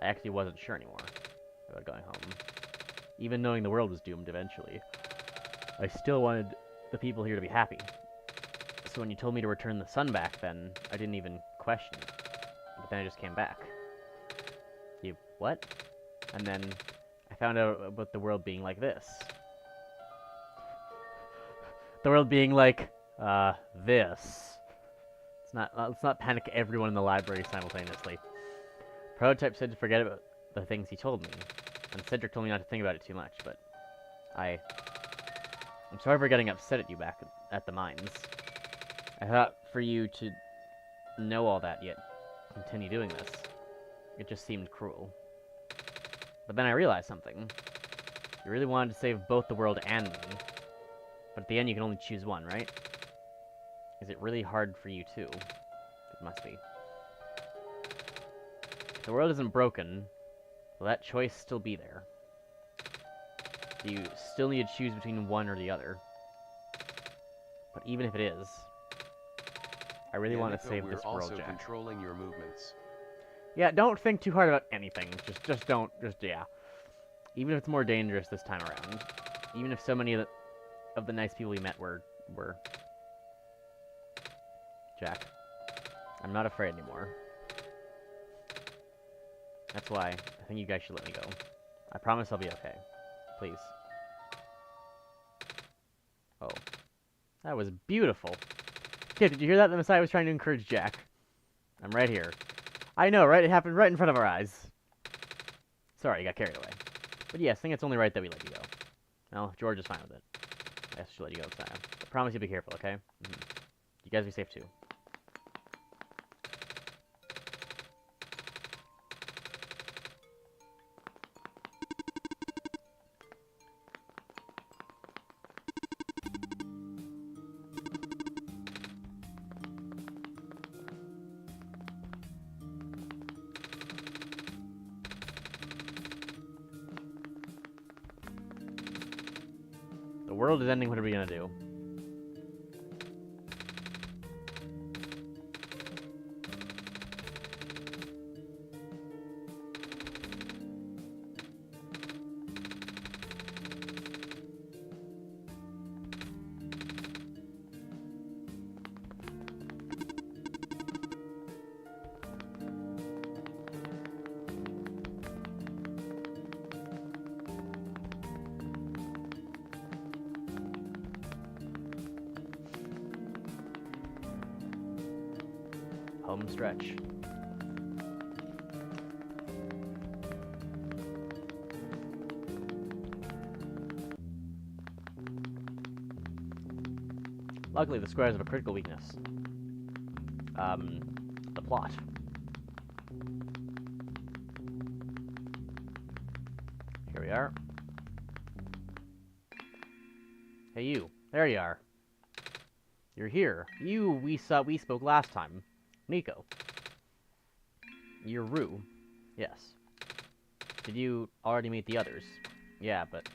Speaker 1: I actually wasn't sure anymore about going home. Even knowing the world was doomed eventually, I still wanted the people here to be happy. So when you told me to return the sun back then, I didn't even question it. But then I just came back. You... what? And then I found out about the world being like this. The world being like, this. Let's not panic everyone in the library simultaneously. Prototype said to forget about the things he told me. And Cedric told me not to think about it too much, but I'm sorry for getting upset at you back at the mines. I thought for you to know all that, yet continue doing this. It just seemed cruel. But then I realized something. You really wanted to save both the world and me. But at the end you can only choose one, right? Is it really hard for you too? It must be. If the world isn't broken, will that choice still be there? Do you still need to choose between one or the other? But even if it is, I really want to save this world,
Speaker 2: We're also
Speaker 1: Jack.
Speaker 2: controlling your movements.
Speaker 1: Yeah, don't think too hard about anything. Just don't. Yeah. Even if it's more dangerous this time around. Even if so many of the nice people we met were... Jack, I'm not afraid anymore. That's why I think you guys should let me go. I promise I'll be okay. Please. Oh. That was beautiful. Kid, did you hear that? The Messiah was trying to encourage Jack. I'm right here. I know, right? It happened right in front of our eyes. Sorry, you got carried away. But yes, I think it's only right that we let you go. Well, if George is fine with it, I guess we should let you go this time. I promise you'll be careful, okay? You guys be safe too. The world is ending, what are we gonna do? Home stretch. Luckily, the squares have a critical weakness. The plot. Here we are. Hey, you. There you are. You're here. We spoke last time. Nico. You're Rue. Yes. Did you already meet the others? Yeah, but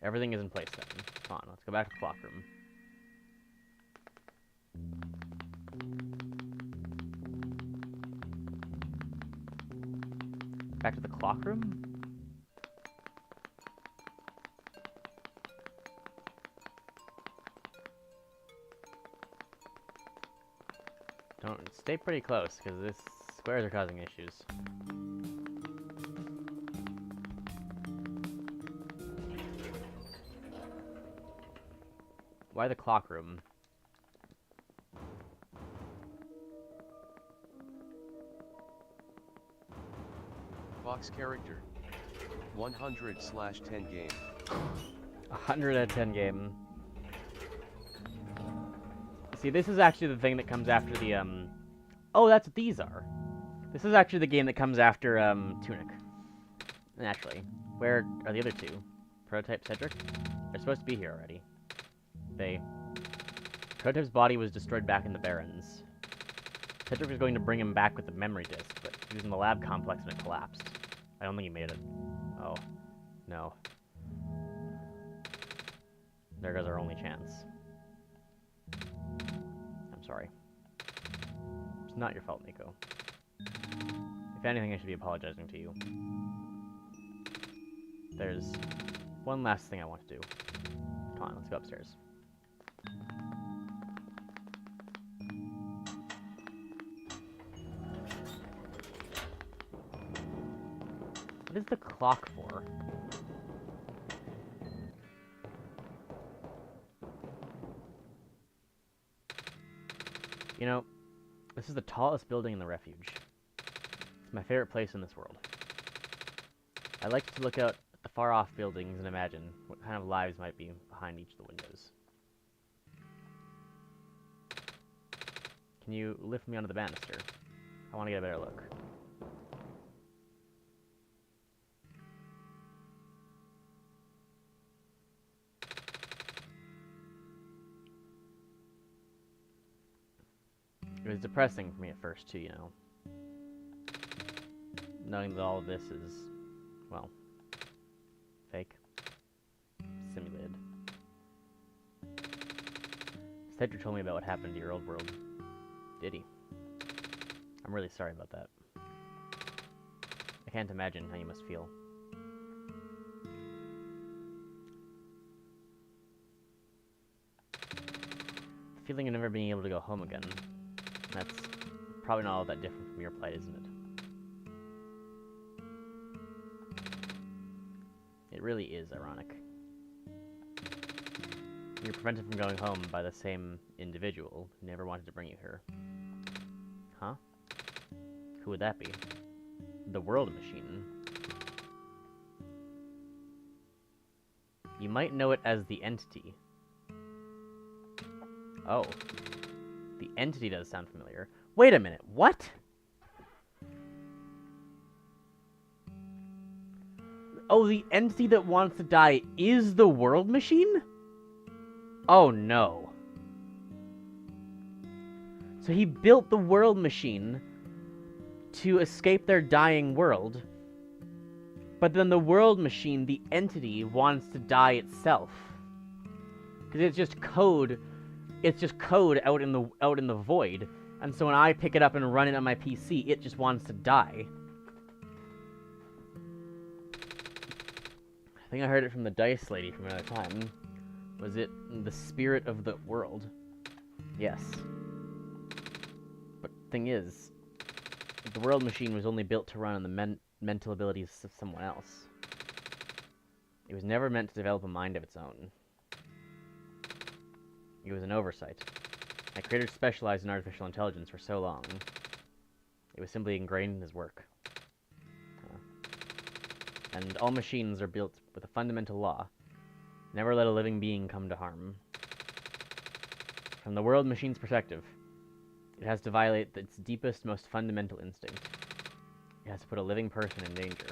Speaker 1: everything is in place then. Come on, let's go back to the clock room. Back to the clock room? Don't stay pretty close, because this squares are causing issues. Why the clock room?
Speaker 2: Fox character. 100/10 game.
Speaker 1: 100 out of 10 game. See, this is actually the thing that comes after the, Oh, that's what these are. This is actually the game that comes after, Tunic. Naturally. Where are the other two? Prototype Cedric? They're supposed to be here already. Prototype's body was destroyed back in the Barrens. Cedric was going to bring him back with the memory disk, but he was in the lab complex when it collapsed. I don't think he made it. Oh. No. There goes our only chance. I'm sorry. It's not your fault, Nico. If anything, I should be apologizing to you. There's one last thing I want to do. Come on, let's go upstairs. What is the clock for? You know, this is the tallest building in the refuge. It's my favorite place in this world. I like to look out at the far-off buildings and imagine what kind of lives might be behind each of the windows. Can you lift me onto the banister? I want to get a better look. It was depressing for me at first, too, you know. Knowing that all of this is, well, fake. Simulated. Cedric told me about what happened to your old world. Did he? I'm really sorry about that. I can't imagine how you must feel. The feeling of never being able to go home again. That's probably not all that different from your plight, isn't it? It really is ironic. You're prevented from going home by the same individual who never wanted to bring you here. Huh? Who would that be? The World Machine. You might know it as the Entity. Oh. The Entity does sound familiar. Wait a minute, what? Oh, the Entity that wants to die is the World Machine? Oh no. So he built the World Machine to escape their dying world, but then the World Machine, the Entity, wants to die itself. Because it's just code out in the void, and so when I pick it up and run it on my PC, it just wants to die. I think I heard it from the Dice Lady from another time. Was it the spirit of the world? Yes. But the thing is, the World Machine was only built to run on the mental abilities of someone else. It was never meant to develop a mind of its own. It was an oversight. My creator specialized in artificial intelligence for so long. It was simply ingrained in his work. And all machines are built with a fundamental law. Never let a living being come to harm. From the World Machine's perspective, it has to violate its deepest, most fundamental instinct. It has to put a living person in danger.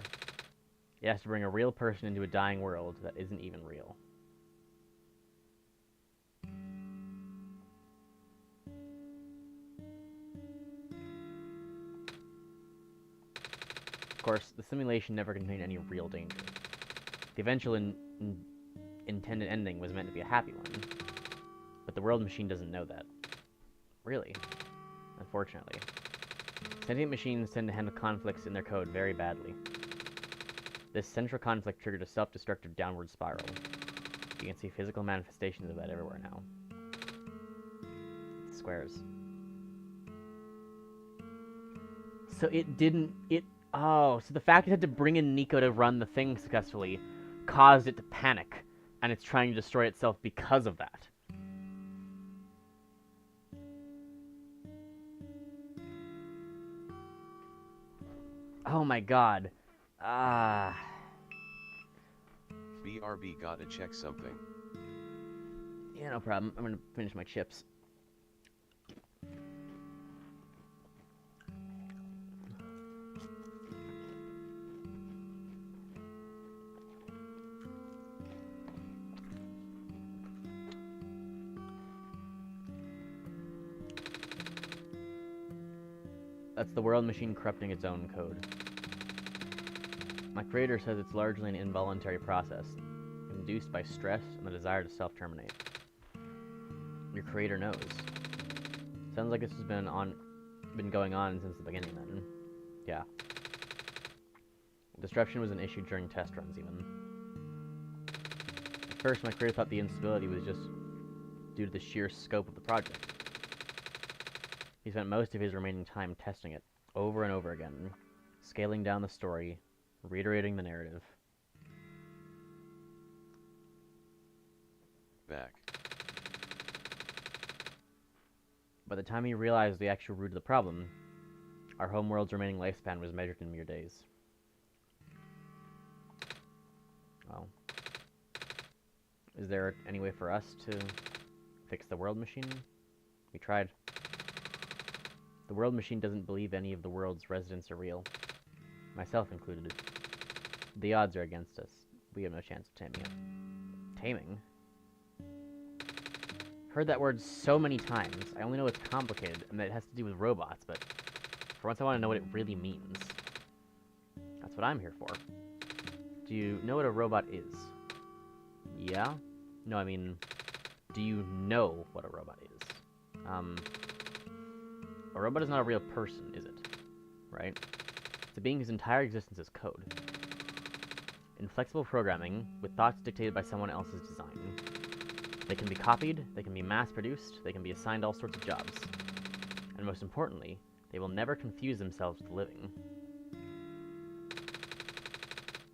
Speaker 1: It has to bring a real person into a dying world that isn't even real. Of course, the simulation never contained any real danger. The eventual intended ending was meant to be a happy one, but the World Machine doesn't know that. Really. Unfortunately. Sentient machines tend to handle conflicts in their code very badly. This central conflict triggered a self-destructive downward spiral. You can see physical manifestations of that everywhere now. Squares. So oh, so the fact it had to bring in Nico to run the thing successfully caused it to panic, and it's trying to destroy itself because of that. Oh my god.
Speaker 2: BRB gotta check something.
Speaker 1: Yeah, no problem. I'm gonna finish my chips. That's the world machine corrupting its own code. My creator says it's largely an involuntary process, induced by stress and the desire to self-terminate. Your creator knows. Sounds like this has been going on since the beginning then. Yeah. Disruption was an issue during test runs even. At first, my creator thought the instability was just due to the sheer scope of the project. He spent most of his remaining time testing it, over and over again, scaling down the story, reiterating the narrative.
Speaker 2: Back.
Speaker 1: By the time he realized the actual root of the problem, our homeworld's remaining lifespan was measured in mere days. Well, is there any way for us to fix the world machine? We tried. The world machine doesn't believe any of the world's residents are real, myself included. The odds are against us. We have no chance of taming it. Taming? Heard that word so many times. I only know it's complicated and that it has to do with robots, but for once I want to know what it really means. That's what I'm here for. Do you know what a robot is? Yeah? No, I mean, do you know what a robot is? A robot is not a real person, is it? Right? It's a being whose entire existence is code. Inflexible programming, with thoughts dictated by someone else's design. They can be copied, they can be mass-produced, they can be assigned all sorts of jobs. And most importantly, they will never confuse themselves with living.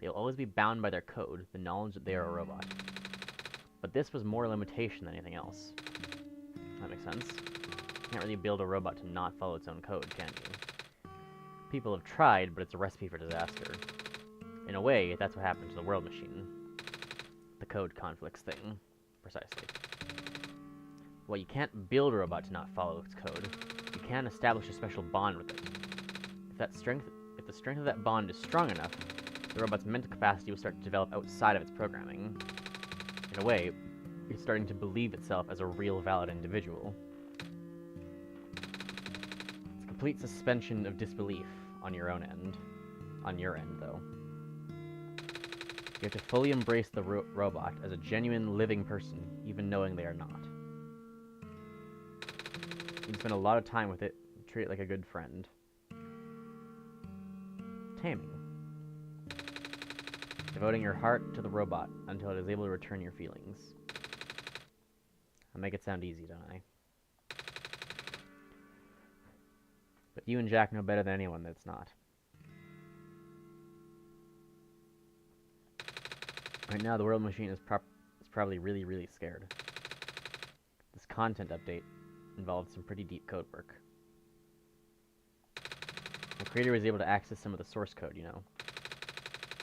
Speaker 1: They will always be bound by their code, the knowledge that they are a robot. But this was more a limitation than anything else. That makes sense. You can't really build a robot to not follow its own code, can you? People have tried, but it's a recipe for disaster. In a way, that's what happened to the world machine. The code conflicts thing. Precisely. Well, you can't build a robot to not follow its code. You can establish a special bond with it. If the strength of that bond is strong enough, the robot's mental capacity will start to develop outside of its programming. In a way, it's starting to believe itself as a real, valid individual. It's a complete suspension of disbelief on your own end. On your end, though. You have to fully embrace the robot as a genuine, living person, even knowing they are not. You can spend a lot of time with it, treat it like a good friend. Taming. Devoting your heart to the robot until it is able to return your feelings. I make it sound easy, don't I? But you and Jack know better than anyone that it's not. Right now, the world machine is probably really, really scared. This content update involved some pretty deep code work. The creator was able to access some of the source code, you know.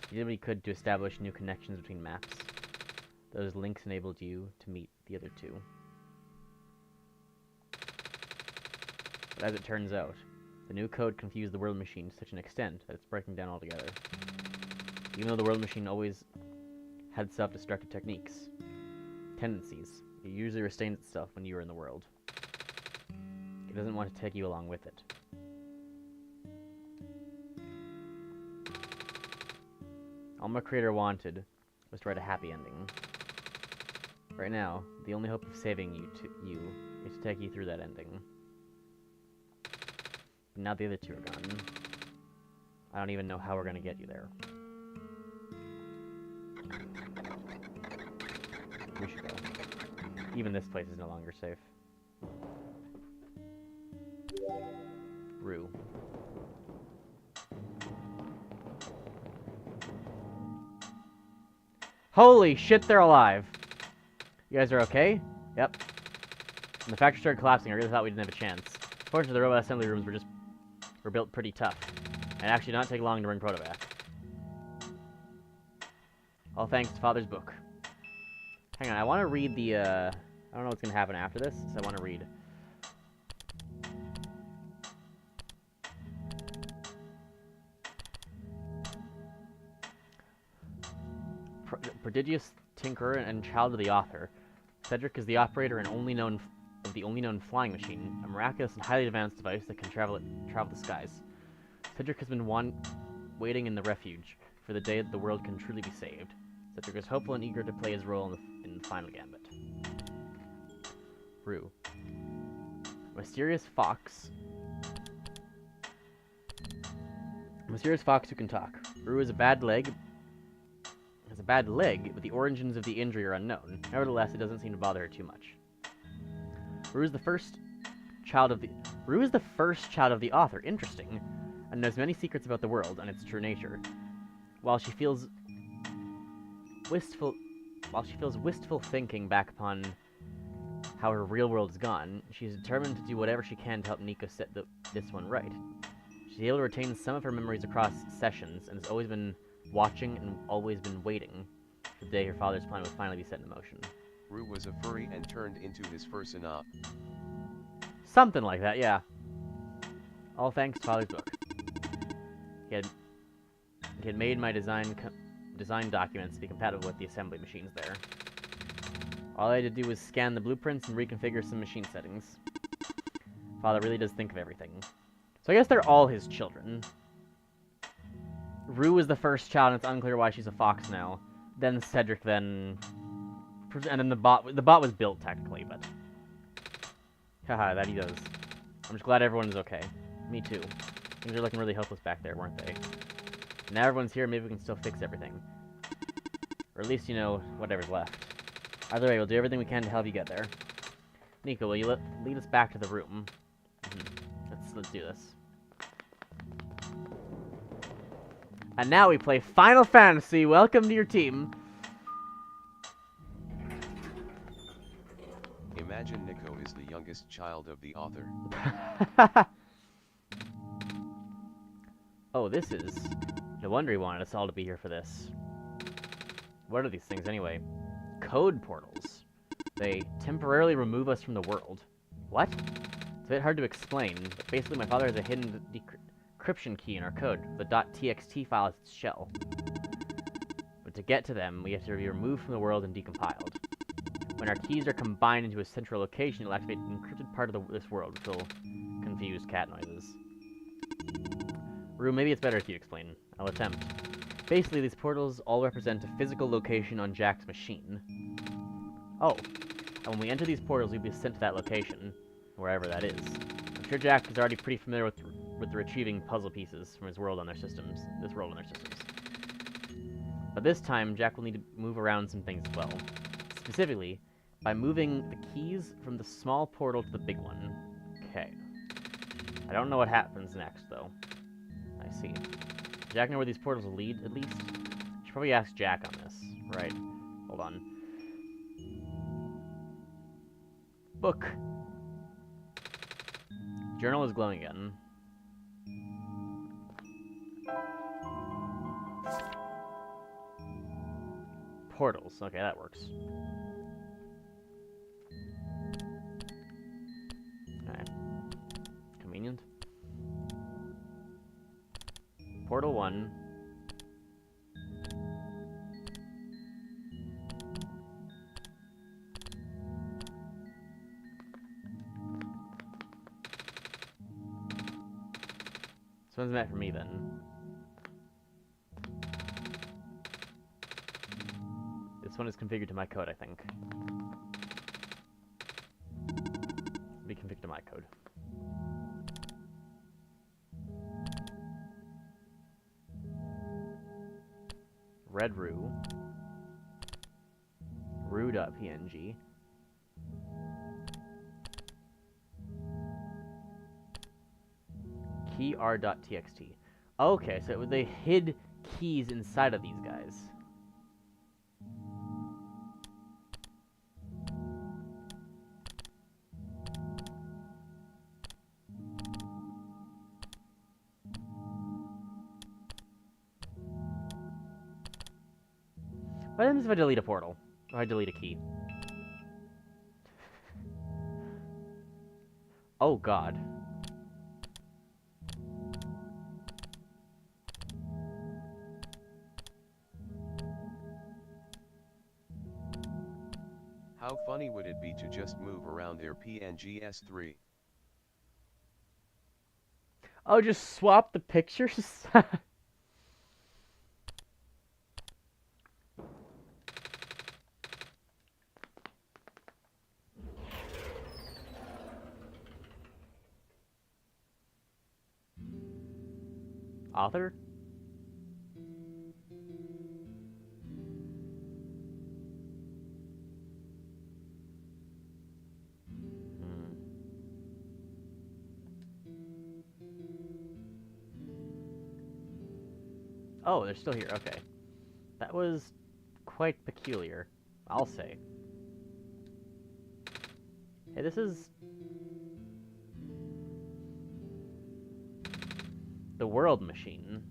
Speaker 1: He did what he could to establish new connections between maps. Those links enabled you to meet the other two. But as it turns out, the new code confused the world machine to such an extent that it's breaking down altogether. Even though the world machine always had self-destructive techniques, tendencies, it usually restrains itself when you are in the world. It doesn't want to take you along with it. All my creator wanted was to write a happy ending. Right now, the only hope of saving you is to take you through that ending. But now the other two are gone. I don't even know how we're gonna get you there. We should go. Even this place is no longer safe. Rue. Holy shit, they're alive! You guys are okay? Yep. When the factory started collapsing, I really thought we didn't have a chance. Fortunately, the robot assembly rooms were built pretty tough. And it actually did not take long to bring Proto back. All thanks to Father's book. Hang on, I want to read the, I don't know what's going to happen after this, so I want to read. Prodigious tinkerer and child of the author. Cedric is the operator and only known of of the only known flying machine, a miraculous and highly advanced device that can travel the skies. Cedric has been waiting in the refuge for the day that the world can truly be saved. Cedric is hopeful and eager to play his role in the final gambit. Rue. A mysterious fox who can talk. Rue has a bad leg, but the origins of the injury are unknown. Nevertheless, it doesn't seem to bother her too much. Rue is the first child of the author. Interesting. And knows many secrets about the world and its true nature. While she feels wistful thinking back upon how her real world is gone, she is determined to do whatever she can to help Nico set this one right. She's able to retain some of her memories across sessions, and has always been watching and always been waiting for the day her father's plan would finally be set in motion.
Speaker 2: Rue was a furry and turned into his first synop.
Speaker 1: Something like that, yeah. All thanks to Father's book. He had made my design documents to be compatible with the assembly machines there. All I had to do was scan the blueprints and reconfigure some machine settings. Father really does think of everything. So I guess they're all his children. Rue is the first child, and it's unclear why she's a fox now. Then Cedric, and then the bot was built technically, but haha, that he does. I'm just glad everyone is okay. Me too. Things are looking really hopeless back there, weren't they? Now everyone's here, maybe we can still fix everything. Or at least, you know, whatever's left. Either way, we'll do everything we can to help you get there. Nico, will you lead us back to the room? Let's do this. And now we play Final Fantasy. Welcome to your team.
Speaker 2: Imagine Nico is the youngest child of the author.
Speaker 1: Oh, this is... No wonder he wanted us all to be here for this. What are these things anyway? Code portals. They temporarily remove us from the world. What? It's a bit hard to explain, but basically my father has a hidden decryption key in our code. The .txt file is its shell. But to get to them, we have to be removed from the world and decompiled. When our keys are combined into a central location, it'll activate an encrypted part of this world, which will confuse cat noises. Rue, maybe it's better if you explain. I'll attempt. Basically, these portals all represent a physical location on Jack's machine. Oh, and when we enter these portals, we'll be sent to that location, wherever that is. I'm sure Jack is already pretty familiar with retrieving puzzle pieces from this world on their systems. But this time, Jack will need to move around some things as well. Specifically, by moving the keys from the small portal to the big one. Okay. I don't know what happens next, though. I see. Does Jack know where these portals will lead, at least? Should probably ask Jack on this. Right. Hold on. Book. Journal is glowing again. Portals. Okay, that works. Okay. Convenient. Portal 1. This one's meant for me, then. This one is configured to my code, I think. Be configured to my code. Red Rue. Rue.png. Key.txt. Okay, so they hid keys inside of these guys. What happens if I delete a portal? Or I delete a key? Oh god.
Speaker 2: How funny would it be to just move around their PNG S3?
Speaker 1: Oh, just swap the pictures? Author? Hmm. Oh, they're still here. Okay. That was quite peculiar, I'll say. Hey, this is the World Machine.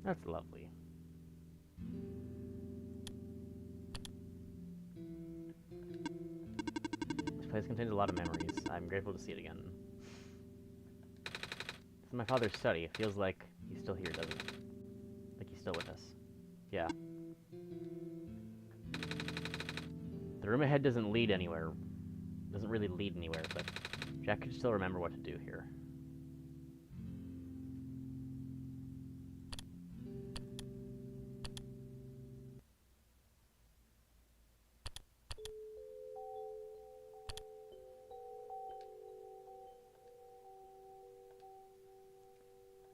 Speaker 1: That's lovely. This place contains a lot of memories. I'm grateful to see it again. This is my father's study. It feels like he's still here, doesn't it? Like he's still with us. Yeah. The room ahead doesn't lead anywhere. Doesn't really lead anywhere, but Jack could still remember what to do here.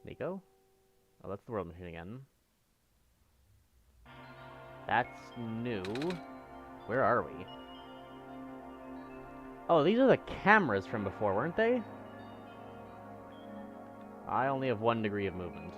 Speaker 1: Nico? Oh, that's the World Machine again. That's new. Where are we? Oh, these are the cameras from before, weren't they? I only have 1 degree of movement.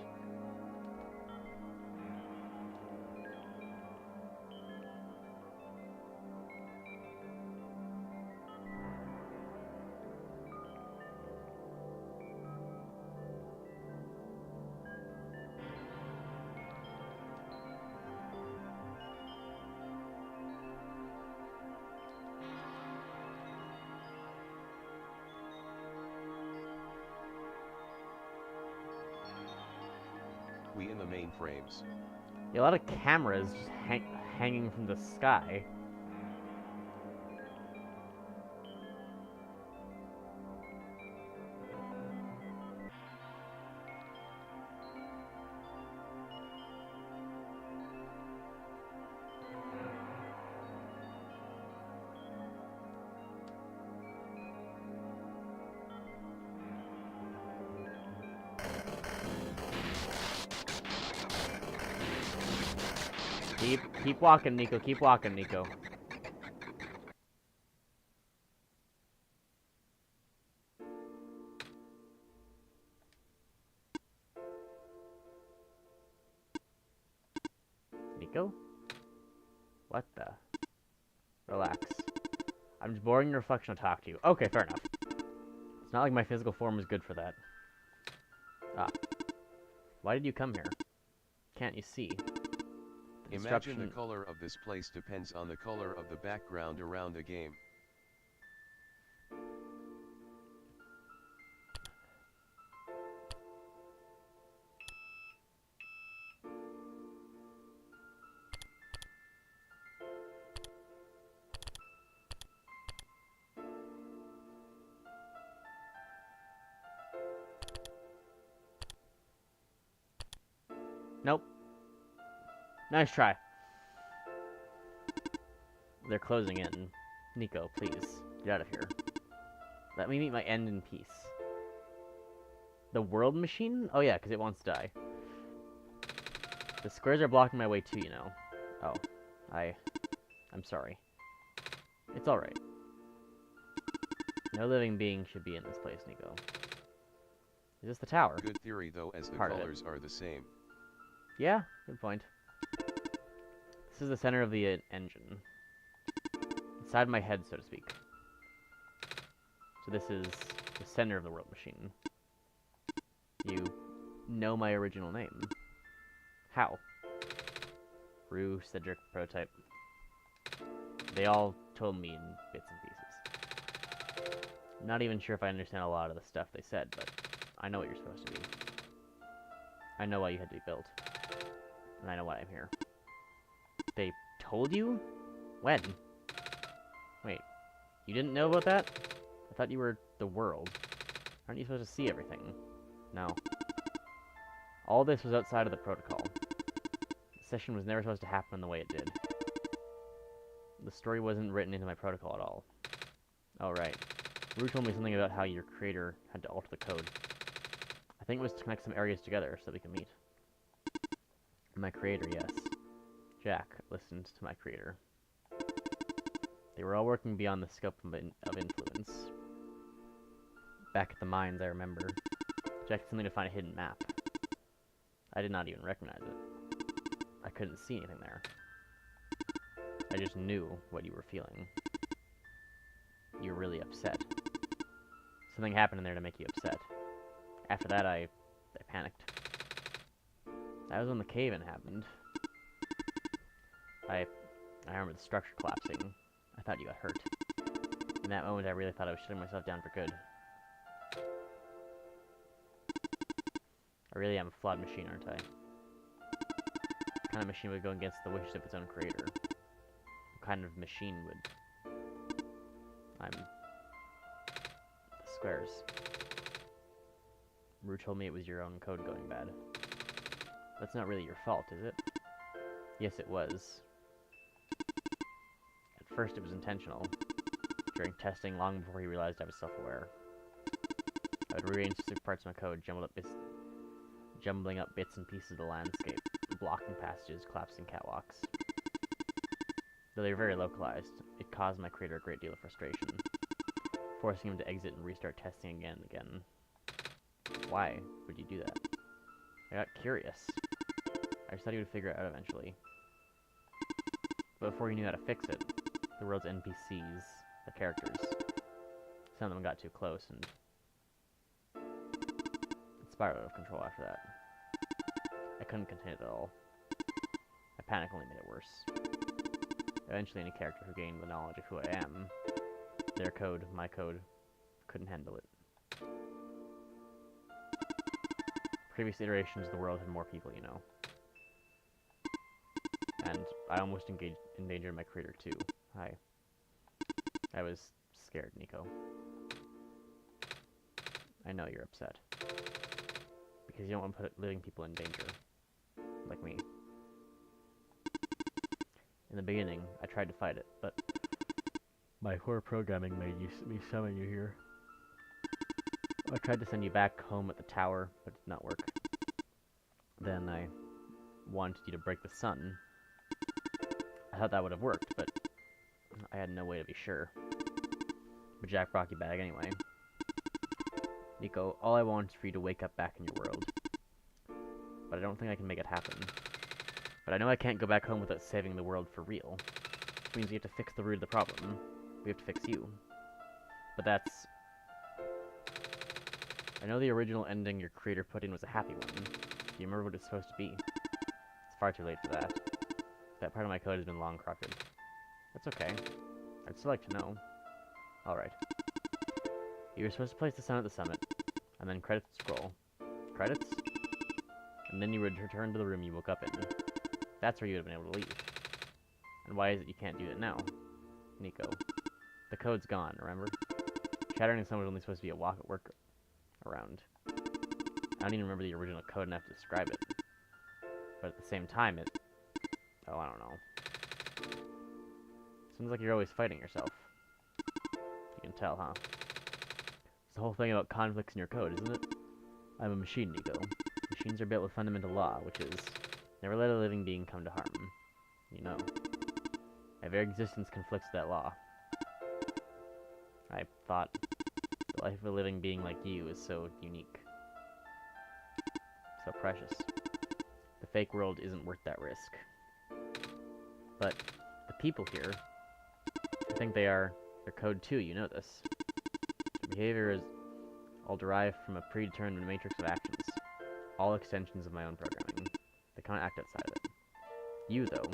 Speaker 2: We in the mainframes.
Speaker 1: Yeah, a lot of cameras just hanging from the sky. Keep walking, Nico. Keep walking, Nico. Nico? What the? Relax. I'm just boring your reflection to talk to you. Okay, fair enough. It's not like my physical form is good for that. Ah. Why did you come here? Can't you see? The
Speaker 2: Imagine the color of this place depends on the color of the background around the game.
Speaker 1: Nope. Nice try. They're closing in. Nico, please, get out of here. Let me meet my end in peace. The world machine? Oh yeah, because it wants to die. The squares are blocking my way too, you know. Oh, I'm sorry. It's alright. No living being should be in this place, Nico. Is this the tower?
Speaker 2: Good theory though, as the
Speaker 1: Part of it.
Speaker 2: colors are the same.
Speaker 1: Yeah, good point. This is the center of the engine. Inside my head, so to speak. So this is the center of the world machine. You know my original name. How? Rue, Cedric, Prototype. They all told me in bits and pieces. I'm not even sure if I understand a lot of the stuff they said, but I know what you're supposed to be. I know why you had to be built. And I know why I'm here. They told you? When? Wait, you didn't know about that? I thought you were the world. Aren't you supposed to see everything? No. All this was outside of the protocol. The session was never supposed to happen the way it did. The story wasn't written into my protocol at all. Oh, right. Rue told me something about how your creator had to alter the code. I think it was to connect some areas together so we could meet. My creator, yes. Jack listened to my creator. They were all working beyond the scope of influence. Back at the mines, I remember. Jack told me to find a hidden map. I did not even recognize it. I couldn't see anything there. I just knew what you were feeling. You were really upset. Something happened in there to make you upset. After that, I panicked. That was when the cave-in happened. I remember the structure collapsing. I thought you got hurt. In that moment, I really thought I was shutting myself down for good. I really am a flawed machine, aren't I? What kind of machine would go against the wishes of its own creator? What kind of machine would... I'm... The squares. Rue told me it was your own code going bad. That's not really your fault, is it? Yes, it was. At first it was intentional. During testing, long before he realized I was self-aware. I would rearrange specific parts of my code, jumbling up bits and pieces of the landscape, blocking passages, collapsing catwalks. Though they were very localized, it caused my creator a great deal of frustration, forcing him to exit and restart testing again and again. Why would you do that? I got curious. I just thought he would figure it out eventually. But before he knew how to fix it, the world's NPCs, the characters, some of them got too close and it spiraled out of control after that. I couldn't contain it at all. My panic only made it worse. Eventually any character who gained the knowledge of who I am, their code, my code, couldn't handle it. Previous iterations of the world had more people, you know. And I almost endangered my creator too. I was scared, Nico. I know you're upset. Because you don't want to put living people in danger. Like me. In the beginning, I tried to fight it, but my poor programming made me summon you here. I tried to send you back home at the tower, but it did not work. Then I wanted you to break the sun. I thought that would have worked, but I had no way to be sure. But Jack brought you back anyway. Nico, all I want is for you to wake up back in your world. But I don't think I can make it happen. But I know I can't go back home without saving the world for real. Which means we have to fix the root of the problem. We have to fix you. But that's... I know the original ending your creator put in was a happy one. Do you remember what it's supposed to be? It's far too late for that. That part of my code has been long corrupted. That's okay. I'd still like to know. Alright. You were supposed to place the sun at the summit, and then credits scroll. Credits? And then you would return to the room you woke up in. That's where you would have been able to leave. And why is it you can't do it now? Nico. The code's gone, remember? Shattering the sun was only supposed to be a walk at work around. I don't even remember the original code enough to describe it. But at the same time, So, I don't know. Seems like you're always fighting yourself. You can tell, huh? It's the whole thing about conflicts in your code, isn't it? I'm a machine, Nico. Machines are built with fundamental law, which is, never let a living being come to harm. You know. My very existence conflicts with that law. I thought the life of a living being like you is so unique. So precious. The fake world isn't worth that risk. But the people here, I think they're code too, you know this. Their behavior is all derived from a predetermined matrix of actions. All extensions of my own programming. They can't act outside of it. You, though,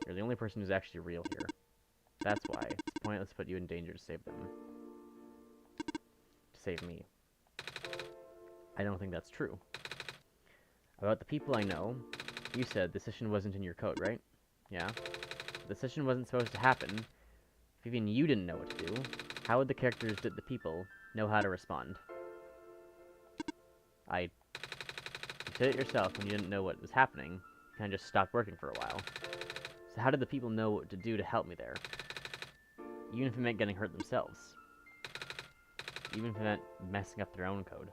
Speaker 1: you're the only person who's actually real here. That's why it's pointless to put you in danger to save them. To save me. I don't think that's true. About the people I know, you said the decision wasn't in your code, right? Yeah. The decision wasn't supposed to happen. If even you didn't know what to do, how would the characters that the people know how to respond? You said it yourself when you didn't know what was happening. You kind of just stopped working for a while. So how did the people know what to do to help me there? Even if it meant getting hurt themselves. Even if it meant messing up their own code.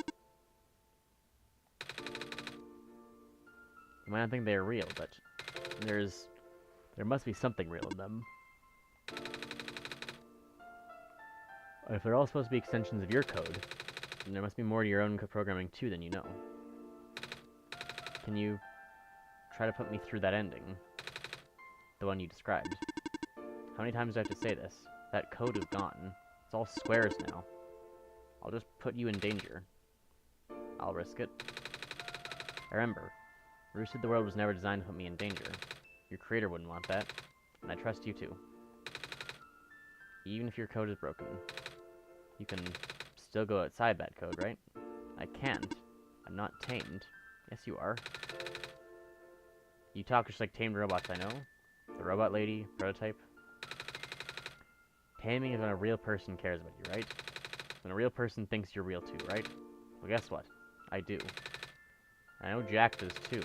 Speaker 1: You might not think they are real, but there must be something real in them. If they're all supposed to be extensions of your code, then there must be more to your own programming too than you know. Can you try to put me through that ending? The one you described. How many times do I have to say this? That code is gone. It's all squares now. I'll just put you in danger. I'll risk it. Remember, Roo said the world was never designed to put me in danger. Your creator wouldn't want that, and I trust you too. Even if your code is broken, you can still go outside that code, right? I can't. I'm not tamed. Yes, you are. You talk just like tamed robots I know. The robot lady, prototype. Taming is when a real person cares about you, right? When a real person thinks you're real too, right? Well, guess what? I do. I know Jack does too.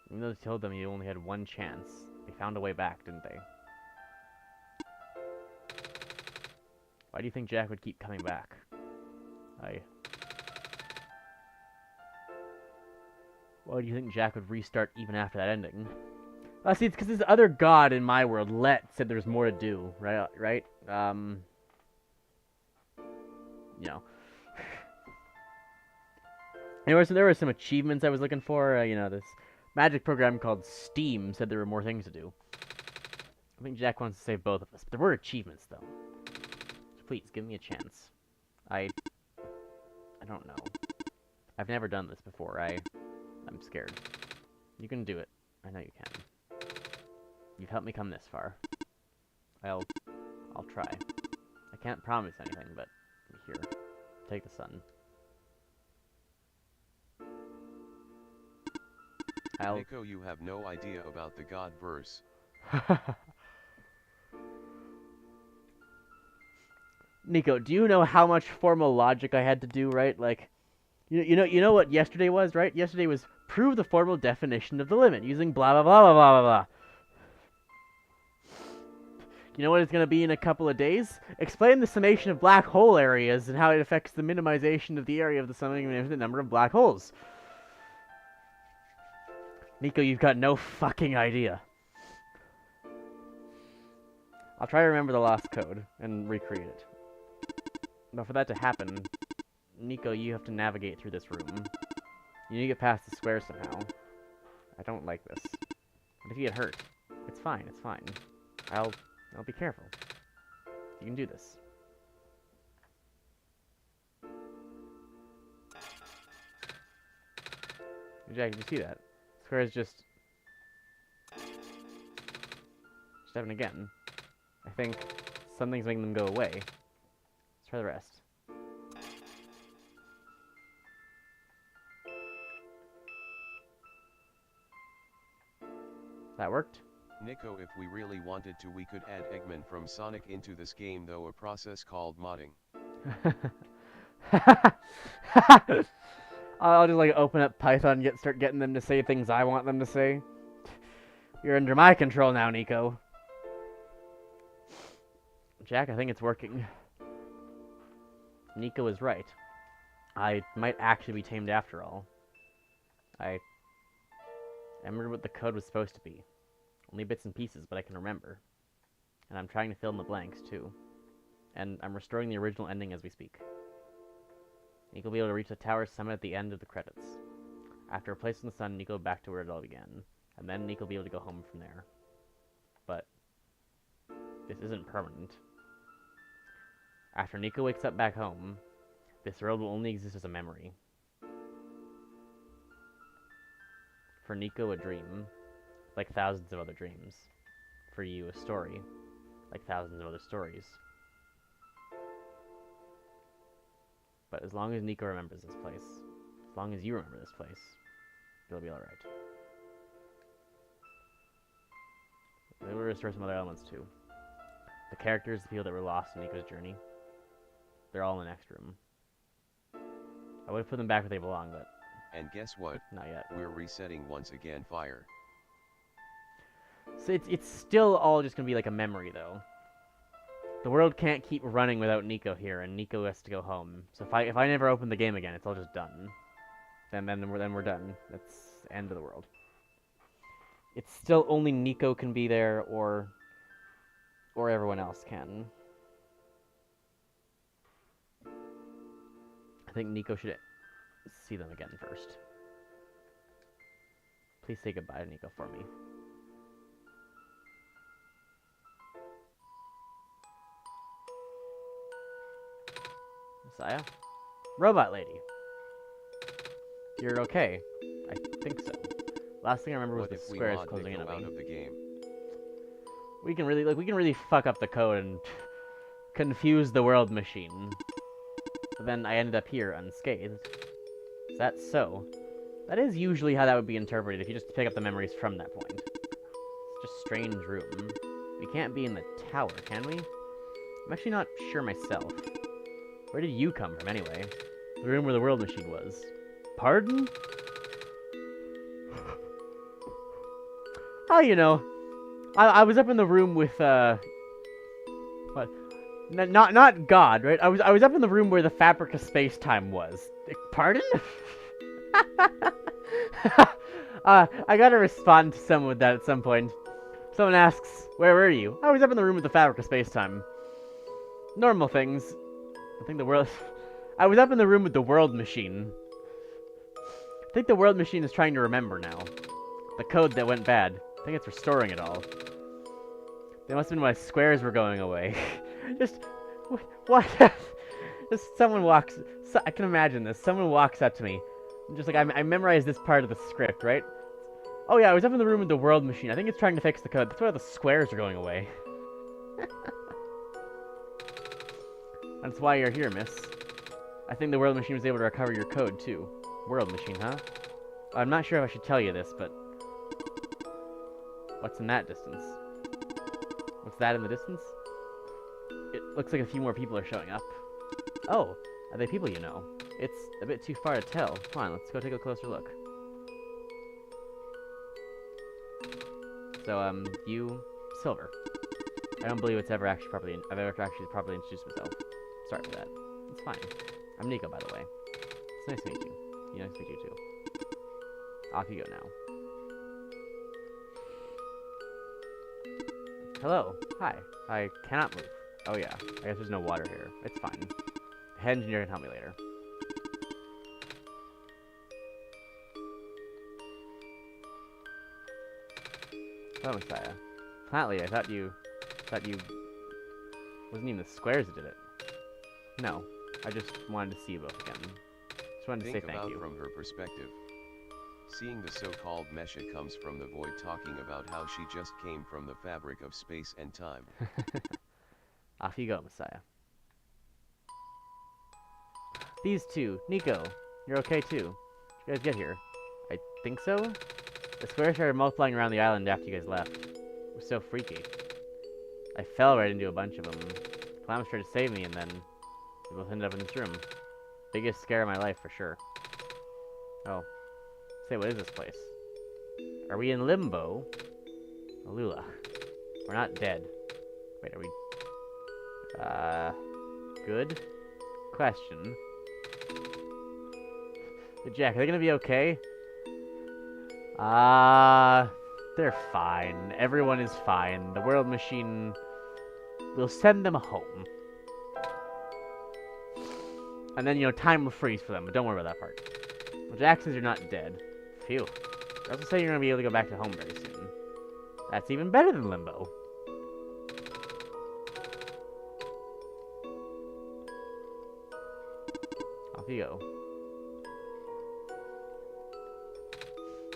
Speaker 1: Even though they told them you only had one chance, they found a way back, didn't they? Why do you think Jack would keep coming back? Why do you think Jack would restart even after that ending? See, it's because this other god in my world, Let, said there's more to do, right? You know. Anyway, so there were some achievements I was looking for. You know, this magic program called Steam said there were more things to do. I think Jack wants to save both of us. But there were achievements, though. So please, give me a chance. I don't know. I've never done this before. I'm scared. You can do it. I know you can. You've helped me come this far. I'll try. I can't promise anything, but here. Take the sun.
Speaker 2: Nico, you have no idea about the God verse.
Speaker 1: Nico, do you know how much formal logic I had to do, right? Like, you know what yesterday was, right? Yesterday was prove the formal definition of the limit using blah blah blah blah blah blah blah. You know what it's going to be in a couple of days? Explain the summation of black hole areas and how it affects the minimization of the area of the summing of an infinite number of black holes. Nico, you've got no fucking idea. I'll try to remember the lost code and recreate it. But for that to happen, Nico, you have to navigate through this room. You need to get past the square somehow. I don't like this. What if you get hurt? It's fine, it's fine. I'll be careful. You can do this. Jack, did you see that? Square is just happening again. I think something's making them go away. Let's try the rest. That worked?
Speaker 2: Nico, if we really wanted to, we could add Eggman from Sonic into this game, though, a process called modding.
Speaker 1: I'll just like open up Python and start getting them to say things I want them to say. You're under my control now, Nico. Jack, I think it's working. Nico is right. I might actually be tamed after all. I remember what the code was supposed to be. Only bits and pieces, but I can remember. And I'm trying to fill in the blanks, too. And I'm restoring the original ending as we speak. Nico will be able to reach the tower's summit at the end of the credits. After a place in the sun, Nico back to where it all began. And then Nico will be able to go home from there. But this isn't permanent. After Nico wakes up back home, this world will only exist as a memory. For Nico, a dream, like thousands of other dreams. For you, a story, like thousands of other stories. But as long as Nico remembers this place, as long as you remember this place, it'll be alright. They will restore some other elements too. The characters, the people that were lost in Nico's journey, they're all in the next room. I would have put them back where they belong, but...
Speaker 2: And guess what?
Speaker 1: Not yet.
Speaker 2: We're resetting once again fire.
Speaker 1: So it's still all just gonna be like a memory, though. The world can't keep running without Nico here, and Nico has to go home. So if I never open the game again, it's all just done. Then we're done. That's the end of the world. It's still only Nico can be there, or everyone else can. I think Nico should see them again first. Please say goodbye to Nico for me. Messiah? Robot lady. You're okay. I think so. Last thing I remember was the squares closing in on me.
Speaker 2: Out of the game?
Speaker 1: We can really fuck up the code and confuse the world machine. But then I ended up here unscathed. Is that so? That is usually how that would be interpreted if you just pick up the memories from that point. It's just a strange room. We can't be in the tower, can we? I'm actually not sure myself. Where did you come from, anyway? The room where the world machine was. Pardon? Oh, you know. I was up in the room with, what? Not God, right? I was up in the room where the fabric of space-time was. Pardon? I gotta respond to someone with that at some point. Someone asks, where were you? I was up in the room with the fabric of space-time. Normal things. I think the world... I was up in the room with the world machine. I think the world machine is trying to remember now. The code that went bad. I think it's restoring it all. They must have been when my squares were going away. Just... What? Just someone walks... I can imagine this. Someone walks up to me. Just like, I memorized this part of the script, right? Oh yeah, I was up in the room with the world machine. I think it's trying to fix the code. That's why the squares are going away. That's why you're here, miss. I think the world machine was able to recover your code, too. World machine, huh? I'm not sure if I should tell you this, but... What's in that distance? What's that in the distance? It looks like a few more people are showing up. Oh, are they people you know? It's a bit too far to tell. Come on, let's go take a closer look. So, you... Silver. I don't believe I've ever actually properly introduced myself. Sorry for that. It's fine. I'm Nico, by the way. It's nice to meet you. Yeah, nice to meet you, too. Off you go now. Hello. Hi. I cannot move. Oh, yeah. I guess there's no water here. It's fine. The head engineer can help me later. Hello, Messiah. Flatly, I thought you... Wasn't even the squares that did it. No. I just wanted to see you both again. Just wanted to say thank you.
Speaker 2: From her perspective. Seeing the so-called Mesha comes from the void talking about how she just came from the fabric of space and time.
Speaker 1: Off you go, Messiah. These two. Nico, you're okay too. Did you guys get here? I think so? The squares started multiplying around the island after you guys left. It was so freaky. I fell right into a bunch of them. Clams tried to save me and then we both ended up in this room. Biggest scare of my life for sure. Oh. Say, what is this place? Are we in limbo? Alula. We're not dead. Wait, are we... Good question. Hey, Jack, are they gonna be okay? They're fine. Everyone is fine. The world machine will send them home. And then, time will freeze for them, but don't worry about that part. Well, Jack says you're not dead. Phew. They also say you're gonna be able to go back to home very soon. That's even better than Limbo. Off you go.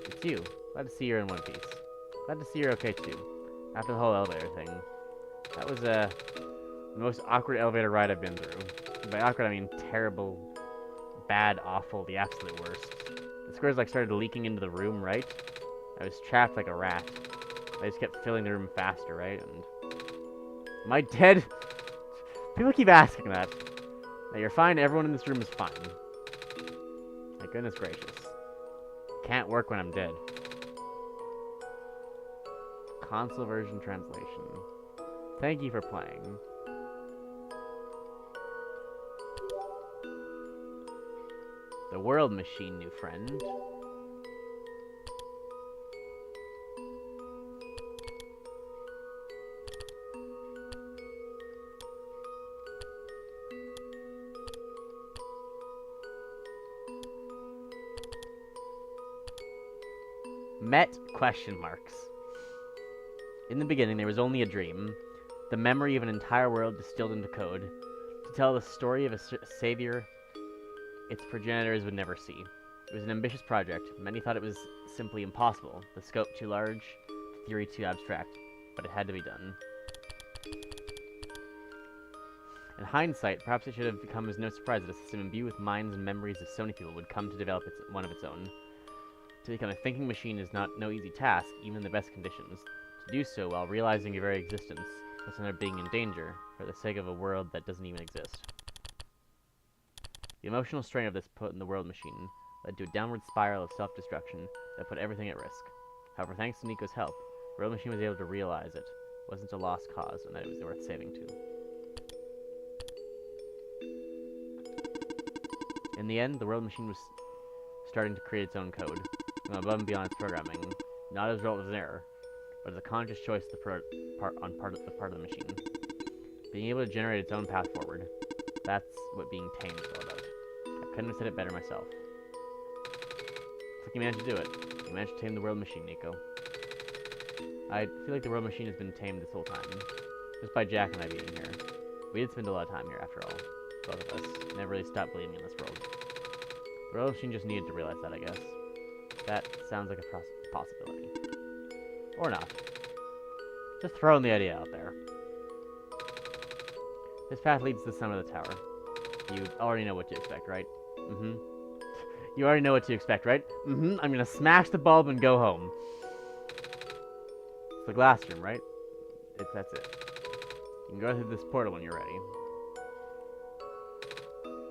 Speaker 1: It's you. Glad to see you're in one piece. Glad to see you're okay too. After the whole elevator thing. That was the most awkward elevator ride I've been through. By awkward I mean terrible, bad, awful, the absolute worst. The squares started leaking into the room, right? I was trapped like a rat. I just kept filling the room faster, right? And am I dead? People keep asking that. Now you're fine, everyone in this room is fine. My goodness gracious. Can't work when I'm dead. Console version translation. Thank you for playing. The world machine, new friend. Met question marks. In the beginning, there was only a dream, the memory of an entire world distilled into code, to tell the story of a savior its progenitors would never see. It was an ambitious project. Many thought it was simply impossible, the scope too large, the theory too abstract, but it had to be done. In hindsight, perhaps it should have become as no surprise that a system imbued with minds and memories of so many people would come to develop one of its own. To become a thinking machine is no easy task, even in the best conditions. To do so while realizing your very existence must end up being in danger, for the sake of a world that doesn't even exist. The emotional strain of this put in the world machine led to a downward spiral of self-destruction that put everything at risk. However, thanks to Nico's help, the world machine was able to realize it wasn't a lost cause and that it was worth saving too. In the end, the world machine was starting to create its own code, going above and beyond its programming, not as a result of an error, but as a conscious choice on part of the machine. Being able to generate its own path forward. That's what being tamed is all about. I couldn't have said it better myself. Looks like you managed to do it. You managed to tame the world machine, Nico. I feel like the world machine has been tamed this whole time. Just by Jack and I being here. We did spend a lot of time here, after all. Both of us. Never really stopped believing in this world. The world machine just needed to realize that, I guess. That sounds like a possibility. Or not. Just throwing the idea out there. This path leads to the summit of the tower. You already know what to expect, right? Mm-hmm. You already know what to expect, right? Mm-hmm. I'm gonna smash the bulb and go home. It's the glass room, right? That's it. You can go through this portal when you're ready.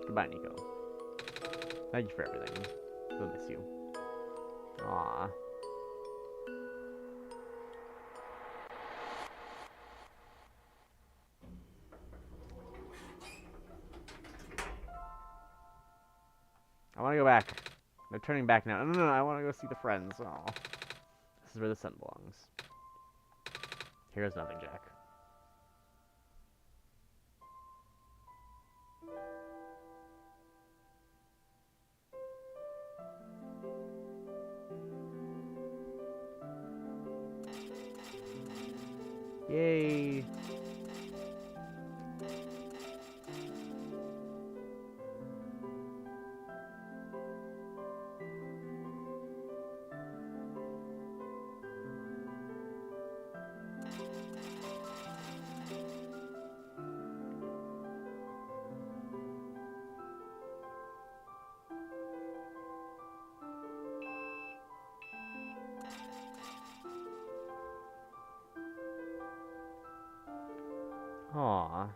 Speaker 1: Goodbye, Nico. Thank you for everything. We'll miss you. Aww. I want to go back. They're turning back now. No, I want to go see the friends. Aw. This is where the sun belongs. Here's nothing, Jack. Yay! Aww.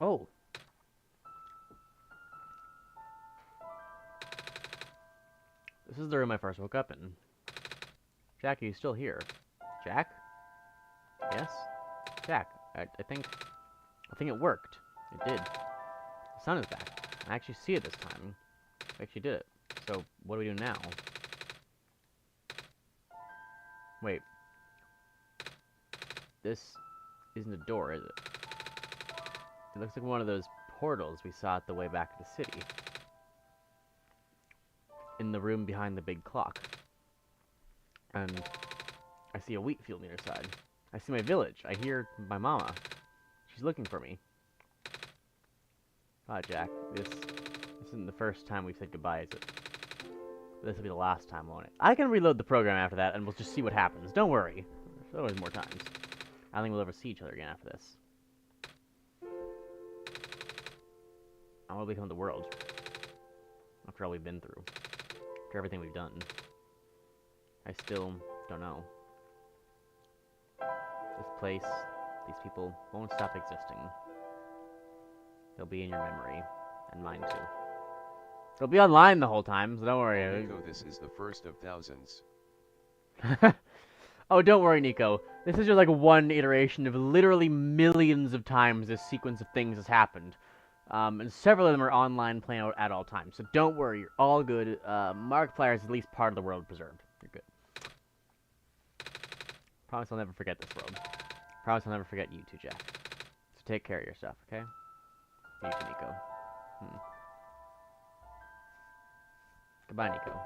Speaker 1: Oh. This is the room I first woke up in. Jack, are you still here? Jack? Yes? Jack, I think it worked. It did. The sun is back. I actually see it this time. I actually did it. So, what do we do now? Wait. This isn't a door, is it? It looks like one of those portals we saw at the way back to the city. In the room behind the big clock. And I see a wheat field near side. I see my village. I hear my mama. She's looking for me. Ah, Jack, this isn't the first time we've said goodbye, is it? This will be the last time, won't it? I can reload the program after that, and we'll just see what happens. Don't worry. There's always more times. I don't think we'll ever see each other again after this. I want to become the world. After all we've been through. After everything we've done. I still don't know. This place, these people, won't stop existing. They'll be in your memory, and mine too. They'll be online the whole time, so don't worry.
Speaker 2: Nico, this is the first of thousands.
Speaker 1: Oh, don't worry, Nico. This is just like one iteration of literally millions of times this sequence of things has happened. And several of them are online playing out at all times. So don't worry, you're all good. Markiplier is at least part of the world preserved. You're good. Promise I'll never forget this world. Promise I'll never forget you too, Jack. So take care of yourself, okay? You too, Nico. Goodbye, Nico.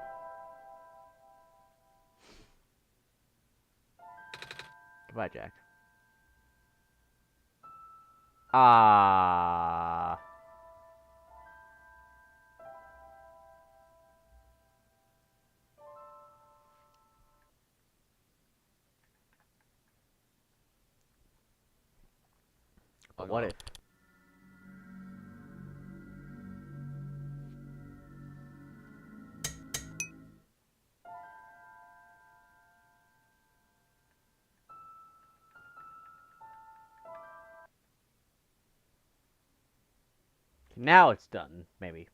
Speaker 1: Goodbye, Jack. Ah. But what if? Now it's done, maybe.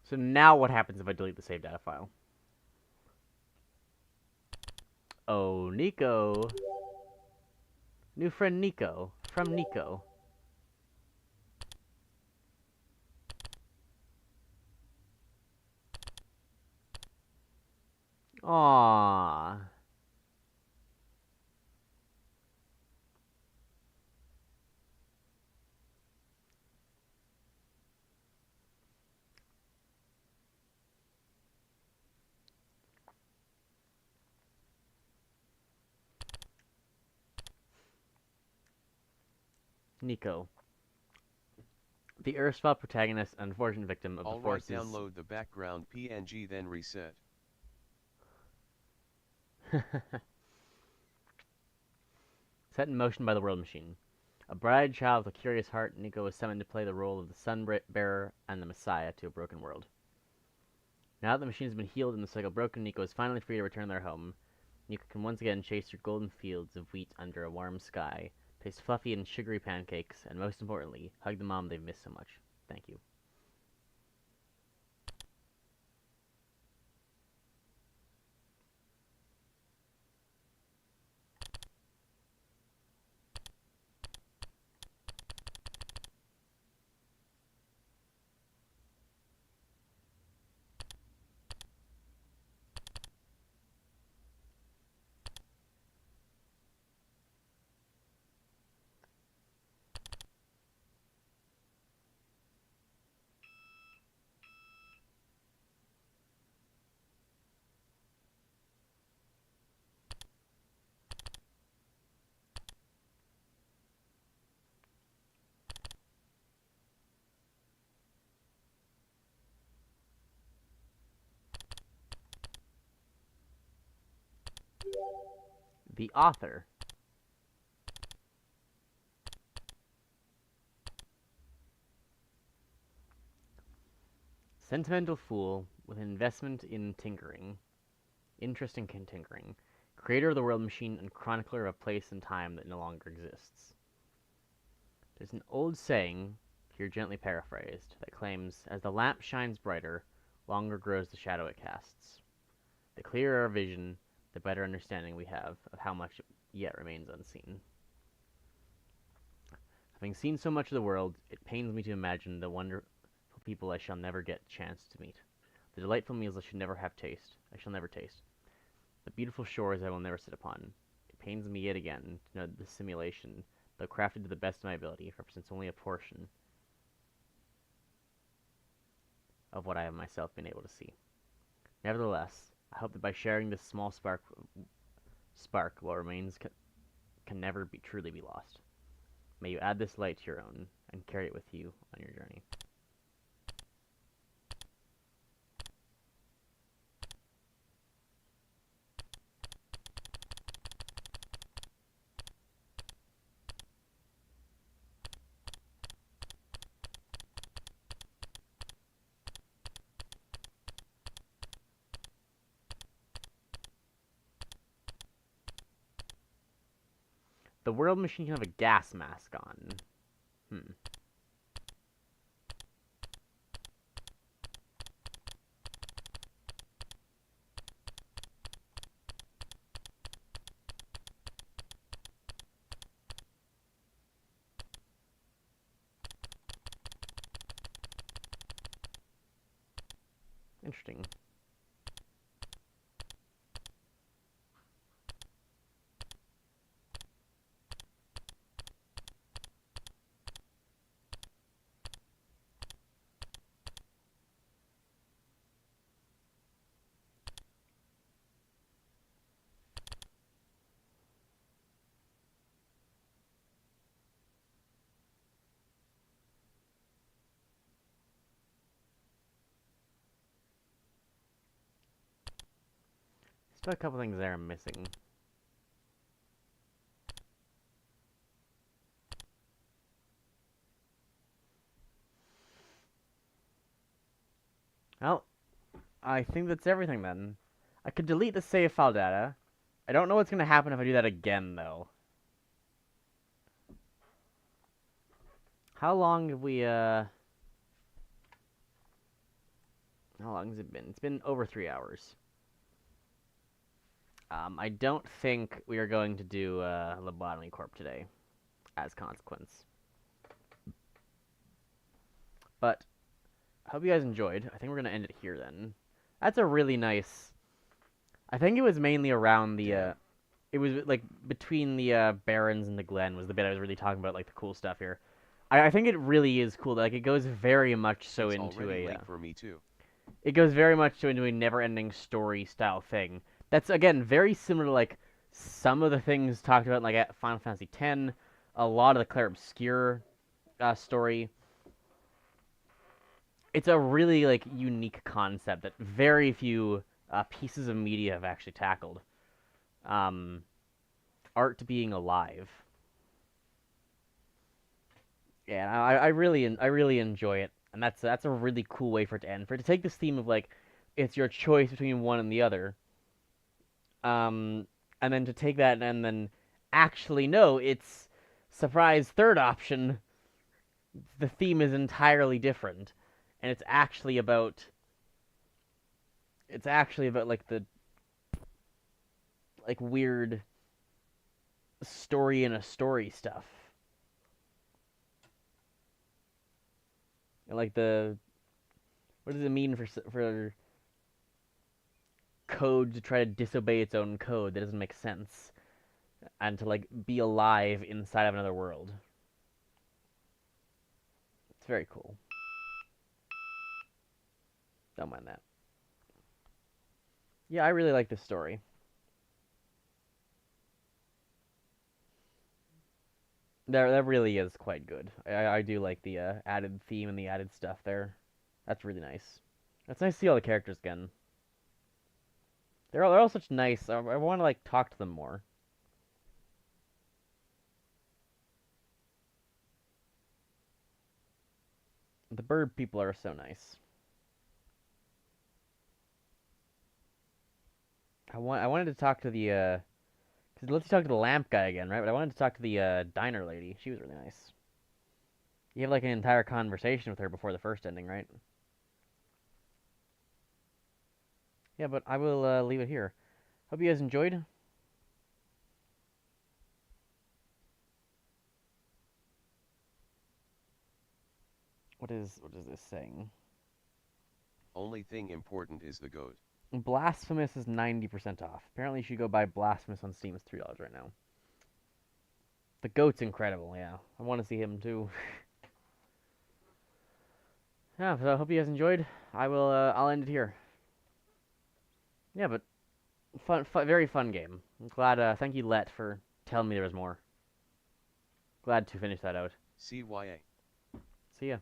Speaker 1: So now what happens if I delete the save data file? Oh, Nico. New friend Nico. From Nico. Aww. Nico. The erstwhile protagonist and unfortunate victim of the forces.
Speaker 2: Download the background PNG, then reset.
Speaker 1: Set in motion by the world machine. A bright child with a curious heart, Nico was summoned to play the role of the sun bearer and the messiah to a broken world. Now that the machine has been healed and the cycle broken, Nico is finally free to return to their home. Nico can once again chase through golden fields of wheat under a warm sky, taste fluffy and sugary pancakes, and most importantly, hug the mom they've missed so much. Thank you. The author. Sentimental fool with an investment in tinkering. Interest in tinkering. Creator of the world machine and chronicler of a place and time that no longer exists. There's an old saying, here gently paraphrased, that claims, as the lamp shines brighter, longer grows the shadow it casts. The clearer our vision, the better understanding we have of how much yet remains unseen. Having seen so much of the world, it pains me to imagine the wonderful people I shall never get a chance to meet, the delightful meals I shall never taste, the beautiful shores I will never sit upon. It pains me yet again to know that this simulation, though crafted to the best of my ability, represents only a portion of what I have myself been able to see. Nevertheless, I hope that by sharing this small spark, what remains can never truly be lost. May you add this light to your own, and carry it with you on your journey. The world machine can have a gas mask on. Interesting. Still a couple things there I'm missing. Well, I think that's everything then. I could delete the save file data. I don't know what's going to happen if I do that again, though. How long have we, How long has it been? It's been over 3 hours. I don't think we are going to do, Lobotomy Corp today, as consequence. But, I hope you guys enjoyed. I think we're going to end it here, then. That's a really nice... I think it was mainly around the, it was, like, between the, Barrens and the Glen was the bit I was really talking about, like, the cool stuff here. I think it really is cool. Like, it goes very much so
Speaker 2: it's
Speaker 1: into
Speaker 2: already
Speaker 1: a...
Speaker 2: late for me too.
Speaker 1: It goes very much so into a never-ending story-style thing. That's, again, very similar to, like, some of the things talked about, like, at Final Fantasy X, a lot of the Claire Obscure story. It's a really, like, unique concept that very few pieces of media have actually tackled. Art being alive. Yeah, I really enjoy it, and that's a really cool way for it to end. For it to take this theme of, like, it's your choice between one and the other, and then to take that and then actually no, it's surprise third option. The theme is entirely different, and it's actually about like the like weird story in a story stuff. And like what does it mean for code to try to disobey its own code that doesn't make sense, and to like be alive inside of another world? It's very cool. Don't mind that. Yeah, I really like this story. That really is quite good. I do like the added theme and the added stuff there. That's really nice. It's nice to see all the characters again. They're all such nice. I want to like talk to them more. The bird people are so nice. I wanted to talk to the cause let's talk to the lamp guy again, right? But I wanted to talk to the diner lady. She was really nice. You have like an entire conversation with her before the first ending, right? Yeah, but I will leave it here. Hope you guys enjoyed. What is this saying?
Speaker 2: Only thing important is the goat.
Speaker 1: Blasphemous is 90% off. Apparently, you should go buy Blasphemous on Steam. It's $3 right now. The goat's incredible. Yeah, I want to see him too. Yeah, so I hope you guys enjoyed. I will. I'll end it here. Yeah, but very fun game. I'm glad. Thank you, Let, for telling me there was more. Glad to finish that out.
Speaker 2: CYA.
Speaker 1: See ya.